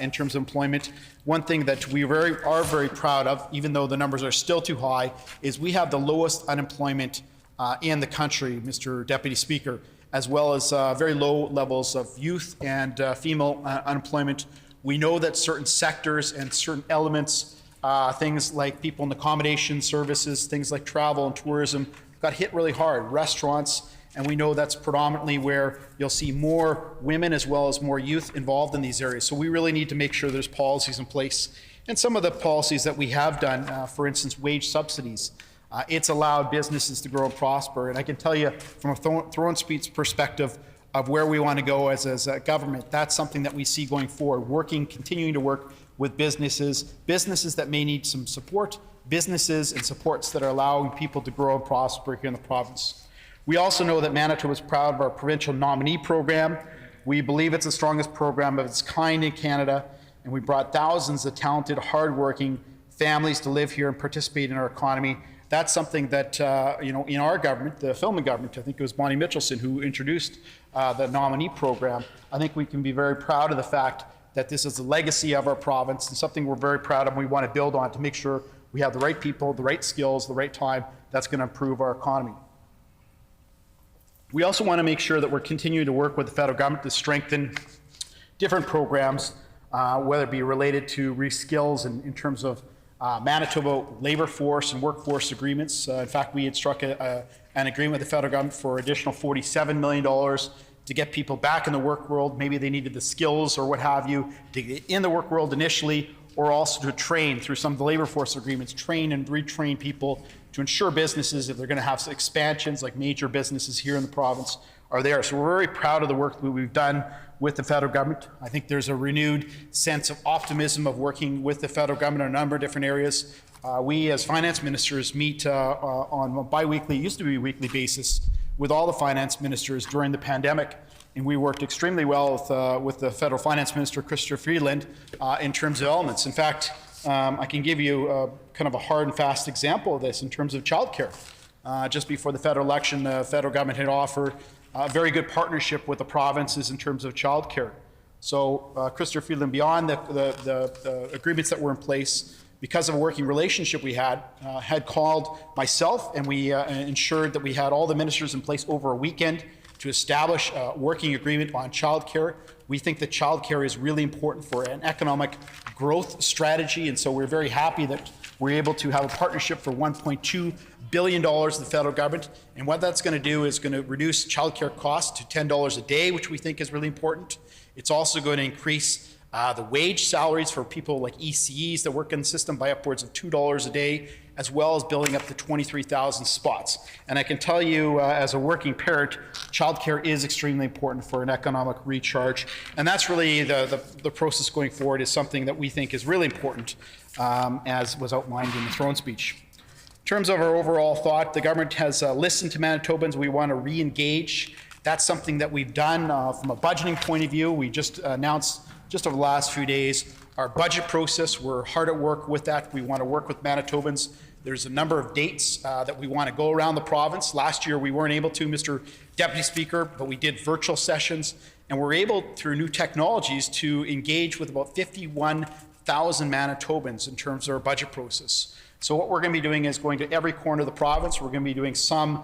in terms of employment. One thing that we are very proud of, even though the numbers are still too high, is we have the lowest unemployment in the country, Mr. Deputy Speaker, as well as very low levels of youth and female unemployment. We know that certain sectors and certain elements, things like people in accommodation services, things like travel and tourism, got hit really hard. Restaurants, and we know that's predominantly where you'll see more women as well as more youth involved in these areas. So we really need to make sure there's policies in place. And some of the policies that we have done, for instance, wage subsidies, it's allowed businesses to grow and prosper. And I can tell you from a throne speech perspective of where we want to go as a government, that's something that we see going forward, continuing to work with businesses that may need some support, businesses and supports that are allowing people to grow and prosper here in the province. We also know that Manitoba is proud of our provincial nominee program. We believe it's the strongest program of its kind in Canada, and we brought thousands of talented, hardworking families to live here and participate in our economy. That's something that, in our government, the Filmon government, I think it was Bonnie Mitchelson who introduced the nominee program. I think we can be very proud of the fact that this is a legacy of our province and something we're very proud of and we want to build on to make sure we have the right people, the right skills, the right time that's going to improve our economy. We also want to make sure that we're continuing to work with the federal government to strengthen different programs, whether it be related to reskills in terms of Manitoba labor force and workforce agreements. In fact, we had struck an agreement with the federal government for additional $47 million to get people back in the work world. Maybe they needed the skills or what have you to get in the work world initially, or also to train through some of the labor force agreements, train and retrain people to ensure businesses, if they're going to have expansions like major businesses here in the province, are there. So we're very proud of the work that we've done with the federal government. I think there's a renewed sense of optimism of working with the federal government in a number of different areas. We as finance ministers meet on a bi-weekly, used to be a weekly basis, with all the finance ministers during the pandemic. And we worked extremely well with the federal finance minister, Cochlear Implant, in terms of elements. In fact, I can give you kind of a hard and fast example of this in terms of childcare. Just before the federal election, the federal government had offered a very good partnership with the provinces in terms of childcare. So Cochlear Implant, beyond the agreements that were in place, because of a working relationship we had called myself, and we ensured that we had all the ministers in place over a weekend to establish a working agreement on childcare. We think that childcare is really important for an economic growth strategy, and so we're very happy that we're able to have a partnership for $1.2 billion with the federal government. And what that's going to do is going to reduce childcare costs to $10 a day, which we think is really important. It's also going to increase the wage salaries for people like ECEs that work in the system by upwards of $2 a day, as well as building up to 23,000 spots. And I can tell you, as a working parent, childcare is extremely important for an economic recharge. And that's really the process going forward, is something that we think is really important, as was outlined in the throne speech. In terms of our overall thought, the government has listened to Manitobans. We want to re-engage. That's something that we've done from a budgeting point of view. We just announced, just over the last few days, our budget process. We're hard at work with that. We want to work with Manitobans. There's a number of dates that we want to go around the province. Last year we weren't able to, Mr. Deputy Speaker, but we did virtual sessions, and we're able, through new technologies, to engage with about 51,000 Manitobans in terms of our budget process. So what we're going to be doing is going to every corner of the province. We're going to be doing some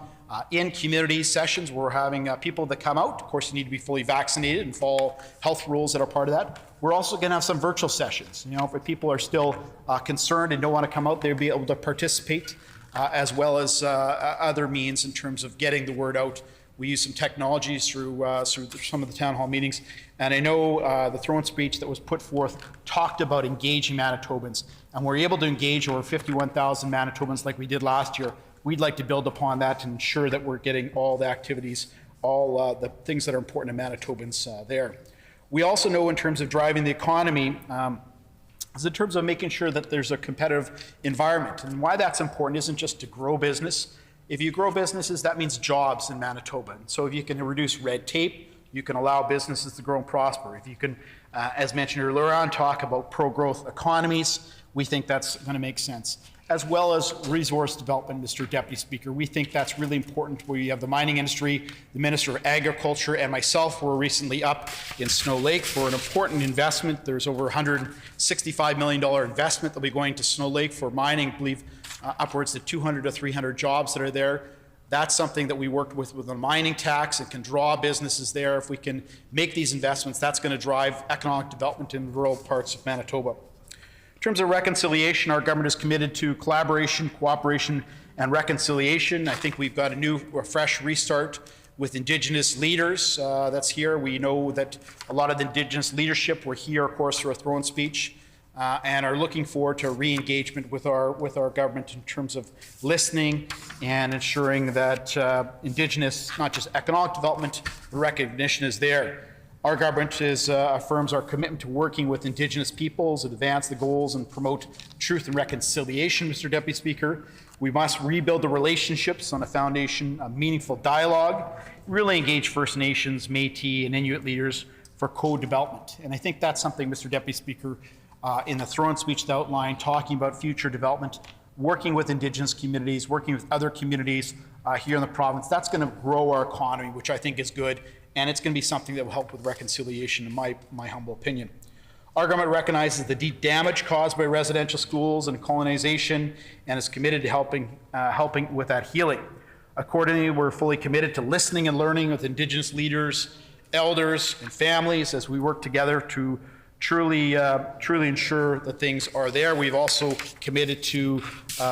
in-community sessions where we're having people that come out. Of course, you need to be fully vaccinated and follow health rules that are part of that. We're also going to have some virtual sessions. You know, if people are still concerned and don't want to come out, they'll be able to participate, as well as other means in terms of getting the word out. We use some technologies through some of the town hall meetings. And I know the throne speech that was put forth talked about engaging Manitobans. And we're able to engage over 51,000 Manitobans like we did last year. We'd like to build upon that and ensure that we're getting all the activities, all the things that are important to Manitobans there. We also know, in terms of driving the economy, is in terms of making sure that there's a competitive environment. And why that's important isn't just to grow business. If you grow businesses, that means jobs in Manitoba. And so if you can reduce red tape, you can allow businesses to grow and prosper. If you can, as mentioned earlier on, talk about pro-growth economies, we think that's going to make sense. As well as resource development, Mr. Deputy Speaker. We think that's really important. We have the mining industry, the Minister of Agriculture, and myself were recently up in Snow Lake for an important investment. There's over $165 million investment that'll be going to Snow Lake for mining. I believe upwards to 200 to 300 jobs that are there. That's something that we worked with the mining tax and can draw businesses there. If we can make these investments, that's going to drive economic development in rural parts of Manitoba. In terms of reconciliation, our government is committed to collaboration, cooperation, and reconciliation. I think we've got a fresh restart with Indigenous leaders that's here. We know that a lot of the Indigenous leadership were here, of course, for a throne speech, and are looking forward to re-engagement with our government in terms of listening and ensuring that Indigenous, not just economic development, but recognition is there. Our government affirms our commitment to working with Indigenous peoples, advance the goals, and promote truth and reconciliation, Mr. Deputy Speaker. We must rebuild the relationships on a foundation of meaningful dialogue, really engage First Nations, Métis, and Inuit leaders for co-development. And I think that's something, Mr. Deputy Speaker, in the throne speech that outlined, talking about future development, working with Indigenous communities, working with other communities here in the province. That's going to grow our economy, which I think is good. And it's going to be something that will help with reconciliation, in my humble opinion. Our government recognizes the deep damage caused by residential schools and colonization and is committed to helping with that healing. Accordingly, we're fully committed to listening and learning with Indigenous leaders, elders, and families as we work together to truly ensure that things are there. We've also committed to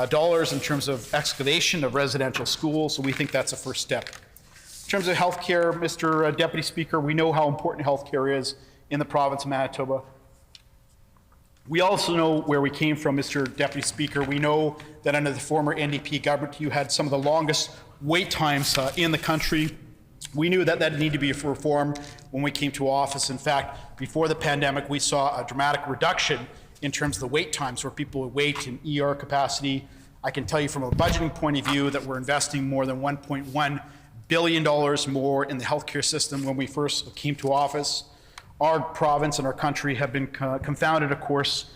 dollars in terms of excavation of residential schools, so we think that's a first step. In terms of healthcare, Mr. Deputy Speaker, we know how important healthcare is in the province of Manitoba. We also know where we came from, Mr. Deputy Speaker. We know that under the former NDP government, you had some of the longest wait times in the country. We knew that that needed to be reformed when we came to office. In fact, before the pandemic, we saw a dramatic reduction in terms of the wait times where people would wait in ER capacity. I can tell you from a budgeting point of view that we're investing more than $1.1 billion more in the healthcare system when we first came to office. Our province and our country have been confounded, of course,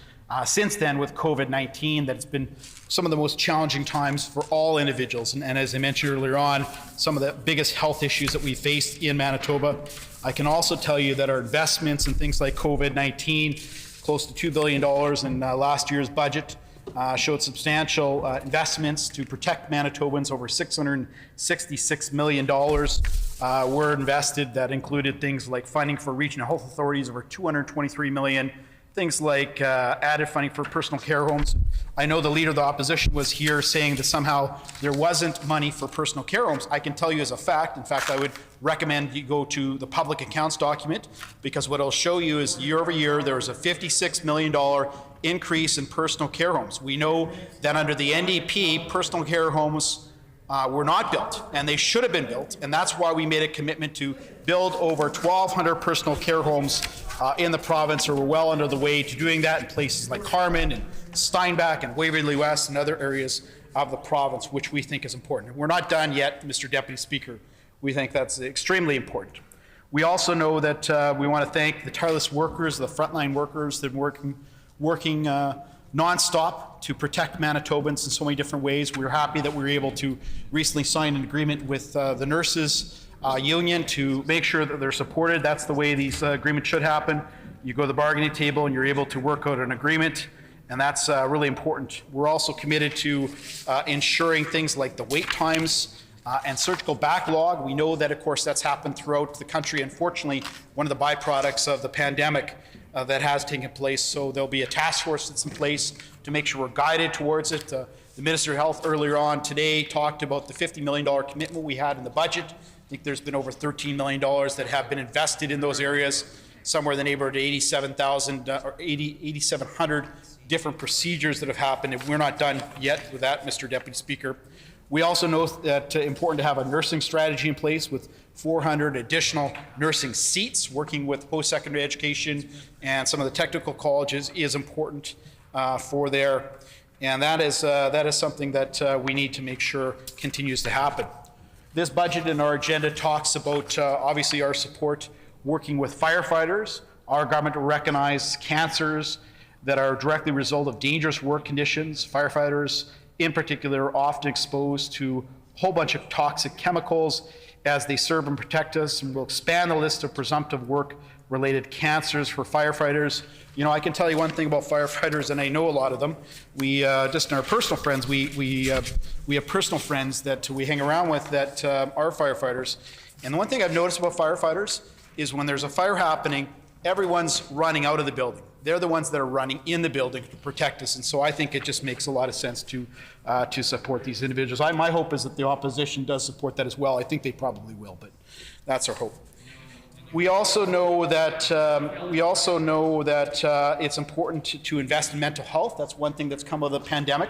since then with COVID-19. That's been some of the most challenging times for all individuals. And as I mentioned earlier on, some of the biggest health issues that we faced in Manitoba. I can also tell you that our investments in things like COVID-19, close to $2 billion in last year's budget, showed substantial investments to protect Manitobans. Over $666 million were invested. That included things like funding for regional health authorities, over $223 million, things like added funding for personal care homes. I know the Leader of the Opposition was here saying that somehow there wasn't money for personal care homes. I can tell you as a fact, in fact, I would recommend you go to the public accounts document, because what it'll show you is year over year there was a $56 million increase in personal care homes. We know that under the NDP, personal care homes were not built, and they should have been built, and that's why we made a commitment to build over 1,200 personal care homes in the province, or we're well under the way to doing that in places like Carman and Steinbach and Waverly West and other areas of the province, which we think is important. We're not done yet, Mr. Deputy Speaker. We think that's extremely important. We also know that we want to thank the tireless workers, the frontline workers that are working nonstop to protect Manitobans in so many different ways. We're happy that we were able to recently sign an agreement with the nurses union to make sure that they're supported. That's the way these agreements should happen. You go to the bargaining table and you're able to work out an agreement, and that's really important. We're also committed to ensuring things like the wait times and surgical backlog. We know that, of course, that's happened throughout the country. Unfortunately, one of the byproducts of the pandemic that has taken place. So there'll be a task force that's in place to make sure we're guided towards it. The Minister of Health earlier on today talked about the $50 million commitment we had in the budget. I think there's been over $13 million that have been invested in those areas, somewhere in the neighborhood of 8,700 different procedures that have happened, and we're not done yet with that, Mr. Deputy Speaker. We also know that it's important to have a nursing strategy in place with 400 additional nursing seats. Working with post-secondary education and some of the technical colleges is important for there, and that is something that we need to make sure continues to happen. This budget in our agenda talks about obviously our support working with firefighters. Our government will recognize cancers that are directly a result of dangerous work conditions. Firefighters, in particular, are often exposed to a whole bunch of toxic chemicals as they serve and protect us, and we'll expand the list of presumptive work-related cancers for firefighters. You know, I can tell you one thing about firefighters, and I know a lot of them. We, just in our personal friends, we have personal friends that we hang around with that are firefighters. And the one thing I've noticed about firefighters is when there's a fire happening, everyone's running out of the building. They're the ones that are running in the building to protect us. And so I think it just makes a lot of sense to support these individuals. My hope is that the opposition does support that as well. I think they probably will, but that's our hope. We also know that it's important to invest in mental health. That's one thing that's come out of the pandemic.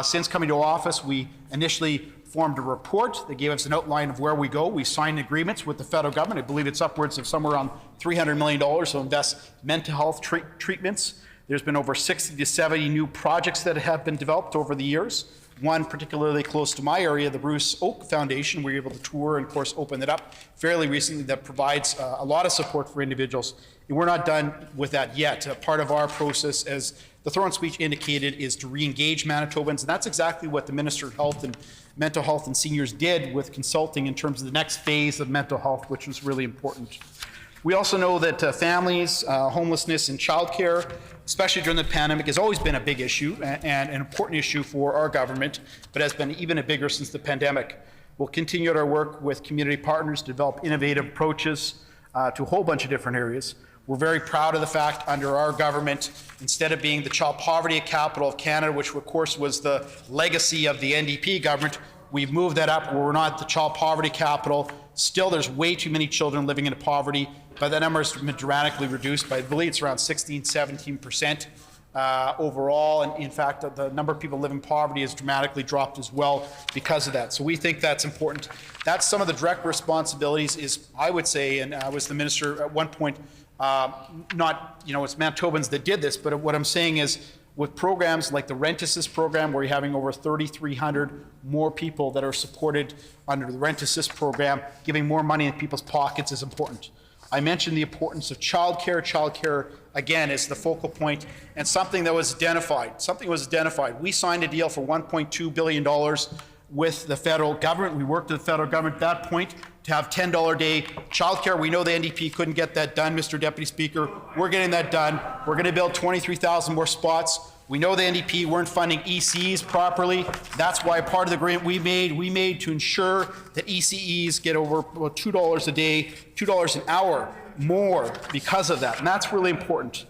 Since coming to office, we initially formed a report that gave us an outline of where we go. We signed agreements with the federal government. I believe it's upwards of somewhere around $300 million to invest mental health treatments. There's been over 60 to 70 new projects that have been developed over the years. One particularly close to my area, the Bruce Oak Foundation, we were able to tour and, of course, open it up fairly recently, that provides a lot of support for individuals. And we're not done with that yet. Part of our process, as the throne speech indicated, is to re-engage Manitobans, and that's exactly what the Minister of Health and Mental Health and Seniors did with consulting in terms of the next phase of mental health, which was really important. We also know that families, homelessness, and childcare, especially during the pandemic, has always been a big issue and an important issue for our government, but has been even bigger since the pandemic. We'll continue our work with community partners to develop innovative approaches to a whole bunch of different areas. We're very proud of the fact under our government, instead of being the child poverty capital of Canada, which of course was the legacy of the NDP government, we've moved that up where we're not the child poverty capital. Still, there's way too many children living in poverty, but that number has been dramatically reduced by, I believe it's around 16-17% overall. And in fact, the number of people living in poverty has dramatically dropped as well because of that. So we think that's important. That's some of the direct responsibilities is, I would say, and I was the minister at one point, not, you know, it's Manitobans that did this, but what I'm saying is with programs like the Rent Assist program, where you're having over 3,300 more people that are supported under the Rent Assist program, giving more money in people's pockets is important. I mentioned the importance of childcare. Childcare, again, is the focal point and something that was identified. We signed a deal for $1.2 billion with the federal government. We worked with the federal government at that point to have $10 a day childcare. We know the NDP couldn't get that done, Mr. Deputy Speaker. We're getting that done. We're going to build 23,000 more spots. We know the NDP weren't funding ECEs properly. That's why part of the agreement we made to ensure that ECEs get over $2 a day, $2 an hour more because of that. And that's really important.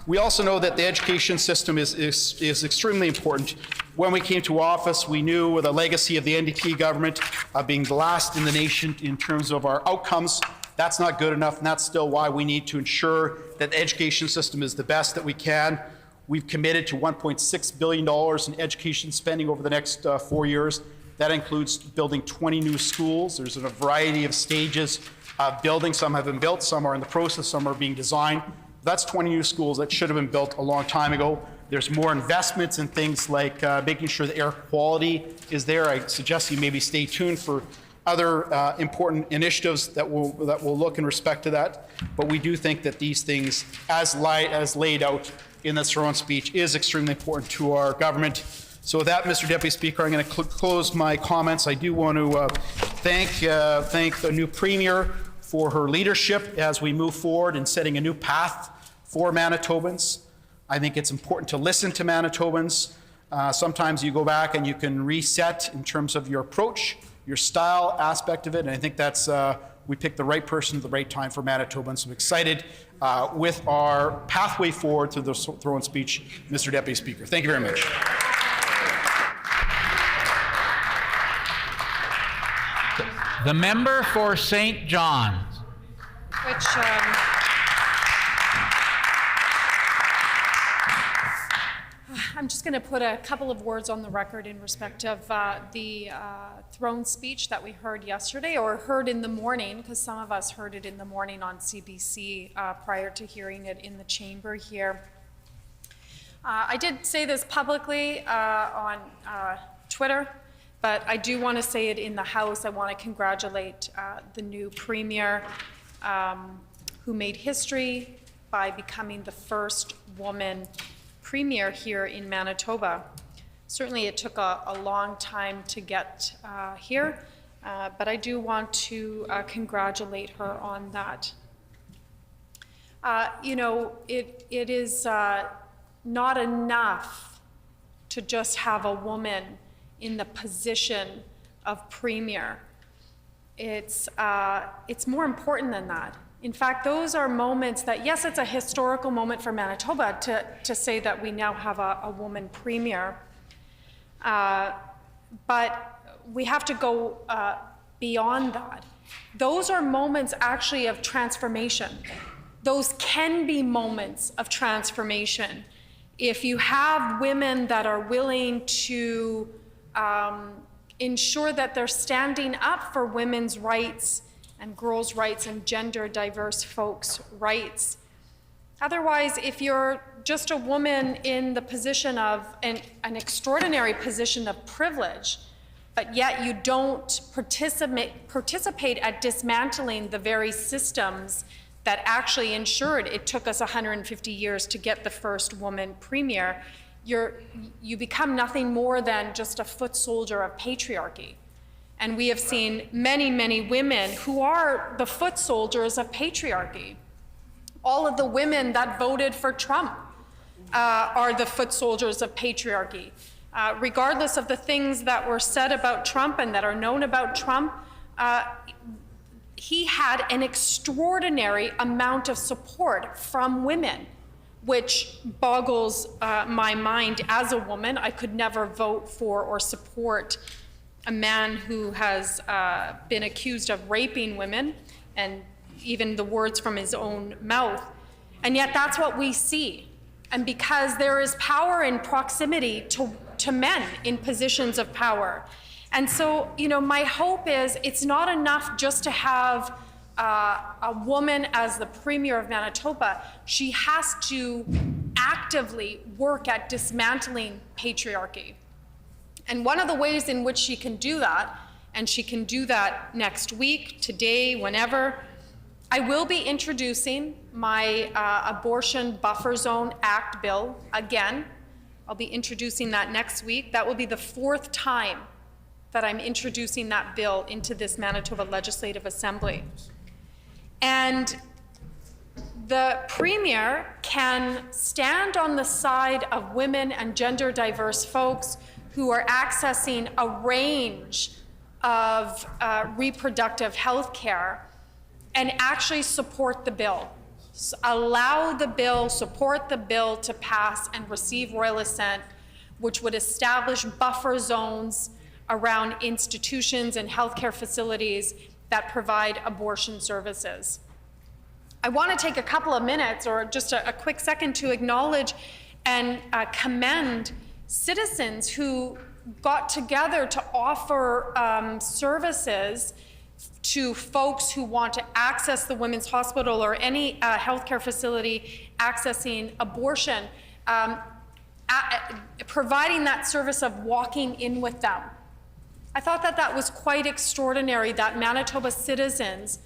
We also know that the education system is extremely important. When we came to office, we knew with the legacy of the NDP government being the last in the nation in terms of our outcomes. That's not good enough, and that's still why we need to ensure that the education system is the best that we can. We've committed to $1.6 billion in education spending over the next 4 years. That includes building 20 new schools. There's a variety of stages of building. Some have been built, some are in the process, some are being designed. That's 20 new schools that should have been built a long time ago. There's more investments in things like making sure the air quality is there. I suggest you maybe stay tuned for other important initiatives that will look in respect to that. But we do think that these things, as laid out in the throne speech, is extremely important to our government. So with that, Mr. Deputy Speaker, I'm going to close my comments. I do want to thank the new Premier for her leadership as we move forward in setting a new path for Manitobans. I think it's important to listen to Manitobans. Sometimes you go back and you can reset in terms of your approach, your style aspect of it, and I think that's we picked the right person at the right time for Manitobans. I'm excited with our pathway forward through the throne speech, Mr. Deputy Speaker. Thank you very much. The member for St. John's. Which, I'm just going to put a couple of words on the record in respect of the throne speech that we heard yesterday, or heard in the morning, because some of us heard it in the morning on CBC prior to hearing it in the chamber here. I did say this publicly on Twitter, but I do want to say it in the House. I want to congratulate the new Premier who made history by becoming the first woman premier here in Manitoba. Certainly it took a long time to get here, but I do want to congratulate her on that. You know, it is not enough to just have a woman in the position of premier. It's more important than that. In fact, those are moments that, yes, it's a historical moment for Manitoba to say that we now have a woman premier, but we have to go beyond that. Those are moments actually of transformation. Those can be moments of transformation. If you have women that are willing to ensure that they're standing up for women's rights and girls' rights and gender diverse folks' rights. Otherwise, if you're just a woman in the position of an extraordinary position of privilege, but yet you don't participate at dismantling the very systems that actually ensured it took us 150 years to get the first woman premier, you become nothing more than just a foot soldier of patriarchy. And we have seen many, many women who are the foot soldiers of patriarchy. All of the women that voted for Trump are the foot soldiers of patriarchy. Regardless of the things that were said about Trump and that are known about Trump, he had an extraordinary amount of support from women, which boggles my mind as a woman. I could never vote for or support a man who has been accused of raping women, and even the words from his own mouth. And yet that's what we see. And because there is power in proximity to men in positions of power. And so, you know, my hope is it's not enough just to have a woman as the Premier of Manitoba. She has to actively work at dismantling patriarchy. And one of the ways in which she can do that, and she can do that next week, today, whenever, I will be introducing my Abortion Buffer Zone Act bill again. I'll be introducing that next week. That will be the 4th time that I'm introducing that bill into this Manitoba Legislative Assembly. And the Premier can stand on the side of women and gender diverse folks who are accessing a range of reproductive health care and actually support the bill. Allow the bill, support the bill to pass and receive royal assent, which would establish buffer zones around institutions and healthcare facilities that provide abortion services. I want to take a couple of minutes or just a quick second to acknowledge and commend citizens who got together to offer services to folks who want to access the Women's Hospital or any healthcare facility accessing abortion, providing that service of walking in with them. I thought that that was quite extraordinary that Manitoba citizens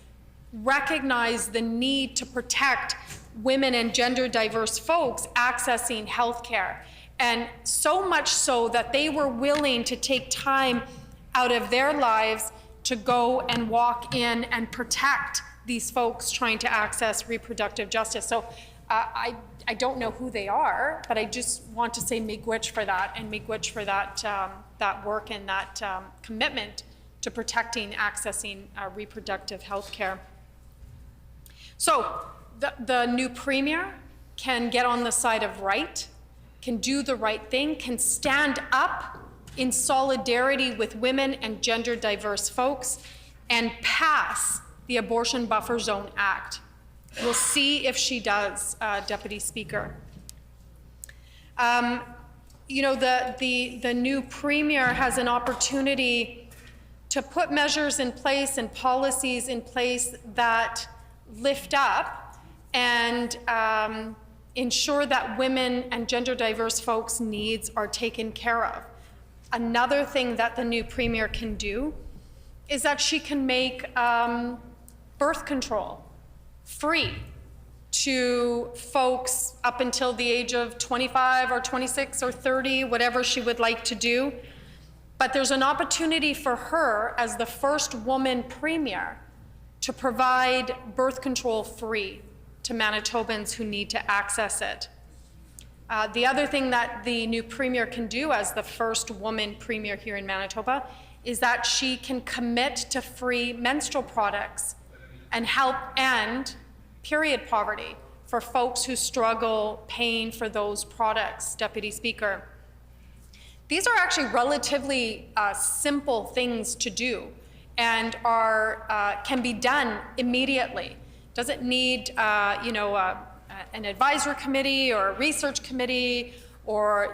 recognize the need to protect women and gender diverse folks accessing healthcare. And so much so that they were willing to take time out of their lives to go and walk in and protect these folks trying to access reproductive justice. So I don't know who they are, but I just want to say miigwech for that, and miigwech for that, that work and that commitment to protecting, accessing reproductive health care. So the new Premier can get on the side of right, can do the right thing, can stand up in solidarity with women and gender diverse folks, and pass the Abortion Buffer Zone Act. We'll see if she does, Deputy Speaker. You know, the new Premier has an opportunity to put measures in place and policies in place that lift up and ensure that women and gender diverse folks' needs are taken care of. Another thing that the new Premier can do is that she can make birth control free to folks up until the age of 25 or 26 or 30, whatever she would like to do. But there's an opportunity for her as the first woman premier to provide birth control free to Manitobans who need to access it. The other thing that the new premier can do as the first woman premier here in Manitoba is that she can commit to free menstrual products and help end period poverty for folks who struggle paying for those products, Deputy Speaker. These are actually relatively simple things to do and can be done immediately. Doesn't need an advisory committee or a research committee or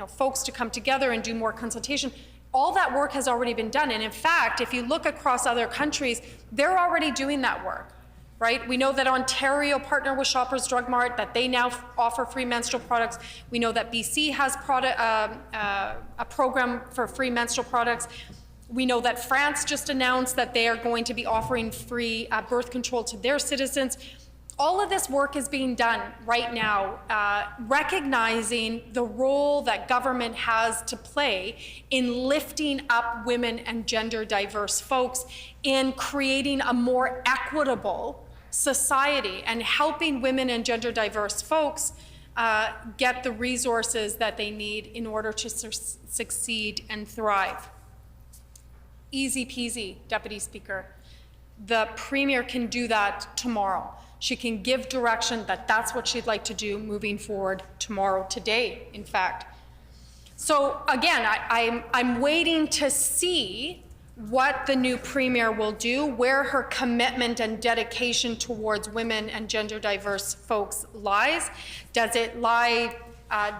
folks to come together and do more consultation. All that work has already been done, and in fact, if you look across other countries, they're already doing that work. Right? We know that Ontario partnered with Shoppers Drug Mart, that they now offer free menstrual products. We know that BC has a program for free menstrual products. We know that France just announced that they are going to be offering free birth control to their citizens. All of this work is being done right now, recognizing the role that government has to play in lifting up women and gender diverse folks, in creating a more equitable society and helping women and gender diverse folks get the resources that they need in order to succeed and thrive. Easy peasy, Deputy Speaker. The Premier can do that tomorrow. She can give direction that that's what she'd like to do moving forward tomorrow, today, in fact. So again, I'm waiting to see what the new Premier will do, where her commitment and dedication towards women and gender diverse folks lies. Does it lie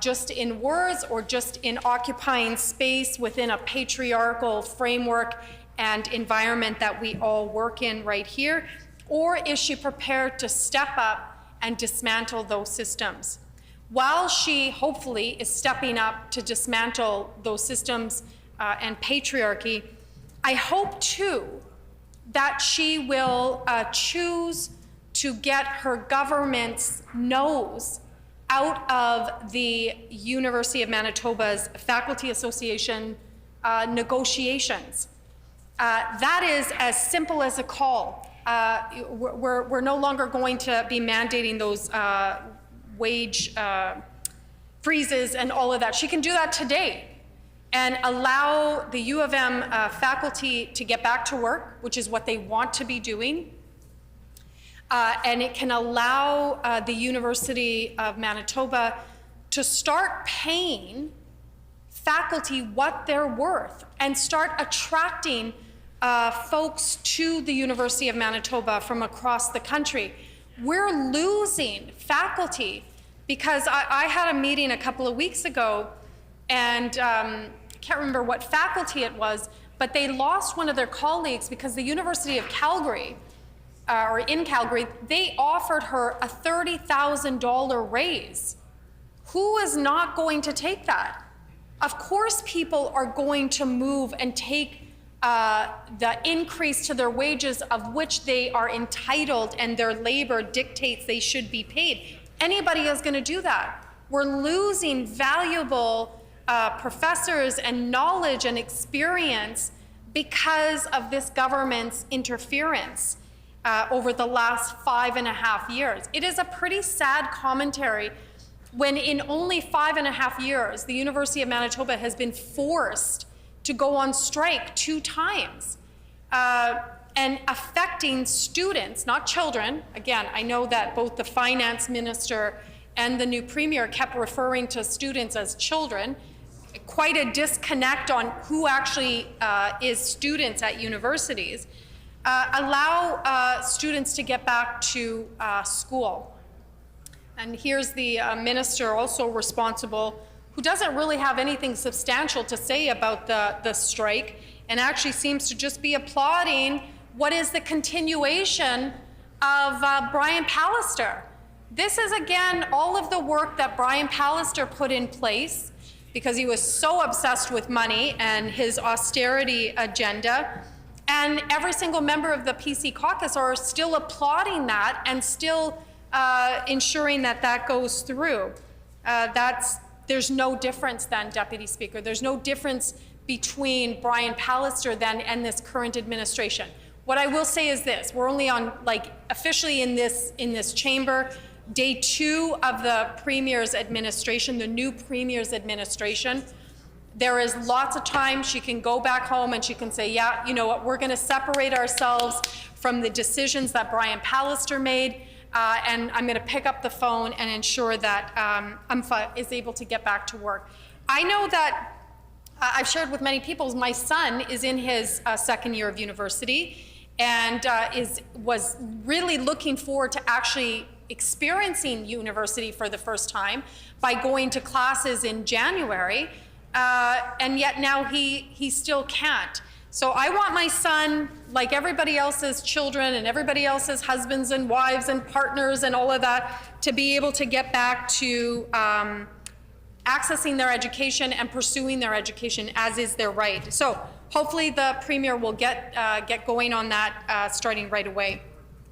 just in words or just in occupying space within a patriarchal framework and environment that we all work in right here? Or is she prepared to step up and dismantle those systems? While she hopefully is stepping up to dismantle those systems and patriarchy, I hope too that she will choose to get her government's nose out of the University of Manitoba's Faculty Association negotiations. That is as simple as a call. We're no longer going to be mandating those wage freezes and all of that. She can do that today and allow the U of M faculty to get back to work, which is what they want to be doing. And it can allow the University of Manitoba to start paying faculty what they're worth and start attracting folks to the University of Manitoba from across the country. We're losing faculty because I had a meeting a couple of weeks ago, and can't remember what faculty it was, but they lost one of their colleagues because the University of Calgary, or in Calgary, they offered her a $30,000 raise. Who is not going to take that? Of course people are going to move and take the increase to their wages of which they are entitled and their labor dictates they should be paid. Anybody is going to do that. We're losing valuable professors and knowledge and experience because of this government's interference over the last 5.5 years. It is a pretty sad commentary when in only 5.5 years, the University of Manitoba has been forced to go on strike 2 times and affecting students, not children. Again, I know that both the finance minister and the new premier kept referring to students as children. Quite a disconnect on who actually is students at universities. Allow students to get back to school. And here's the minister also responsible, who doesn't really have anything substantial to say about the strike and actually seems to just be applauding what is the continuation of Brian Pallister. This is, again, all of the work that Brian Pallister put in place because he was so obsessed with money and his austerity agenda. And every single member of the PC caucus are still applauding that and still ensuring that that goes through. There's no difference then, Deputy Speaker. There's no difference between Brian Pallister then and this current administration. What I will say is this: we're only on, like, officially in this chamber, day 2 of the Premier's administration, the new Premier's administration. There is lots of time. She can go back home and she can say, yeah, you know what, we're going to separate ourselves from the decisions that Brian Pallister made, and I'm going to pick up the phone and ensure that UMFA is able to get back to work. I know that I've shared with many people, my son is in his second year of university and was really looking forward to actually experiencing university for the first time by going to classes in January, and yet now he still can't. So I want my son, like everybody else's children and everybody else's husbands and wives and partners and all of that, to be able to get back to accessing their education and pursuing their education as is their right. So hopefully the Premier will get going on that starting right away.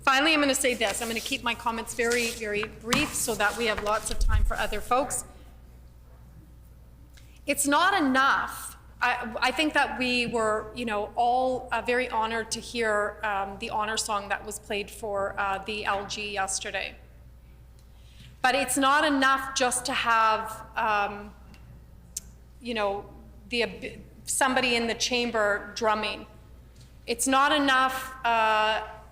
Finally, I'm going to say this. I'm going to keep my comments very, very brief so that we have lots of time for other folks. It's not enough. I think that we were, all very honored to hear the honor song that was played for the LG yesterday. But it's not enough just to have, somebody in the chamber drumming. It's not enough,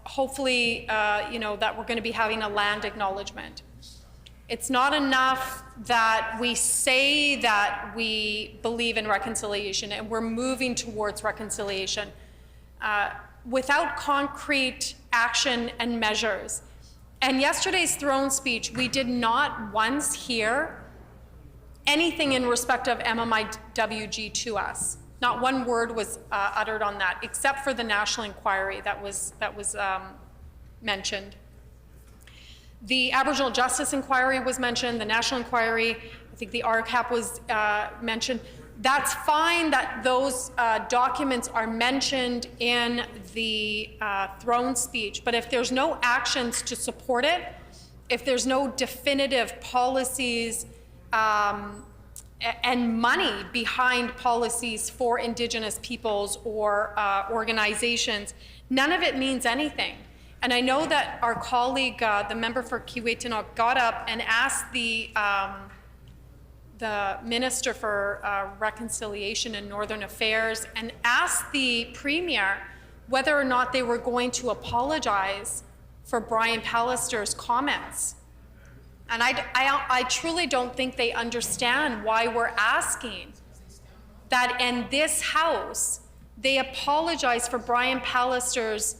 hopefully, that we're going to be having a land acknowledgement. It's not enough that we say that we believe in reconciliation and we're moving towards reconciliation without concrete action and measures. And yesterday's throne speech, we did not once hear anything in respect of MMIWG to us. Not one word was uttered on that, except for the national inquiry that was mentioned. The Aboriginal Justice Inquiry was mentioned, the National Inquiry, I think the RCAP was mentioned. That's fine that those documents are mentioned in the throne speech, but if there's no actions to support it, if there's no definitive policies and money behind policies for Indigenous peoples or organizations, none of it means anything. And I know that our colleague, the member for Kiiwetinoong, got up and asked the Minister for Reconciliation and Northern Affairs and asked the Premier whether or not they were going to apologize for Brian Pallister's comments. And I truly don't think they understand why we're asking that in this House, they apologize for Brian Pallister's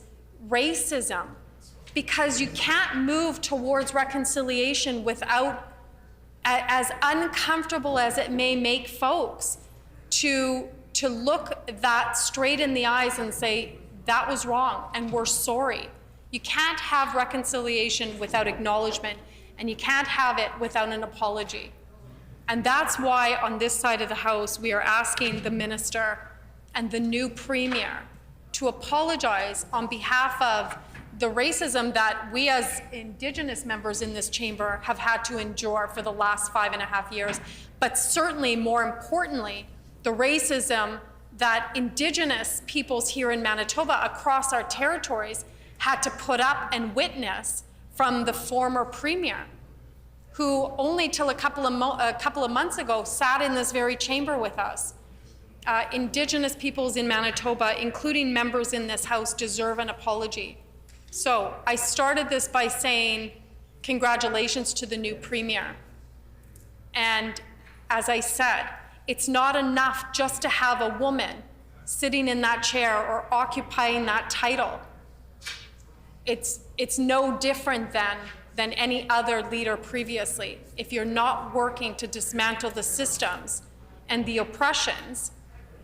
racism, because you can't move towards reconciliation without, as uncomfortable as it may make folks, to look that straight in the eyes and say, that was wrong and we're sorry. You can't have reconciliation without acknowledgement, and you can't have it without an apology. And that's why on this side of the House, we are asking the Minister and the new Premier to apologize on behalf of the racism that we as Indigenous members in this chamber have had to endure for the last 5.5 years, but certainly more importantly, the racism that Indigenous peoples here in Manitoba across our territories had to put up and witness from the former Premier, who only till a couple of months ago sat in this very chamber with us. Indigenous peoples in Manitoba, including members in this House, deserve an apology. So I started this by saying congratulations to the new Premier. And as I said, it's not enough just to have a woman sitting in that chair or occupying that title. It's no different than any other leader previously. If you're not working to dismantle the systems and the oppressions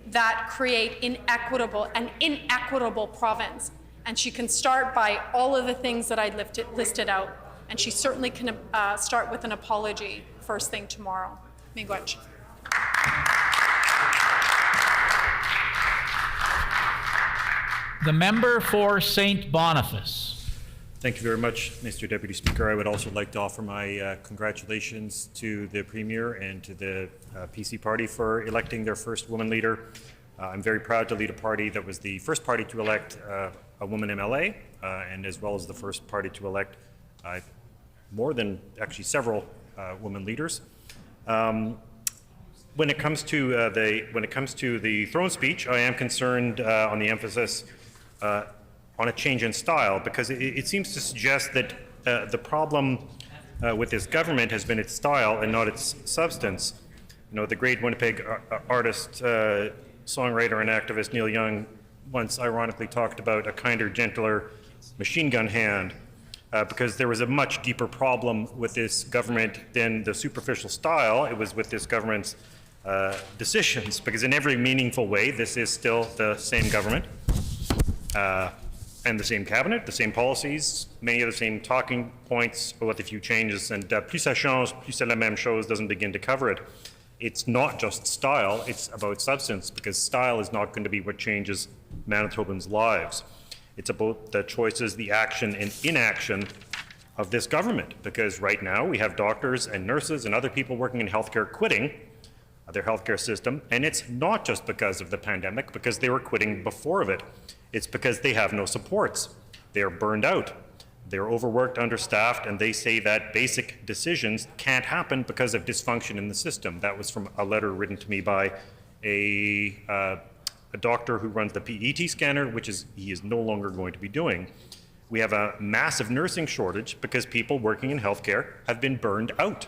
that create an inequitable province. And she can start by all of the things that I listed out. And she certainly can start with an apology first thing tomorrow. Miigwech. The member for St. Boniface. Thank you very much, Mr. Deputy Speaker. I would also like to offer my congratulations to the Premier and to the PC party for electing their first woman leader. I'm very proud to lead a party that was the first party to elect a woman MLA, and as well as the first party to elect more than actually several women leaders. When it comes to the throne speech, I am concerned on the emphasis on a change in style, because it seems to suggest that the problem with this government has been its style and not its substance. You know, the great Winnipeg artist, songwriter, and activist Neil Young once ironically talked about a kinder, gentler machine gun hand, because there was a much deeper problem with this government than the superficial style. It was with this government's decisions, because in every meaningful way, this is still the same government. And the same cabinet, the same policies, many of the same talking points, but with a few changes. And plus ça change, plus c'est la même chose doesn't begin to cover it. It's not just style, it's about substance, because style is not going to be what changes Manitobans' lives. It's about the choices, the action and inaction of this government, because right now we have doctors and nurses and other people working in healthcare quitting their healthcare system, and it's not just because of the pandemic, because they were quitting before of it. It's because they have no supports. They are burned out. They're overworked, understaffed, and they say that basic decisions can't happen because of dysfunction in the system. That was from a letter written to me by a doctor who runs the PET scanner, which he is no longer going to be doing. We have a massive nursing shortage because people working in healthcare have been burned out.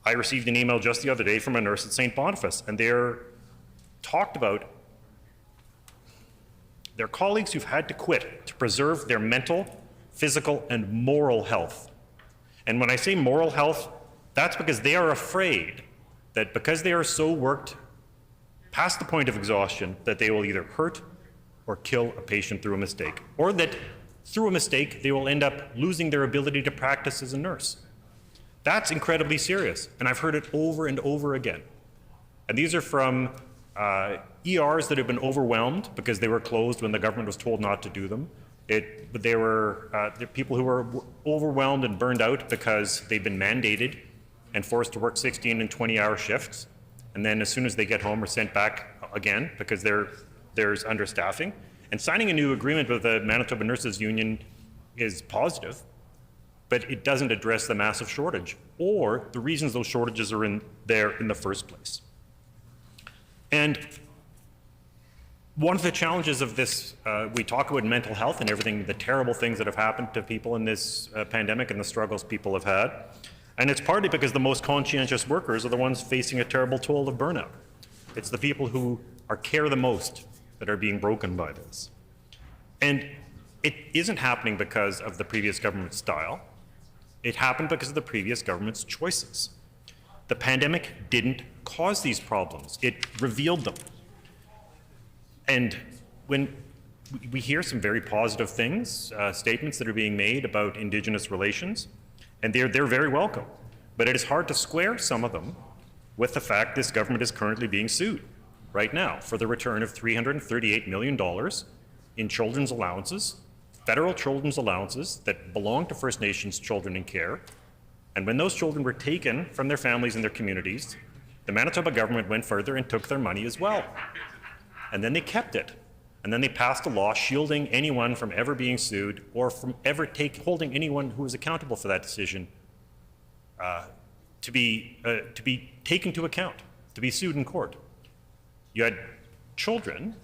I received an email just the other day from a nurse at St. Boniface, and they're talked about their colleagues who've had to quit to preserve their mental, physical, and moral health. And when I say moral health, that's because they are afraid that because they are so worked past the point of exhaustion, that they will either hurt or kill a patient through a mistake, or that through a mistake, they will end up losing their ability to practice as a nurse. That's incredibly serious, and I've heard it over and over again. And these are from ERs that have been overwhelmed because they were closed when the government was told not to do them. They're people who were overwhelmed and burned out because they've been mandated and forced to work 16 and 20-hour shifts, and then as soon as they get home are sent back again because there's understaffing. And signing a new agreement with the Manitoba Nurses Union is positive, but it doesn't address the massive shortage or the reasons those shortages are in there in the first place. And one of the challenges of this, we talk about mental health and everything, the terrible things that have happened to people in this pandemic and the struggles people have had. And it's partly because the most conscientious workers are the ones facing a terrible toll of burnout. It's the people who care the most that are being broken by this. And it isn't happening because of the previous government's style. It happened because of the previous government's choices. The pandemic didn't cause these problems. It revealed them. And when we hear some very positive things, statements that are being made about Indigenous relations, and they're very welcome. But it is hard to square some of them with the fact this government is currently being sued right now for the return of $338 million in children's allowances, federal children's allowances that belong to First Nations children in care. And when those children were taken from their families and their communities, the Manitoba government went further and took their money as well. And then they kept it. And then they passed a law shielding anyone from ever being sued or from ever holding anyone who was accountable for that decision to be taken to account, to be sued in court. You had children,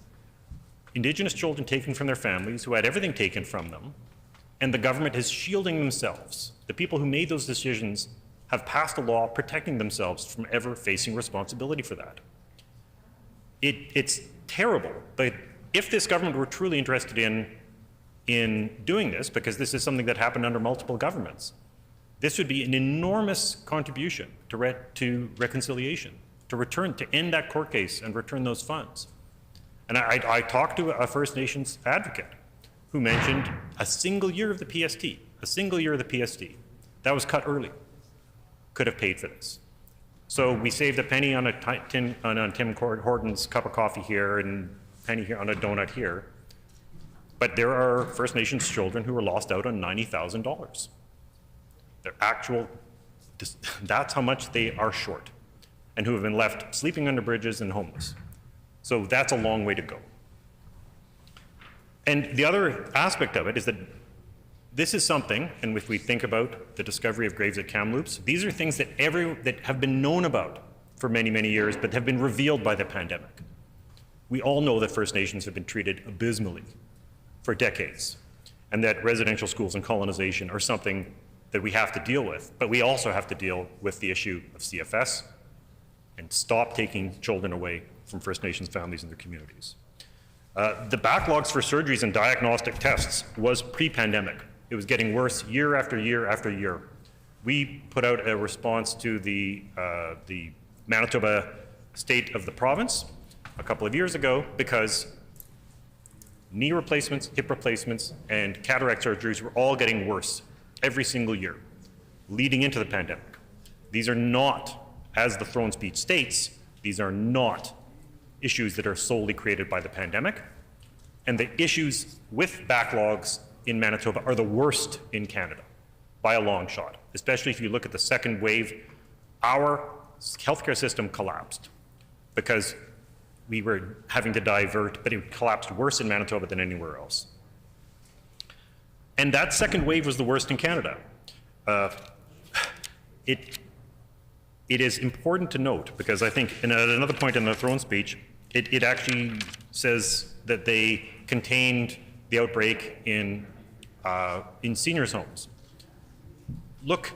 Indigenous children taken from their families who had everything taken from them, and the government is shielding themselves. The people who made those decisions have passed a law protecting themselves from ever facing responsibility for that. It's terrible, but if this government were truly interested in doing this, because this is something that happened under multiple governments, this would be an enormous contribution to reconciliation, to end that court case and return those funds. And I talked to a First Nations advocate who mentioned a single year of the PST, that was cut early, could have paid for this. So we saved a penny on Tim Horton's cup of coffee here and a penny here on a donut here. But there are First Nations children who are lost out on $90,000. Their actual, that's how much they are short, and who have been left sleeping under bridges and homeless. So that's a long way to go. And the other aspect of it is that this is something, and if we think about the discovery of graves at Kamloops, these are things that have been known about for many, many years, but have been revealed by the pandemic. We all know that First Nations have been treated abysmally for decades, and that residential schools and colonization are something that we have to deal with. But we also have to deal with the issue of CFS and stop taking children away from First Nations families and their communities. The backlogs for surgeries and diagnostic tests was pre-pandemic. It was getting worse year after year after year. We put out a response to the Manitoba state of the province a couple of years ago because knee replacements, hip replacements, and cataract surgeries were all getting worse every single year leading into the pandemic. These are not, as the throne speech states, these are not issues that are solely created by the pandemic. And the issues with backlogs in Manitoba are the worst in Canada by a long shot, especially if you look at the second wave. Our healthcare system collapsed because we were having to divert, but it collapsed worse in Manitoba than anywhere else. And that second wave was the worst in Canada. It is important to note, because I think at another point in the throne speech, it actually says that they contained the outbreak in seniors' homes. Look,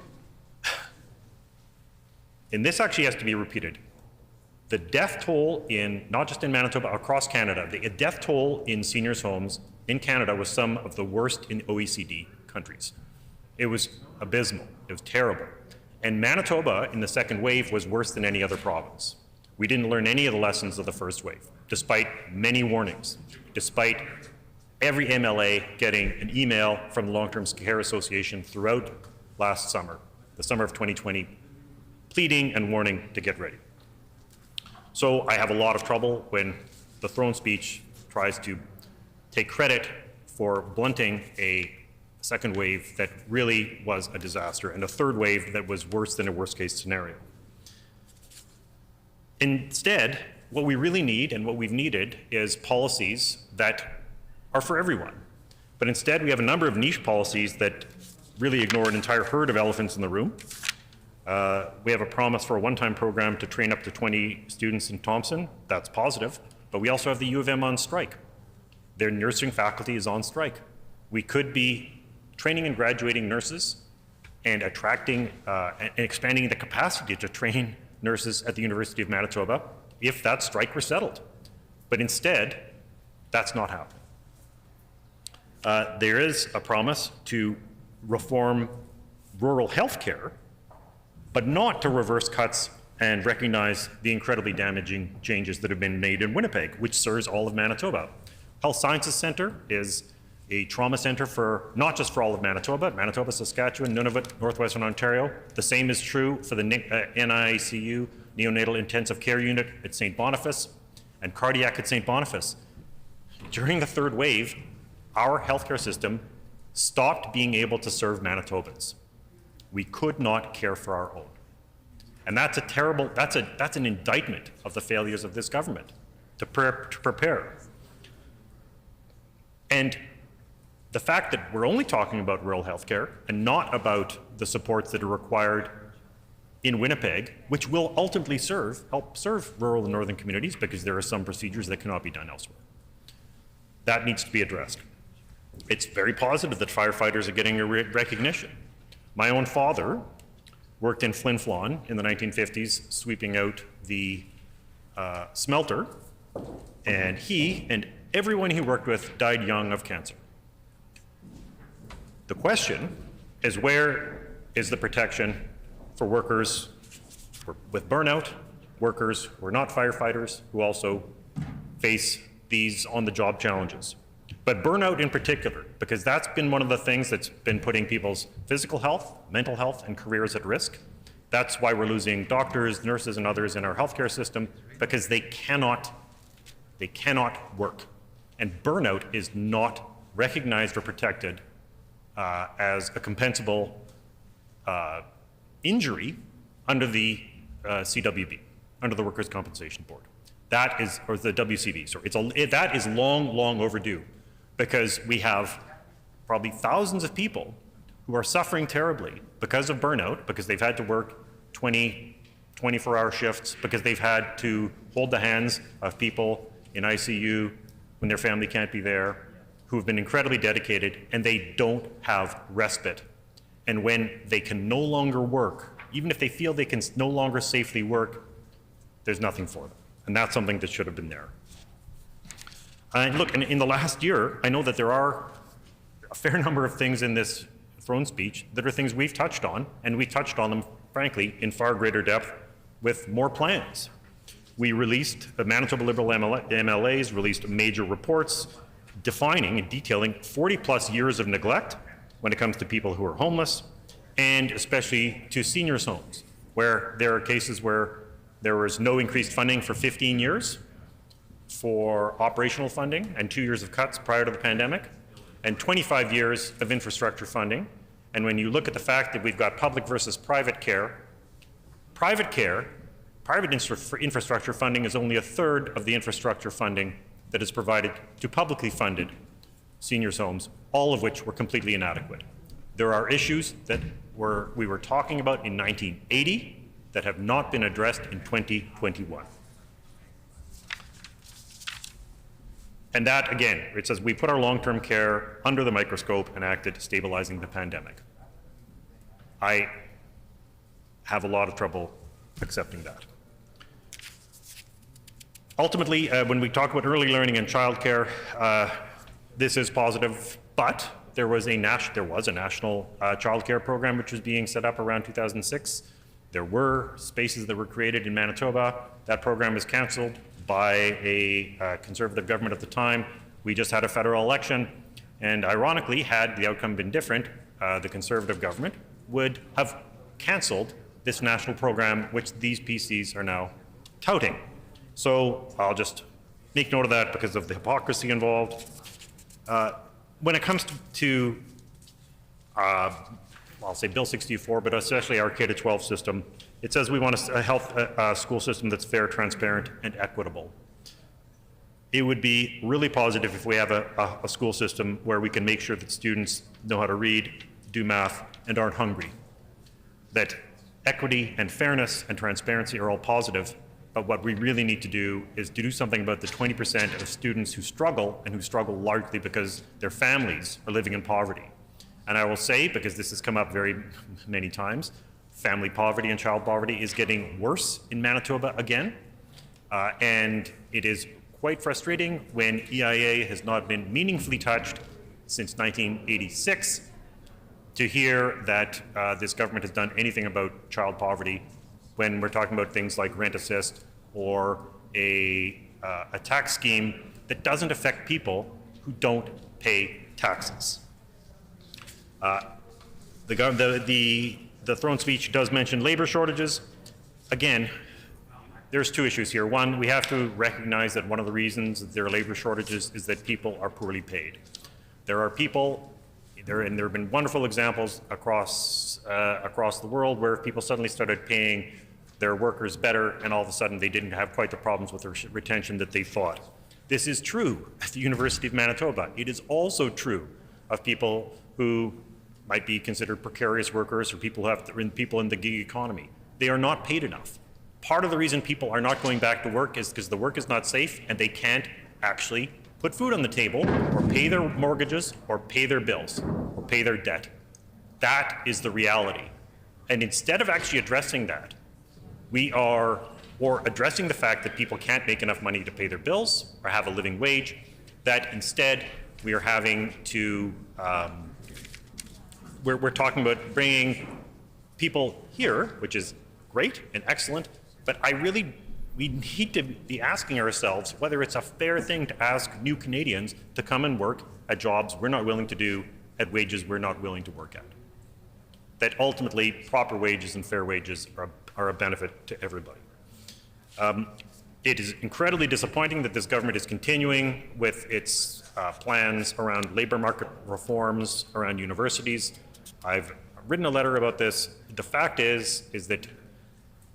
and this actually has to be repeated. The death toll not just in Manitoba, across Canada, the death toll in seniors' homes in Canada was some of the worst in OECD countries. It was abysmal. It was terrible. And Manitoba in the second wave was worse than any other province. We didn't learn any of the lessons of the first wave, despite many warnings, despite every MLA getting an email from the Long-Term Care Association throughout last summer, the summer of 2020, pleading and warning to get ready. So I have a lot of trouble when the throne speech tries to take credit for blunting a second wave that really was a disaster, and a third wave that was worse than a worst-case scenario. Instead, what we really need and what we've needed is policies that are for everyone. But instead, we have a number of niche policies that really ignore an entire herd of elephants in the room. We have a promise for a one-time program to train up to 20 students in Thompson. That's positive. But we also have the U of M on strike. Their nursing faculty is on strike. We could be training and graduating nurses and attracting and expanding the capacity to train nurses at the University of Manitoba if that strike were settled. But instead, that's not happening. There is a promise to reform rural health care, but not to reverse cuts and recognize the incredibly damaging changes that have been made in Winnipeg, which serves all of Manitoba. Health Sciences Centre is a trauma center for not just for all of Manitoba, Manitoba, Saskatchewan, Nunavut, Northwestern Ontario. The same is true for the NICU, Neonatal Intensive Care Unit at St. Boniface, and cardiac at St. Boniface. During the third wave, our healthcare system stopped being able to serve Manitobans. We could not care for our own. And that's a terrible, that's an indictment of the failures of this government to prepare. And the fact that we're only talking about rural healthcare and not about the supports that are required in Winnipeg, which will ultimately help serve rural and northern communities, because there are some procedures that cannot be done elsewhere. That needs to be addressed. It's very positive that firefighters are getting a recognition. My own father worked in Flin Flon in the 1950s, sweeping out the smelter, and he and everyone he worked with died young of cancer. The question is, where is the protection for workers with burnout, workers who are not firefighters, who also face these on-the-job challenges? But burnout in particular, because that's been one of the things that's been putting people's physical health, mental health, and careers at risk. That's why we're losing doctors, nurses, and others in our healthcare system, because they cannot work. And burnout is not recognized or protected as a compensable injury under the CWB, under the Workers' Compensation Board. That is, or the WCB, sorry. That is long, long overdue, because we have probably thousands of people who are suffering terribly because of burnout, because they've had to work 24-hour shifts, because they've had to hold the hands of people in ICU when their family can't be there, who have been incredibly dedicated, and they don't have respite. And when they can no longer work, even if they feel they can no longer safely work, there's nothing for them. And that's something that should have been there. And look, in the last year, I know that there are a fair number of things in this throne speech that are things we've touched on, and we touched on them, frankly, in far greater depth with more plans. We released, the Manitoba Liberal MLAs released major reports defining and detailing 40+ years of neglect when it comes to people who are homeless, and especially to seniors' homes, where there are cases where there was no increased funding for 15 years for operational funding, and 2 years of cuts prior to the pandemic, and 25 years of infrastructure funding. And when you look at the fact that we've got public versus private care, private infrastructure funding is only a third of the infrastructure funding that is provided to publicly funded seniors' homes, all of which were completely inadequate. There are issues that we were talking about in 1980 that have not been addressed in 2021. And that, again, it says we put our long-term care under the microscope and acted stabilizing the pandemic. I have a lot of trouble accepting that. Ultimately, when we talk about early learning and childcare, this is positive, but there was a national childcare program which was being set up around 2006. There were spaces that were created in Manitoba. That program was cancelled by a Conservative government at the time. We just had a federal election, and ironically, had the outcome been different, the Conservative government would have cancelled this national program, which these PCs are now touting. So I'll just make note of that because of the hypocrisy involved. When it comes to I'll say Bill 64, but especially our K-12 system, it says we want a school system that's fair, transparent, and equitable. It would be really positive if we have a school system where we can make sure that students know how to read, do math, and aren't hungry. That equity and fairness and transparency are all positive, but what we really need to do is to do something about the 20% of students who struggle, and who struggle largely because their families are living in poverty. And I will say, because this has come up very many times, family poverty and child poverty is getting worse in Manitoba again. And it is quite frustrating when EIA has not been meaningfully touched since 1986 to hear that this government has done anything about child poverty when we're talking about things like rent assist or a tax scheme that doesn't affect people who don't pay taxes. The throne speech does mention labor shortages. Again, there's two issues here. One, we have to recognize that one of the reasons that there are labor shortages is that people are poorly paid. There are people, and there have been wonderful examples across the world where people suddenly started paying their workers better, and all of a sudden they didn't have quite the problems with their retention that they thought. This is true at the University of Manitoba. It is also true of people who might be considered precarious workers, or people in the gig economy. They are not paid enough. Part of the reason people are not going back to work is because the work is not safe and they can't actually put food on the table, or pay their mortgages, or pay their bills, or pay their debt. That is the reality. And instead of actually addressing that, or addressing the fact that people can't make enough money to pay their bills or have a living wage, that instead we are having to we're talking about bringing people here, which is great and excellent, but we need to be asking ourselves whether it's a fair thing to ask new Canadians to come and work at jobs we're not willing to do, at wages we're not willing to work at. That ultimately proper wages and fair wages are a benefit to everybody. It is incredibly disappointing that this government is continuing with its plans around labor market reforms around universities. I've written a letter about this. The fact is that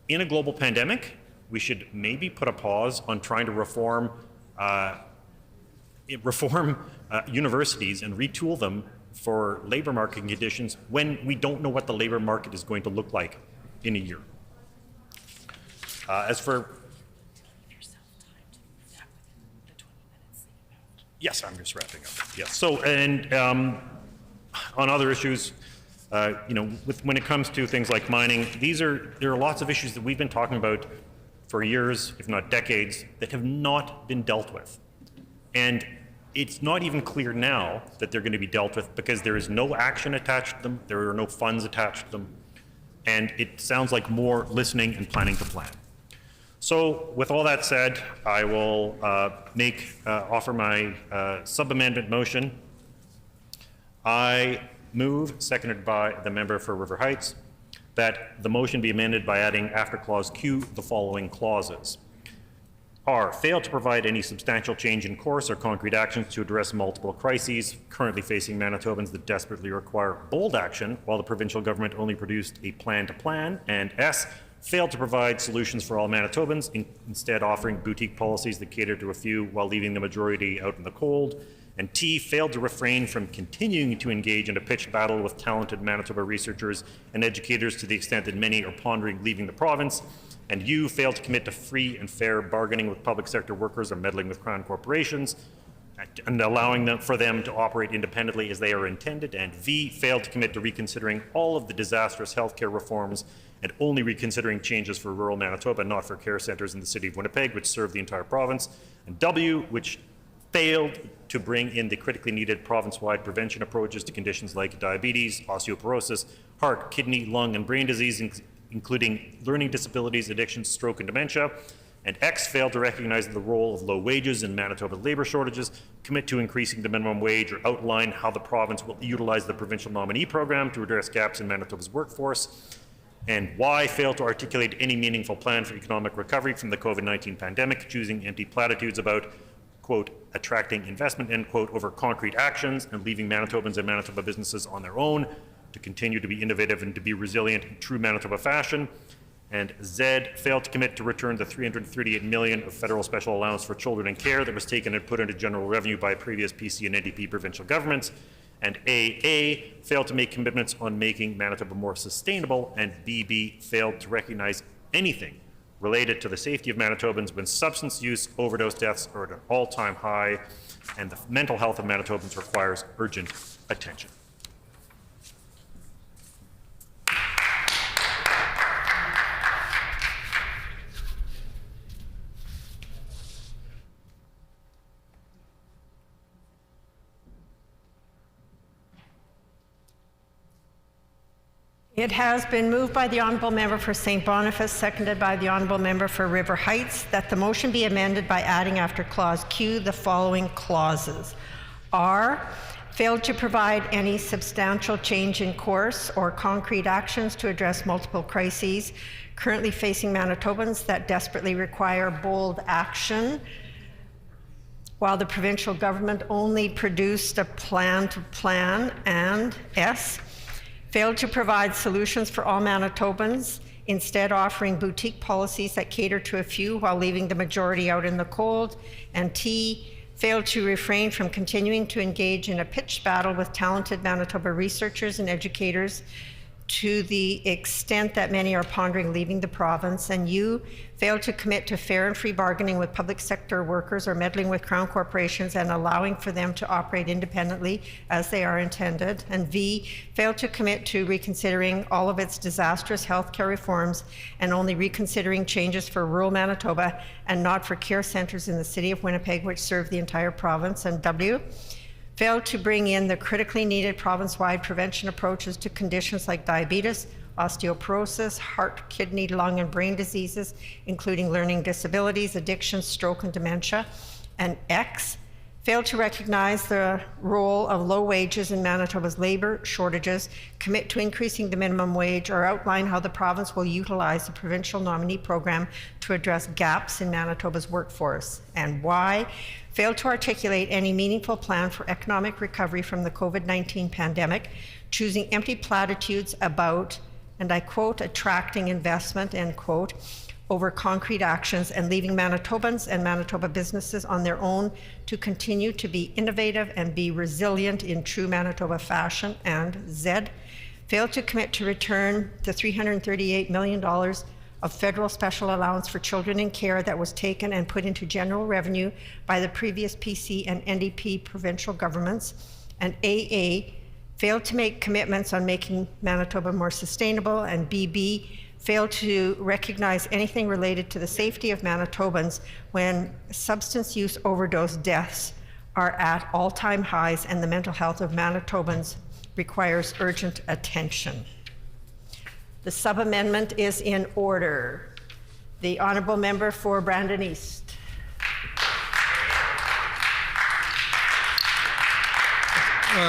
in a global pandemic, we should maybe put a pause on trying to reform universities and retool them for labor market conditions when we don't know what the labor market is going to look like in a year. As for yes, I'm just wrapping up. Yes. So, and on other issues, when it comes to things like mining, there are lots of issues that we've been talking about for years, if not decades, that have not been dealt with. And it's not even clear now that they're going to be dealt with because there is no action attached to them, there are no funds attached to them, and it sounds like more listening and planning to plan. So with all that said, I will offer my sub-amendment motion. I move, seconded by the member for River Heights, that the motion be amended by adding after clause Q the following clauses. R, fail to provide any substantial change in course or concrete actions to address multiple crises currently facing Manitobans that desperately require bold action, while the provincial government only produced a plan to plan. And S, failed to provide solutions for all Manitobans, instead offering boutique policies that cater to a few while leaving the majority out in the cold. And T, failed to refrain from continuing to engage in a pitched battle with talented Manitoba researchers and educators to the extent that many are pondering leaving the province. And U, failed to commit to free and fair bargaining with public sector workers or meddling with crown corporations and allowing for them to operate independently as they are intended. And V, failed to commit to reconsidering all of the disastrous healthcare reforms and only reconsidering changes for rural Manitoba, not for care centres in the city of Winnipeg, which serve the entire province. And W, which failed to bring in the critically needed province-wide prevention approaches to conditions like diabetes, osteoporosis, heart, kidney, lung, and brain disease, including learning disabilities, addiction, stroke, and dementia. And X, failed to recognize the role of low wages in Manitoba labor shortages, commit to increasing the minimum wage, or outline how the province will utilize the provincial nominee program to address gaps in Manitoba's workforce. And Y, failed to articulate any meaningful plan for economic recovery from the COVID-19 pandemic, choosing empty platitudes about, quote, attracting investment, end quote, over concrete actions and leaving Manitobans and Manitoba businesses on their own to continue to be innovative and to be resilient in true Manitoba fashion. And Z, failed to commit to return the $338 million of federal special allowance for children in care that was taken and put into general revenue by previous PC and NDP provincial governments. And A, failed to make commitments on making Manitoba more sustainable. And B, failed to recognize anything related to the safety of Manitobans when substance use overdose deaths are at an all-time high and the mental health of Manitobans requires urgent attention. It has been moved by the Honourable Member for St. Boniface, seconded by the Honourable Member for River Heights, that the motion be amended by adding after clause Q the following clauses. R, failed to provide any substantial change in course or concrete actions to address multiple crises currently facing Manitobans that desperately require bold action, while the provincial government only produced a plan to plan. And S, failed to provide solutions for all Manitobans, instead offering boutique policies that cater to a few while leaving the majority out in the cold. And T, failed to refrain from continuing to engage in a pitched battle with talented Manitoba researchers and educators to the extent that many are pondering leaving the province. And U, failed to commit to fair and free bargaining with public sector workers or meddling with crown corporations and allowing for them to operate independently as they are intended. And V, failed to commit to reconsidering all of its disastrous healthcare reforms and only reconsidering changes for rural Manitoba and not for care centres in the city of Winnipeg, which serve the entire province. And W, failed to bring in the critically needed province-wide prevention approaches to conditions like diabetes, osteoporosis, heart, kidney, lung, and brain diseases, including learning disabilities, addiction, stroke, and dementia. And X, Fail to recognize the role of low wages in Manitoba's labor shortages, commit to increasing the minimum wage, or outline how the province will utilize the provincial nominee program to address gaps in Manitoba's workforce. And why? Fail to articulate any meaningful plan for economic recovery from the COVID-19 pandemic, choosing empty platitudes about, and I quote, attracting investment, end quote, over concrete actions, and leaving Manitobans and Manitoba businesses on their own to continue to be innovative and be resilient in true Manitoba fashion. And Z, failed to commit to return the $338 million of federal special allowance for children in care that was taken and put into general revenue by the previous PC and NDP provincial governments. And AA, failed to make commitments on making Manitoba more sustainable. And BB, failed to recognize anything related to the safety of Manitobans when substance use overdose deaths are at all-time highs and the mental health of Manitobans requires urgent attention. The sub-amendment is in order. The Honourable Member for Brandon East.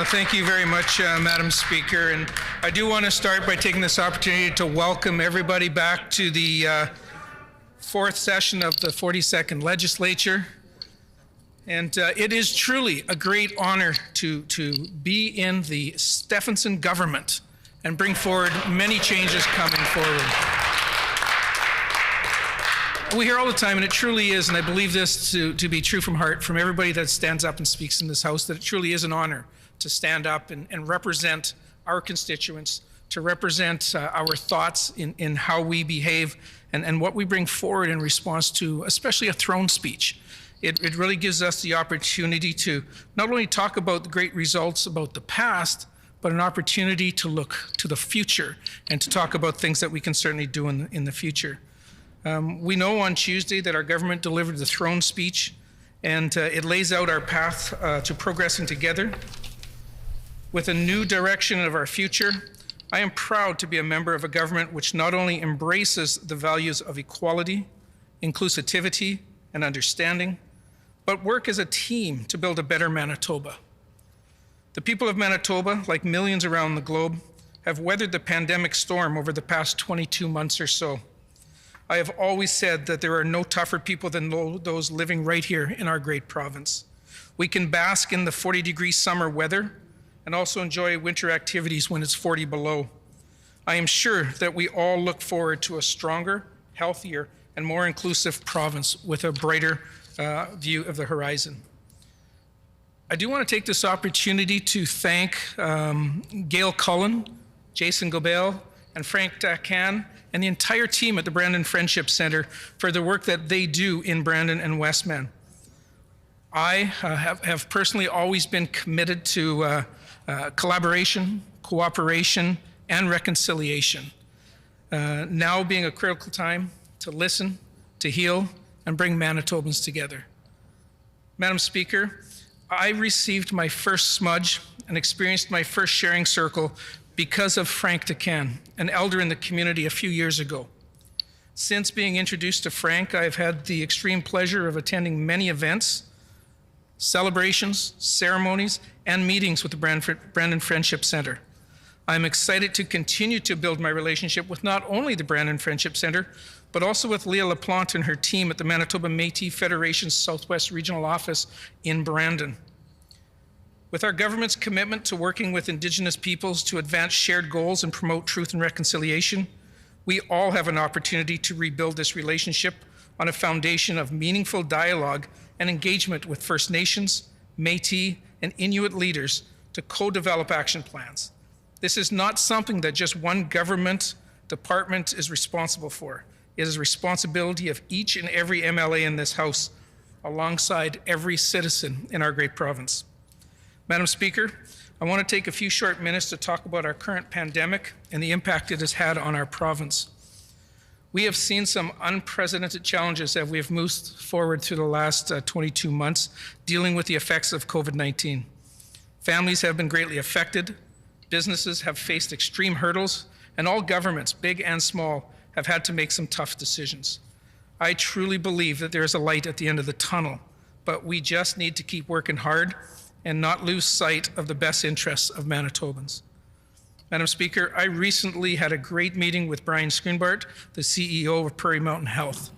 Thank you very much, Madam Speaker. And I do want to start by taking this opportunity to welcome everybody back to the fourth session of the 42nd Legislature. And it is truly a great honor to be in the Stephenson government and bring forward many changes coming forward. We hear all the time, and it truly is, and I believe this to be true from heart, from everybody that stands up and speaks in this House, that it truly is an honor to stand up and represent our constituents, to represent our thoughts in how we behave and what we bring forward in response to especially a throne speech. It really gives us the opportunity to not only talk about the great results about the past, but an opportunity to look to the future and to talk about things that we can certainly do in the future. We know on Tuesday that our government delivered the throne speech, and it lays out our path to progressing together with a new direction of our future. I am proud to be a member of a government which not only embraces the values of equality, inclusivity, and understanding, but work as a team to build a better Manitoba. The people of Manitoba, like millions around the globe, have weathered the pandemic storm over the past 22 months or so. I have always said that there are no tougher people than those living right here in our great province. We can bask in the 40-degree summer weather and also enjoy winter activities when it's 40 below. I am sure that we all look forward to a stronger, healthier, and more inclusive province with a brighter view of the horizon. I do want to take this opportunity to thank Gail Cullen, Jason Gobel, and Frank Dacan, and the entire team at the Brandon Friendship Centre for the work that they do in Brandon and Westman. I have personally always been committed to collaboration, cooperation, and reconciliation. Now being a critical time to listen, to heal, and bring Manitobans together. Madam Speaker, I received my first smudge and experienced my first sharing circle because of Frank Dacan, an elder in the community a few years ago. Since being introduced to Frank, I have had the extreme pleasure of attending many events, celebrations, ceremonies, and meetings with the Brandon Friendship Centre. I'm excited to continue to build my relationship with not only the Brandon Friendship Centre, but also with Leah LaPlante and her team at the Manitoba Métis Federation's Southwest Regional Office in Brandon. With our government's commitment to working with Indigenous peoples to advance shared goals and promote truth and reconciliation, we all have an opportunity to rebuild this relationship on a foundation of meaningful dialogue and engagement with First Nations, Métis, and Inuit leaders to co-develop action plans. This is not something that just one government department is responsible for. It is a responsibility of each and every MLA in this House, alongside every citizen in our great province. Madam Speaker, I want to take a few short minutes to talk about our current pandemic and the impact it has had on our province. We have seen some unprecedented challenges as we have moved forward through the last 22 months dealing with the effects of COVID-19. Families have been greatly affected, businesses have faced extreme hurdles, and all governments, big and small, have had to make some tough decisions. I truly believe that there is a light at the end of the tunnel, but we just need to keep working hard and not lose sight of the best interests of Manitobans. Madam Speaker, I recently had a great meeting with Brian Schoenbart, the CEO of Prairie Mountain Health.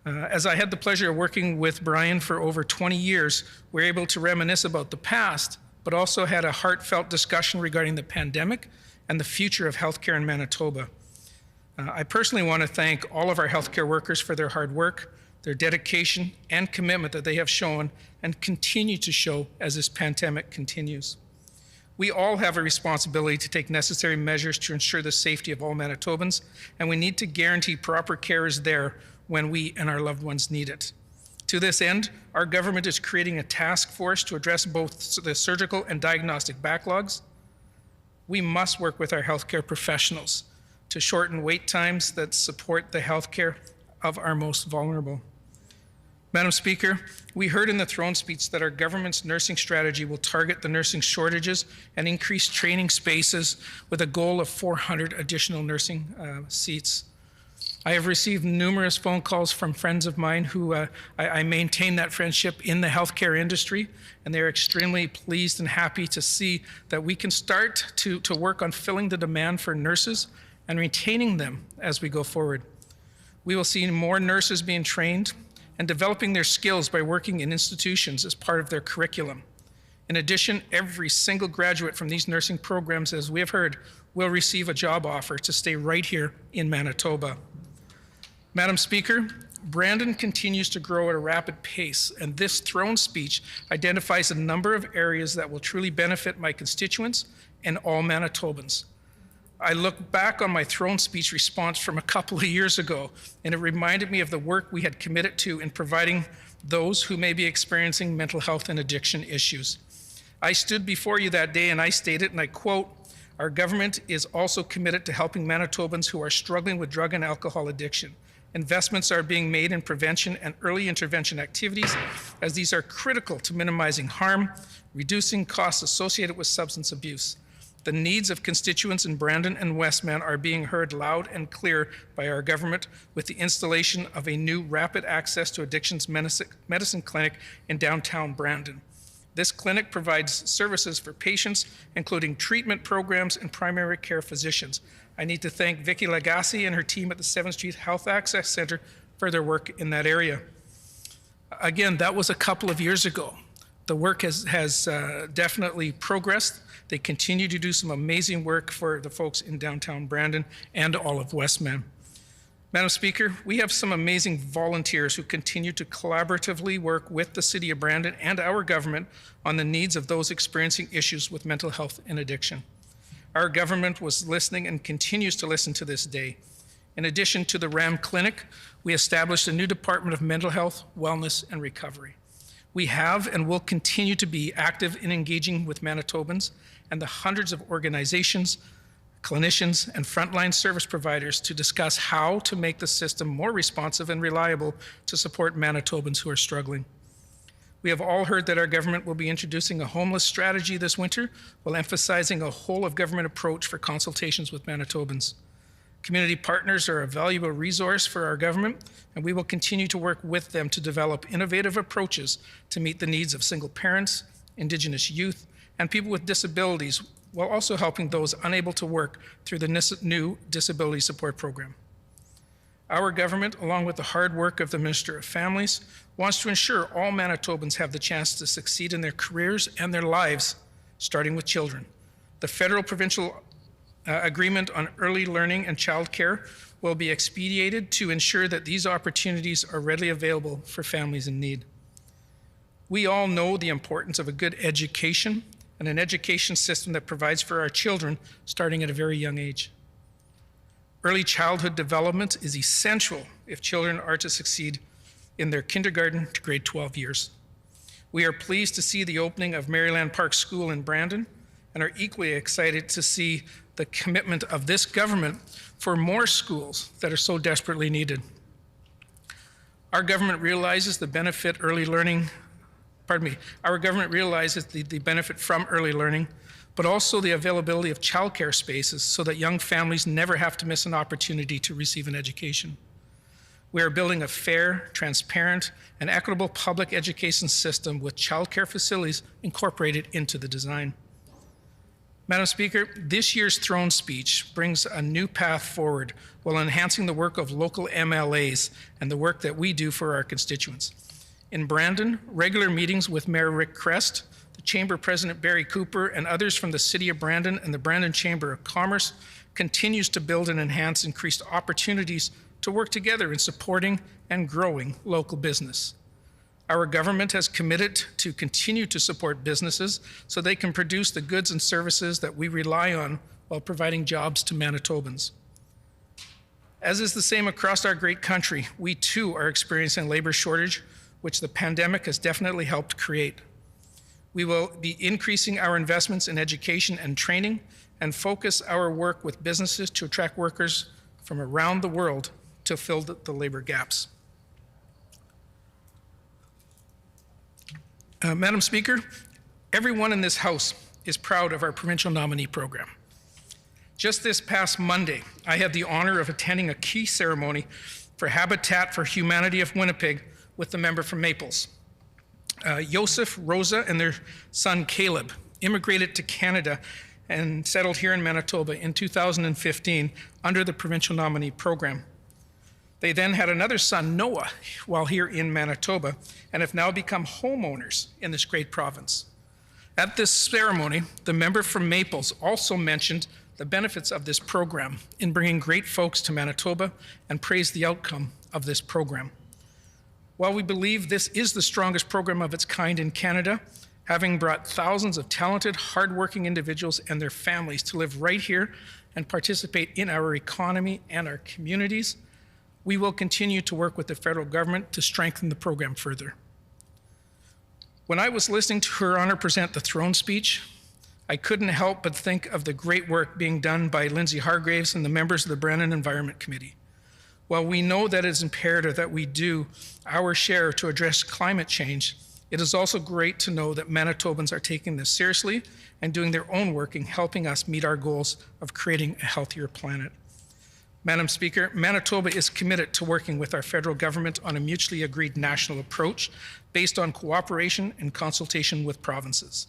As I had the pleasure of working with Brian for over 20 years, we were able to reminisce about the past, but also had a heartfelt discussion regarding the pandemic and the future of healthcare in Manitoba. I personally want to thank all of our healthcare workers for their hard work, their dedication, and commitment that they have shown and continue to show as this pandemic continues. We all have a responsibility to take necessary measures to ensure the safety of all Manitobans, and we need to guarantee proper care is there when we and our loved ones need it. To this end, our government is creating a task force to address both the surgical and diagnostic backlogs. We must work with our healthcare professionals to shorten wait times that support the healthcare of our most vulnerable. Madam Speaker, we heard in the throne speech that our government's nursing strategy will target the nursing shortages and increase training spaces with a goal of 400 additional nursing seats. I have received numerous phone calls from friends of mine who I maintain that friendship in the healthcare industry, and they're extremely pleased and happy to see that we can start to work on filling the demand for nurses and retaining them as we go forward. We will see more nurses being trained and developing their skills by working in institutions as part of their curriculum. In addition, every single graduate from these nursing programs, as we have heard, will receive a job offer to stay right here in Manitoba. Madam Speaker, Brandon continues to grow at a rapid pace, and this throne speech identifies a number of areas that will truly benefit my constituents and all Manitobans. I look back on my throne speech response from a couple of years ago, and it reminded me of the work we had committed to in providing those who may be experiencing mental health and addiction issues. I stood before you that day and I stated, and I quote, "Our government is also committed to helping Manitobans who are struggling with drug and alcohol addiction. Investments are being made in prevention and early intervention activities, as these are critical to minimizing harm, reducing costs associated with substance abuse. The needs of constituents in Brandon and Westman are being heard loud and clear by our government with the installation of a new rapid access to addictions medicine clinic in downtown Brandon. This clinic provides services for patients, including treatment programs and primary care physicians. I need to thank Vicki Lagasse and her team at the 7th Street Health Access Center for their work in that area. Again, that was a couple of years ago. The work has definitely progressed. They continue to do some amazing work for the folks in downtown Brandon and all of Westman. Madam Speaker, we have some amazing volunteers who continue to collaboratively work with the City of Brandon and our government on the needs of those experiencing issues with mental health and addiction. Our government was listening and continues to listen to this day. In addition to the RAM Clinic, we established a new Department of Mental Health, Wellness, and Recovery. We have and will continue to be active in engaging with Manitobans and the hundreds of organizations, clinicians, and frontline service providers to discuss how to make the system more responsive and reliable to support Manitobans who are struggling. We have all heard that our government will be introducing a homeless strategy this winter while emphasizing a whole-of-government approach for consultations with Manitobans. Community partners are a valuable resource for our government, and we will continue to work with them to develop innovative approaches to meet the needs of single parents, Indigenous youth, and people with disabilities, while also helping those unable to work through the new Disability Support Program. Our government, along with the hard work of the Minister of Families, wants to ensure all Manitobans have the chance to succeed in their careers and their lives, starting with children. The federal-provincial agreement on early learning and childcare will be expedited to ensure that these opportunities are readily available for families in need. We all know the importance of a good education and an education system that provides for our children starting at a very young age. Early childhood development is essential if children are to succeed in their kindergarten to grade 12 years. We are pleased to see the opening of Maryland Park School in Brandon and are equally excited to see the commitment of this government for more schools that are so desperately needed. Our government realizes the benefit our government realizes the benefit from early learning, but also the availability of childcare spaces so that young families never have to miss an opportunity to receive an education. We are building a fair, transparent, and equitable public education system with childcare facilities incorporated into the design. Madam Speaker, this year's throne speech brings a new path forward while enhancing the work of local MLAs and the work that we do for our constituents. In Brandon, regular meetings with Mayor Rick Crest, the Chamber President Barry Cooper, and others from the City of Brandon and the Brandon Chamber of Commerce continues to build and enhance increased opportunities to work together in supporting and growing local business. Our government has committed to continue to support businesses so they can produce the goods and services that we rely on while providing jobs to Manitobans. As is the same across our great country, we too are experiencing a labor shortage, which the pandemic has definitely helped create. We will be increasing our investments in education and training and focus our work with businesses to attract workers from around the world to fill the labor gaps. Madam Speaker, everyone in this House is proud of our provincial nominee program. Just this past Monday, I had the honor of attending a key ceremony for Habitat for Humanity of Winnipeg with the member from Maples. Joseph, Rosa, and their son Caleb immigrated to Canada and settled here in Manitoba in 2015 under the provincial nominee program. They then had another son, Noah, while here in Manitoba, and have now become homeowners in this great province. At this ceremony, the member from Maples also mentioned the benefits of this program in bringing great folks to Manitoba and praised the outcome of this program. While we believe this is the strongest program of its kind in Canada, having brought thousands of talented, hardworking individuals and their families to live right here and participate in our economy and our communities, we will continue to work with the federal government to strengthen the program further. When I was listening to Her Honor present the throne speech, I couldn't help but think of the great work being done by Lindsay Hargraves and the members of the Brandon Environment Committee. While we know that it is imperative that we do our share to address climate change, it is also great to know that Manitobans are taking this seriously and doing their own work in helping us meet our goals of creating a healthier planet. Madam Speaker, Manitoba is committed to working with our federal government on a mutually agreed national approach based on cooperation and consultation with provinces.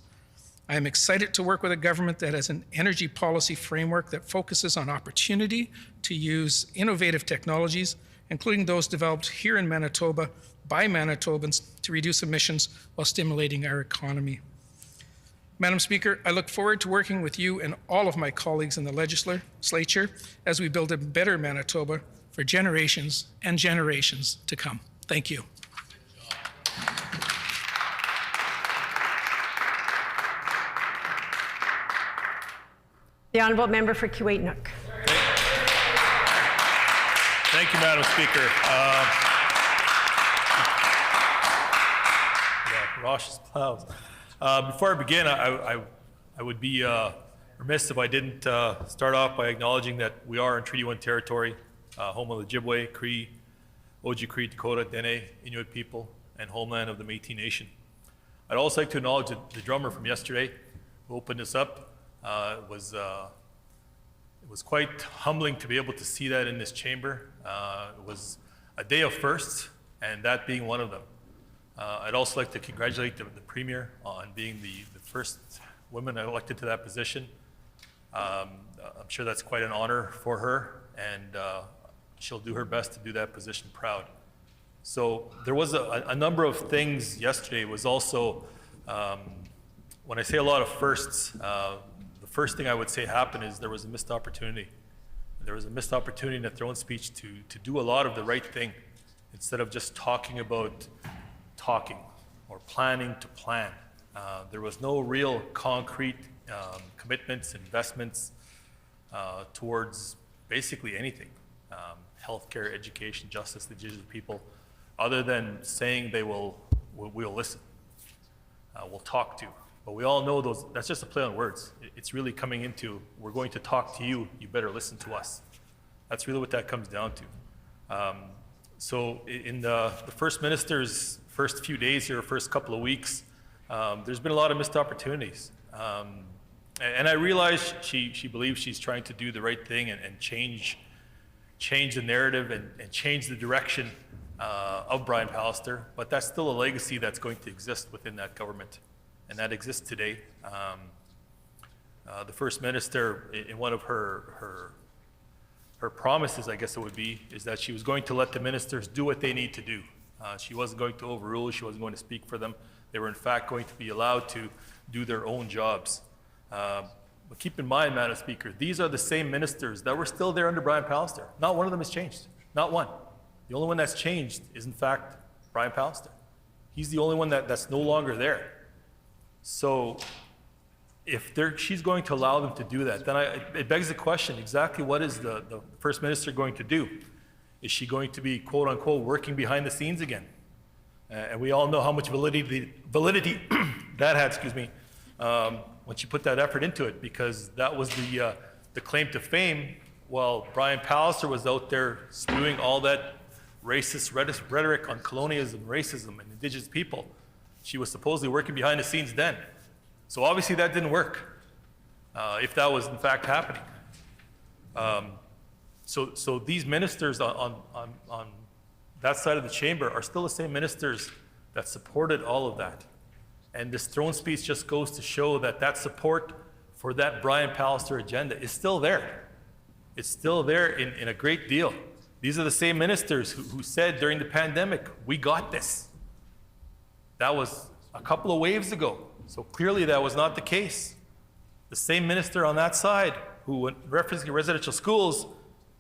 I am excited to work with a government that has an energy policy framework that focuses on opportunity to use innovative technologies, including those developed here in Manitoba by Manitobans to reduce emissions while stimulating our economy. Madam Speaker, I look forward to working with you and all of my colleagues in the Legislature as we build a better Manitoba for generations and generations to come. Thank you. The Honourable Member for Kiiwetinoong. Thank you, Madam Speaker. Raucous plows. Before I begin, I would be remiss if I didn't start off by acknowledging that we are in Treaty 1 territory, home of the Ojibwe, Cree, Oji-Cree, Dakota, Dene, Inuit people, and homeland of the Métis Nation. I'd also like to acknowledge the drummer from yesterday who opened this up. It was quite humbling to be able to see that in this chamber. It was a day of firsts, and that being one of them. I'd also like to congratulate the Premier on being the first woman elected to that position. I'm sure that's quite an honor for her, and she'll do her best to do that position proud. So there was a number of things yesterday. It was also, when I say a lot of firsts, the first thing I would say happened is there was a missed opportunity. There was a missed opportunity in the throne speech to do a lot of the right thing instead of just talking about talking or planning to plan. There was no real concrete commitments, investments towards basically anything, healthcare, education, justice, the Indigenous people, other than saying we'll listen, we'll talk to. But we all know that's just a play on words. It's really coming into, we're going to talk to you, you better listen to us. That's really what that comes down to. So in the First Minister's first few days here, first couple of weeks, there's been a lot of missed opportunities. And I realize she believes she's trying to do the right thing and change change the narrative and change the direction of Brian Pallister, but that's still a legacy that's going to exist within that government, and that exists today. The First Minister, in one of her promises, I guess it would be, is that she was going to let the ministers do what they need to do. She wasn't going to overrule, she wasn't going to speak for them. They were in fact going to be allowed to do their own jobs. But keep in mind, Madam Speaker, these are the same ministers that were still there under Brian Pallister. Not one of them has changed, not one. The only one that's changed is in fact Brian Pallister. He's the only one that's no longer there. So if she's going to allow them to do that, then it begs the question, exactly what is the First Minister going to do? Is she going to be, quote unquote, working behind the scenes again? And we all know how much validity that had, when she put that effort into it, because that was the claim to fame while Brian Pallister was out there spewing all that racist rhetoric on colonialism, racism, and Indigenous people. She was supposedly working behind the scenes then. So obviously that didn't work, if that was in fact happening. So these ministers on that side of the chamber are still the same ministers that supported all of that. And this throne speech just goes to show that that support for that Brian Pallister agenda is still there. It's still there in a great deal. These are the same ministers who said during the pandemic, we got this. That was a couple of waves ago. So clearly that was not the case. The same minister on that side who, when referencing residential schools,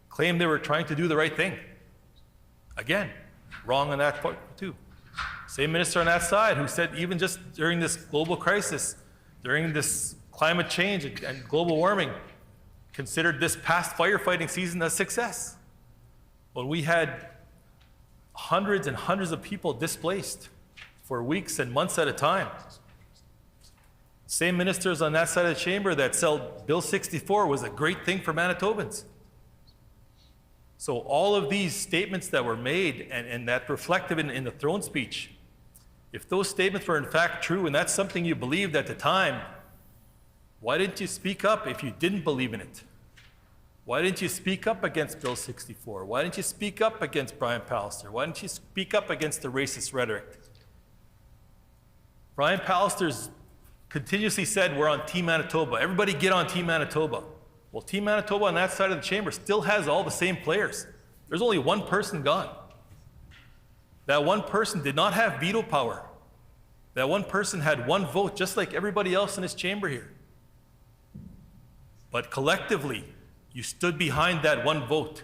claimed they were trying to do the right thing. Again, wrong on that part too. Same minister on that side who said even just during this global crisis, during this climate change and global warming, considered this past firefighting season a success. When we had hundreds and hundreds of people displaced for weeks and months at a time. Same ministers on that side of the chamber that said Bill 64 was a great thing for Manitobans. So all of these statements that were made and that reflected in the throne speech, if those statements were in fact true and that's something you believed at the time, why didn't you speak up if you didn't believe in it? Why didn't you speak up against Bill 64? Why didn't you speak up against Brian Pallister? Why didn't you speak up against the racist rhetoric? Brian Pallister's continuously said we're on Team Manitoba. Everybody get on Team Manitoba. Well, Team Manitoba on that side of the chamber still has all the same players. There's only one person gone. That one person did not have veto power. That one person had one vote, just like everybody else in this chamber here. But collectively, you stood behind that one vote.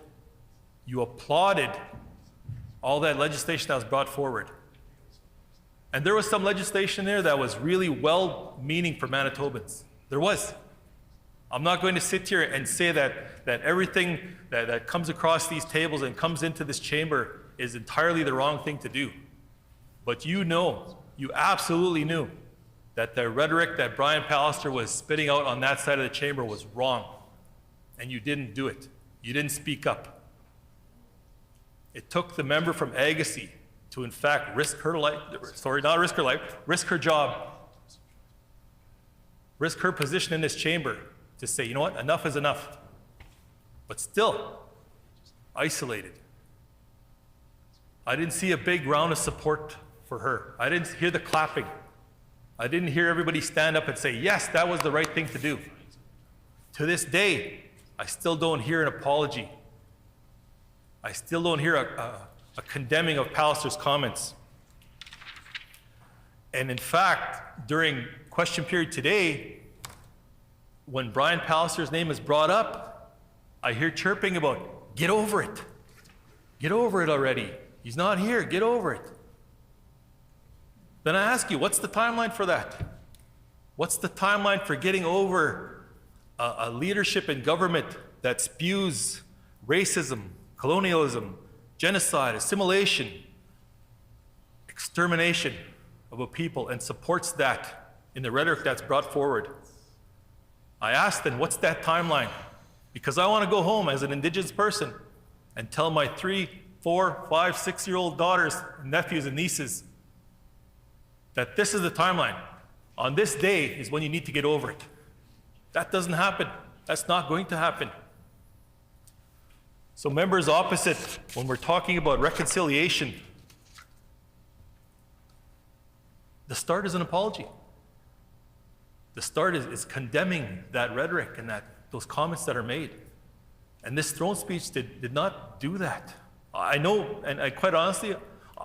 You applauded all that legislation that was brought forward. And there was some legislation there that was really well-meaning for Manitobans. There was. I'm not going to sit here and say that everything that comes across these tables and comes into this chamber is entirely the wrong thing to do. But you know, you absolutely knew that the rhetoric that Brian Pallister was spitting out on that side of the chamber was wrong. And you didn't do it. You didn't speak up. It took the member from Agassiz to in fact risk her life, risk her job, risk her position in this chamber to say, you know what, enough is enough. But still, isolated. I didn't see a big round of support for her. I didn't hear the clapping. I didn't hear everybody stand up and say, yes, that was the right thing to do. To this day, I still don't hear an apology. I still don't hear a condemning of Pallister's comments. And in fact, during question period today, when Brian Pallister's name is brought up, I hear chirping about, get over it. Get over it already. He's not here, get over it. Then I ask you, what's the timeline for that? What's the timeline for getting over a leadership in government that spews racism, colonialism, genocide, assimilation, extermination of a people and supports that in the rhetoric that's brought forward? I ask then, what's that timeline? Because I want to go home as an Indigenous person and tell my 3, 4, 5, 6-year-old daughters, nephews, and nieces that this is the timeline. On this day is when you need to get over it. That doesn't happen. That's not going to happen. So members opposite, when we're talking about reconciliation, the start is an apology. The start is condemning that rhetoric and those comments that are made. And this throne speech did not do that. I know, and I quite honestly,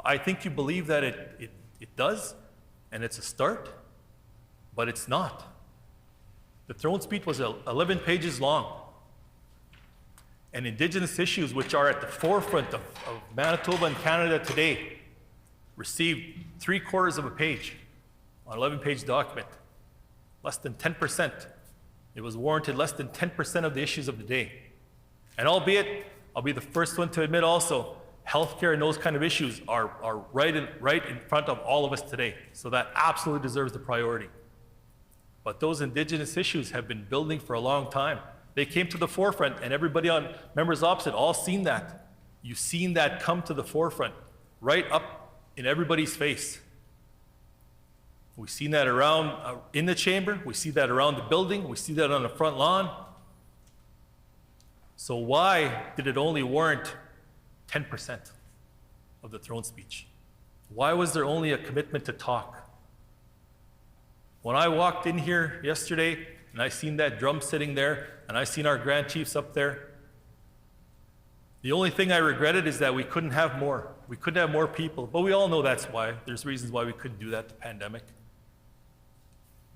I think you believe that it does, and it's a start, but it's not. The throne speech was 11 pages long. And Indigenous issues, which are at the forefront of Manitoba and Canada today, received 3/4 of a page on an 11-page document. Less than 10%. It was warranted less than 10% of the issues of the day. And albeit, I'll be the first one to admit also, healthcare and those kind of issues are right in front of all of us today. So that absolutely deserves the priority. But those Indigenous issues have been building for a long time. They came to the forefront, and everybody on members opposite all seen that. You've seen that come to the forefront, right up in everybody's face. We've seen that around in the chamber. We see that around the building. We see that on the front lawn. So why did it only warrant 10% of the throne speech? Why was there only a commitment to talk? When I walked in here yesterday and I seen that drum sitting there and I seen our Grand Chiefs up there, the only thing I regretted is that we couldn't have more. We couldn't have more people, but we all know that's why. There's reasons why we couldn't do that, the pandemic.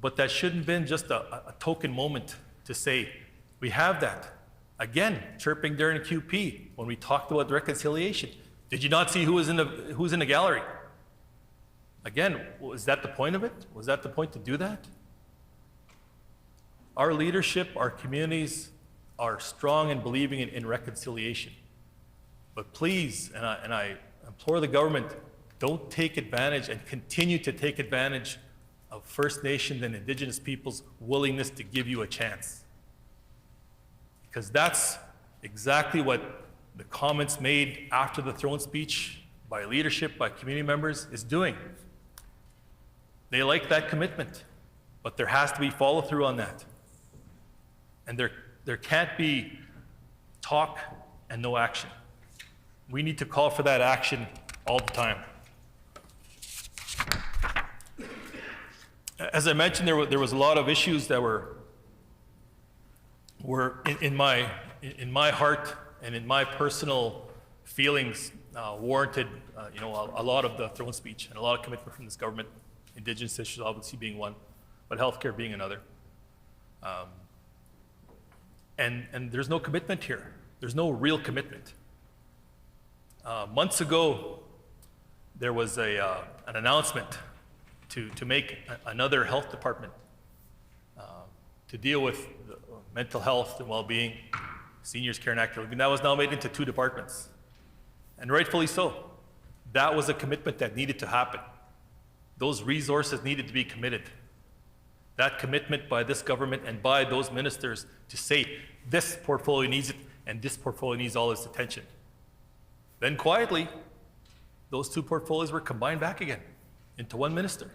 But that shouldn't have been just a token moment to say, we have that. Again, chirping during QP when we talked about the reconciliation. Did you not see who's in the gallery? Again, was that the point of it? Was that the point to do that? Our leadership, our communities are strong in believing in reconciliation. But please, and I implore the government, don't take advantage and continue to take advantage of First Nations and Indigenous people's willingness to give you a chance. Because that's exactly what the comments made after the throne speech by leadership, by community members, is doing. They like that commitment, but there has to be follow through on that. And there can't be talk and no action. We need to call for that action all the time. As I mentioned, there was a lot of issues that were in my heart and in my personal feelings warranted a lot of the throne speech and a lot of commitment from this government. Indigenous issues obviously being one, but healthcare being another. And there's no commitment here. There's no real commitment. Months ago, there was an announcement to make another health department to deal with mental health and well-being, seniors care and active living. That was now made into 2 departments, and rightfully so. That was a commitment that needed to happen. Those resources needed to be committed. That commitment by this government and by those ministers to say this portfolio needs it and this portfolio needs all its attention. Then quietly, those 2 portfolios were combined back again into 1 minister.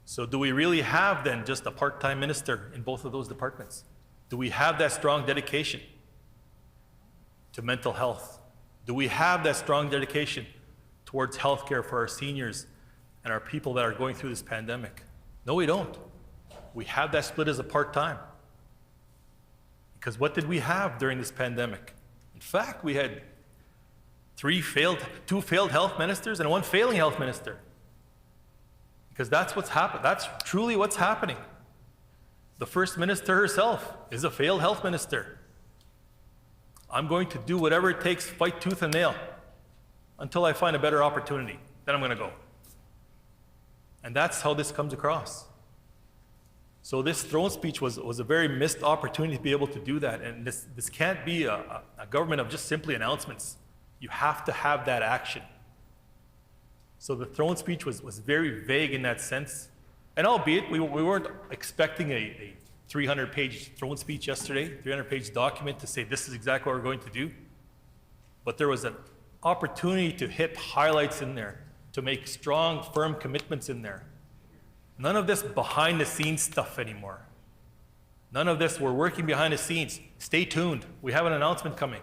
So do we really have then just a part-time minister in both of those departments? Do we have that strong dedication to mental health? Do we have that strong dedication towards healthcare for our seniors and our people that are going through this pandemic? No, we don't. We have that split as a part-time. Because what did we have during this pandemic? In fact, we had 2 failed health ministers and 1 failing health minister. Because that's what's happened. That's truly what's happening. The First Minister herself is a failed health minister. I'm going to do whatever it takes, fight tooth and nail, until I find a better opportunity. Then I'm going to go. And that's how this comes across. So this throne speech was a very missed opportunity to be able to do that. And this can't be a government of just simply announcements. You have to have that action. So the throne speech was very vague in that sense. And albeit we weren't expecting a 300-page throne speech yesterday, 300-page document to say this is exactly what we're going to do. But there was an opportunity to hit highlights in there, to make strong, firm commitments in there. None of this behind-the-scenes stuff anymore. None of this, we're working behind the scenes. Stay tuned. We have an announcement coming.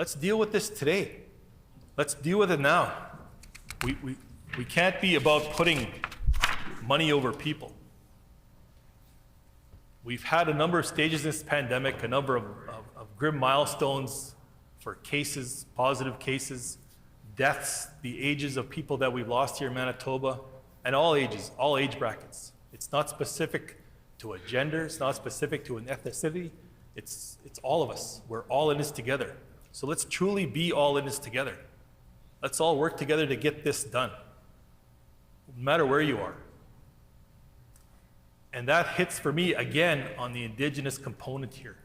Let's deal with this today. Let's deal with it now. We can't be about putting money over people. We've had a number of stages in this pandemic, a number of grim milestones for cases, positive cases, deaths, the ages of people that we've lost here in Manitoba, and all ages, all age brackets. It's not specific to a gender, it's not specific to an ethnicity, it's all of us. We're all in this together. So let's truly be all in this together. Let's all work together to get this done, no matter where you are. And that hits for me again on the Indigenous component here.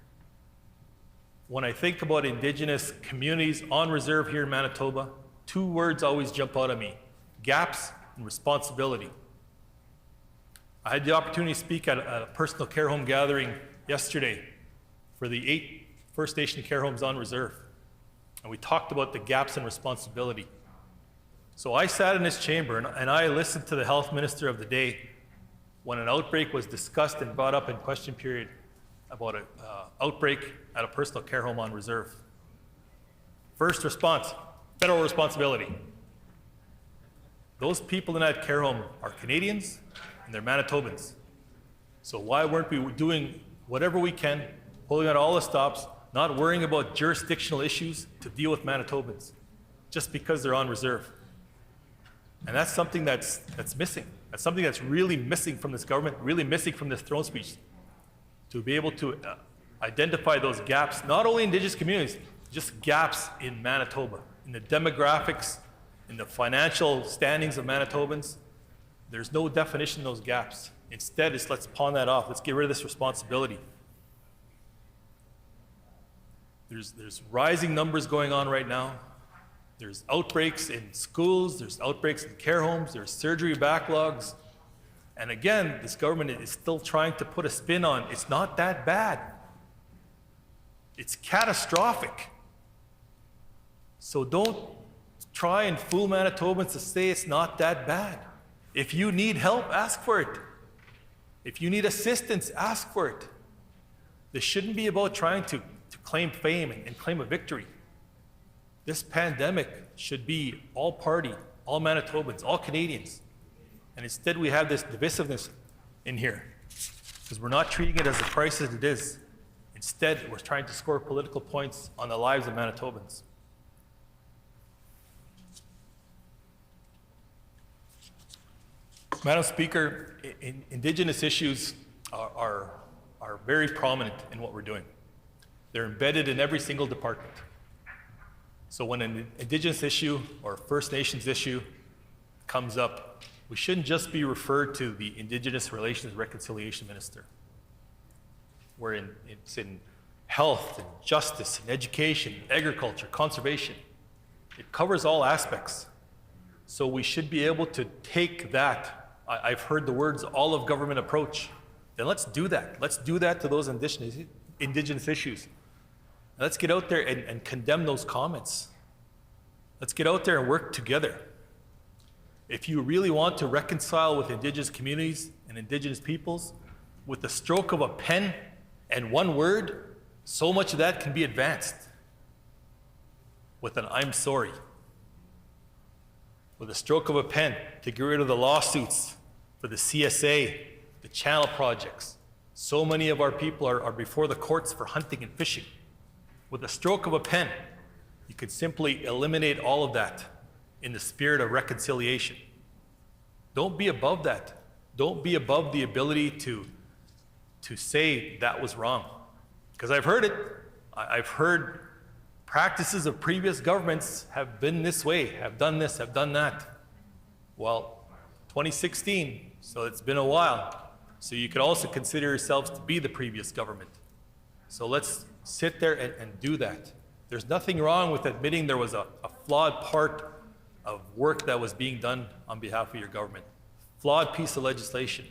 When I think about Indigenous communities on reserve here in Manitoba, two words always jump out at me: gaps and responsibility. I had the opportunity to speak at a personal care home gathering yesterday for the 8 First Nation care homes on reserve. And we talked about the gaps and responsibility. So I sat in this chamber and I listened to the health minister of the day when an outbreak was discussed and brought up in question period about an outbreak at a personal care home on reserve. First response, federal responsibility. Those people in that care home are Canadians and they're Manitobans. So why weren't we doing whatever we can, pulling out all the stops, not worrying about jurisdictional issues to deal with Manitobans, just because they're on reserve? And that's something that's missing. That's something that's really missing from this government, really missing from this throne speech, to be able to identify those gaps, not only in Indigenous communities, just gaps in Manitoba, in the demographics, in the financial standings of Manitobans. There's no definition of those gaps. Instead, it's let's pawn that off. Let's get rid of this responsibility. There's rising numbers going on right now. There's outbreaks in schools, there's outbreaks in care homes, there's surgery backlogs. And again, this government is still trying to put a spin on, it's not that bad. It's catastrophic. So don't try and fool Manitobans to say it's not that bad. If you need help, ask for it. If you need assistance, ask for it. This shouldn't be about trying to claim fame and claim a victory. This pandemic should be all party, all Manitobans, all Canadians. And instead we have this divisiveness in here because we're not treating it as a crisis it is. Instead, we're trying to score political points on the lives of Manitobans. Madam Speaker, Indigenous issues are very prominent in what we're doing. They're embedded in every single department. So when an Indigenous issue or First Nations issue comes up, we shouldn't just be referred to the Indigenous Relations Reconciliation Minister. It's in health, and justice, and education, agriculture, conservation. It covers all aspects. So we should be able to take that. I've heard the words all of government approach. Then let's do that. Let's do that to those Indigenous issues. Let's get out there and condemn those comments. Let's get out there and work together. If you really want to reconcile with Indigenous communities and Indigenous peoples, with the stroke of a pen and one word, so much of that can be advanced. With an I'm sorry. With a stroke of a pen to get rid of the lawsuits for the CSA, the channel projects. So many of our people are before the courts for hunting and fishing. With a stroke of a pen, you could simply eliminate all of that in the spirit of reconciliation. Don't be above that. Don't be above the ability to say that was wrong. Because I've heard it. I've heard practices of previous governments have been this way, have done this, have done that. Well, 2016, so it's been a while. So you could also consider yourselves to be the previous government. So let's sit there and do that. There's nothing wrong with admitting there was a flawed part of work that was being done on behalf of your government. Flawed piece of legislation.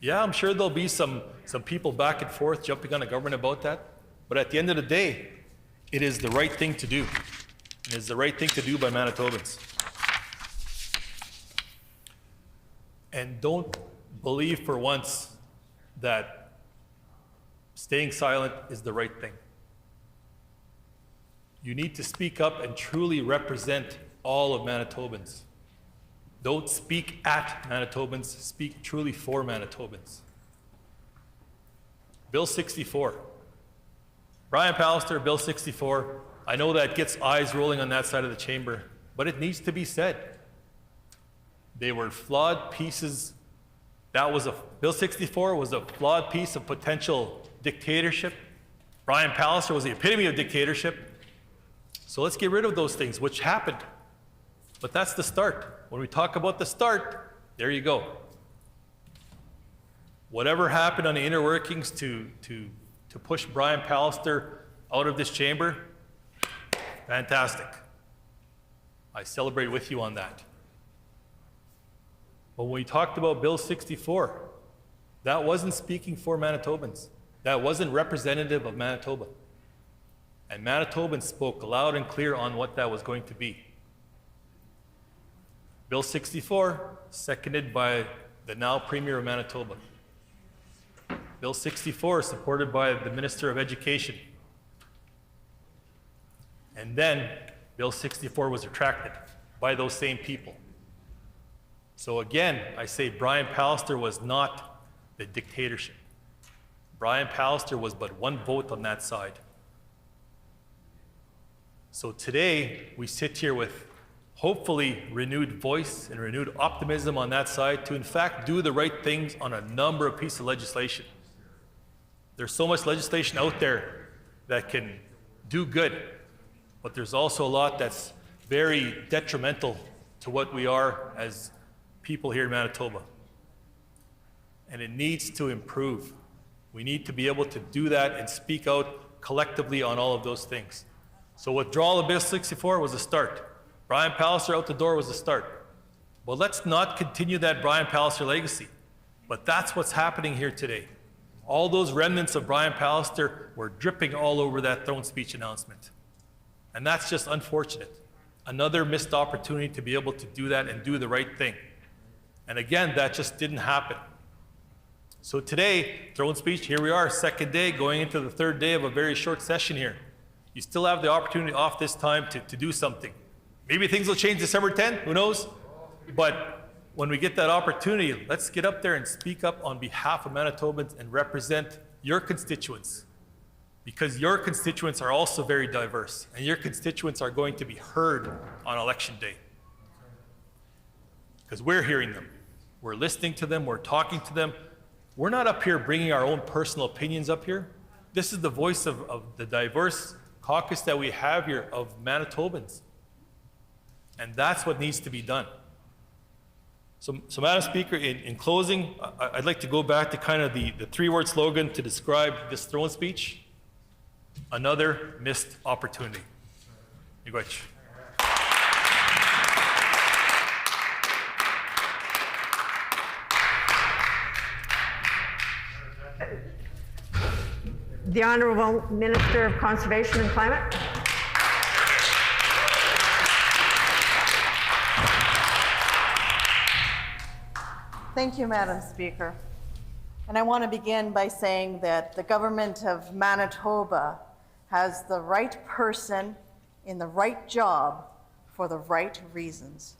Yeah, I'm sure there'll be some people back and forth jumping on the government about that. But at the end of the day, it is the right thing to do. It is the right thing to do by Manitobans. And don't believe for once that staying silent is the right thing. You need to speak up and truly represent all of Manitobans. Don't speak at Manitobans, speak truly for Manitobans. Bill 64. Brian Pallister, Bill 64. I know that gets eyes rolling on that side of the chamber, but it needs to be said. They were flawed pieces. Bill 64 was a flawed piece of potential dictatorship. Brian Pallister was the epitome of dictatorship. So let's get rid of those things, which happened. But that's the start. When we talk about the start, there you go. Whatever happened on the inner workings to push Brian Pallister out of this chamber, fantastic. I celebrate with you on that. But when we talked about Bill 64, that wasn't speaking for Manitobans. That wasn't representative of Manitoba. And Manitobans spoke loud and clear on what that was going to be. Bill 64, seconded by the now Premier of Manitoba. Bill 64, supported by the Minister of Education. And then Bill 64 was retracted by those same people. So again, I say Brian Pallister was not the dictatorship. Brian Pallister was but one vote on that side. So today, we sit here with hopefully renewed voice and renewed optimism on that side to in fact do the right things on a number of pieces of legislation. There's so much legislation out there that can do good, but there's also a lot that's very detrimental to what we are as people here in Manitoba. And it needs to improve. We need to be able to do that and speak out collectively on all of those things. So withdrawal of Bill 64 was a start. Brian Pallister out the door was a start. But let's not continue that Brian Pallister legacy. But that's what's happening here today. All those remnants of Brian Pallister were dripping all over that throne speech announcement. And that's just unfortunate. Another missed opportunity to be able to do that and do the right thing. And again, that just didn't happen. So today, throne speech, here we are, second day, going into the third day of a very short session here. You still have the opportunity off this time to do something. Maybe things will change December 10th, who knows? But when we get that opportunity, let's get up there and speak up on behalf of Manitobans and represent your constituents. Because your constituents are also very diverse, and your constituents are going to be heard on election day. Because we're hearing them. We're listening to them, we're talking to them. We're not up here bringing our own personal opinions up here. This is the voice of the diverse caucus that we have here of Manitobans. And that's what needs to be done. So Madam Speaker, in closing, I'd like to go back to kind of the three-word slogan to describe this throne speech. Another missed opportunity. Miigwech. The Honourable Minister of Conservation and Climate. Thank you, Madam Speaker. And I want to begin by saying that the government of Manitoba has the right person in the right job for the right reasons.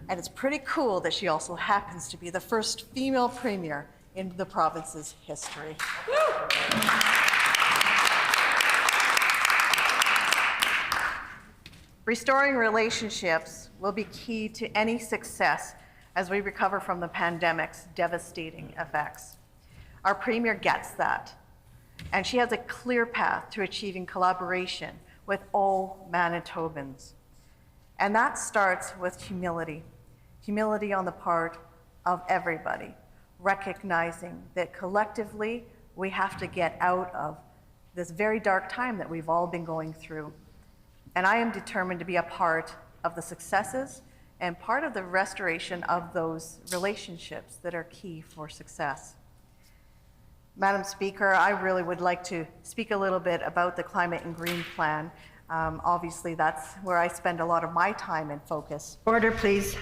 And it's pretty cool that she also happens to be the first female premier in the province's history. Restoring relationships will be key to any success as we recover from the pandemic's devastating effects. Our Premier gets that, and she has a clear path to achieving collaboration with all Manitobans. And that starts with humility. Humility on the part of everybody, recognizing that collectively we have to get out of this very dark time that we've all been going through. And I am determined to be a part of the successes and part of the restoration of those relationships that are key for success. Madam Speaker, I really would like to speak a little bit about the Climate and Green Plan. Obviously, that's where I spend a lot of my time and focus. Order, please.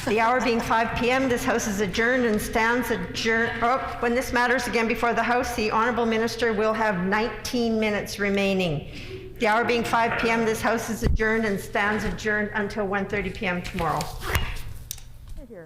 The hour being 5 p.m., this House is adjourned and stands adjourned. Oh, when this matters again before the House, the Honourable Minister will have 19 minutes remaining. The hour being 5 p.m., this House is adjourned and stands adjourned until 1:30 p.m. tomorrow. Right here.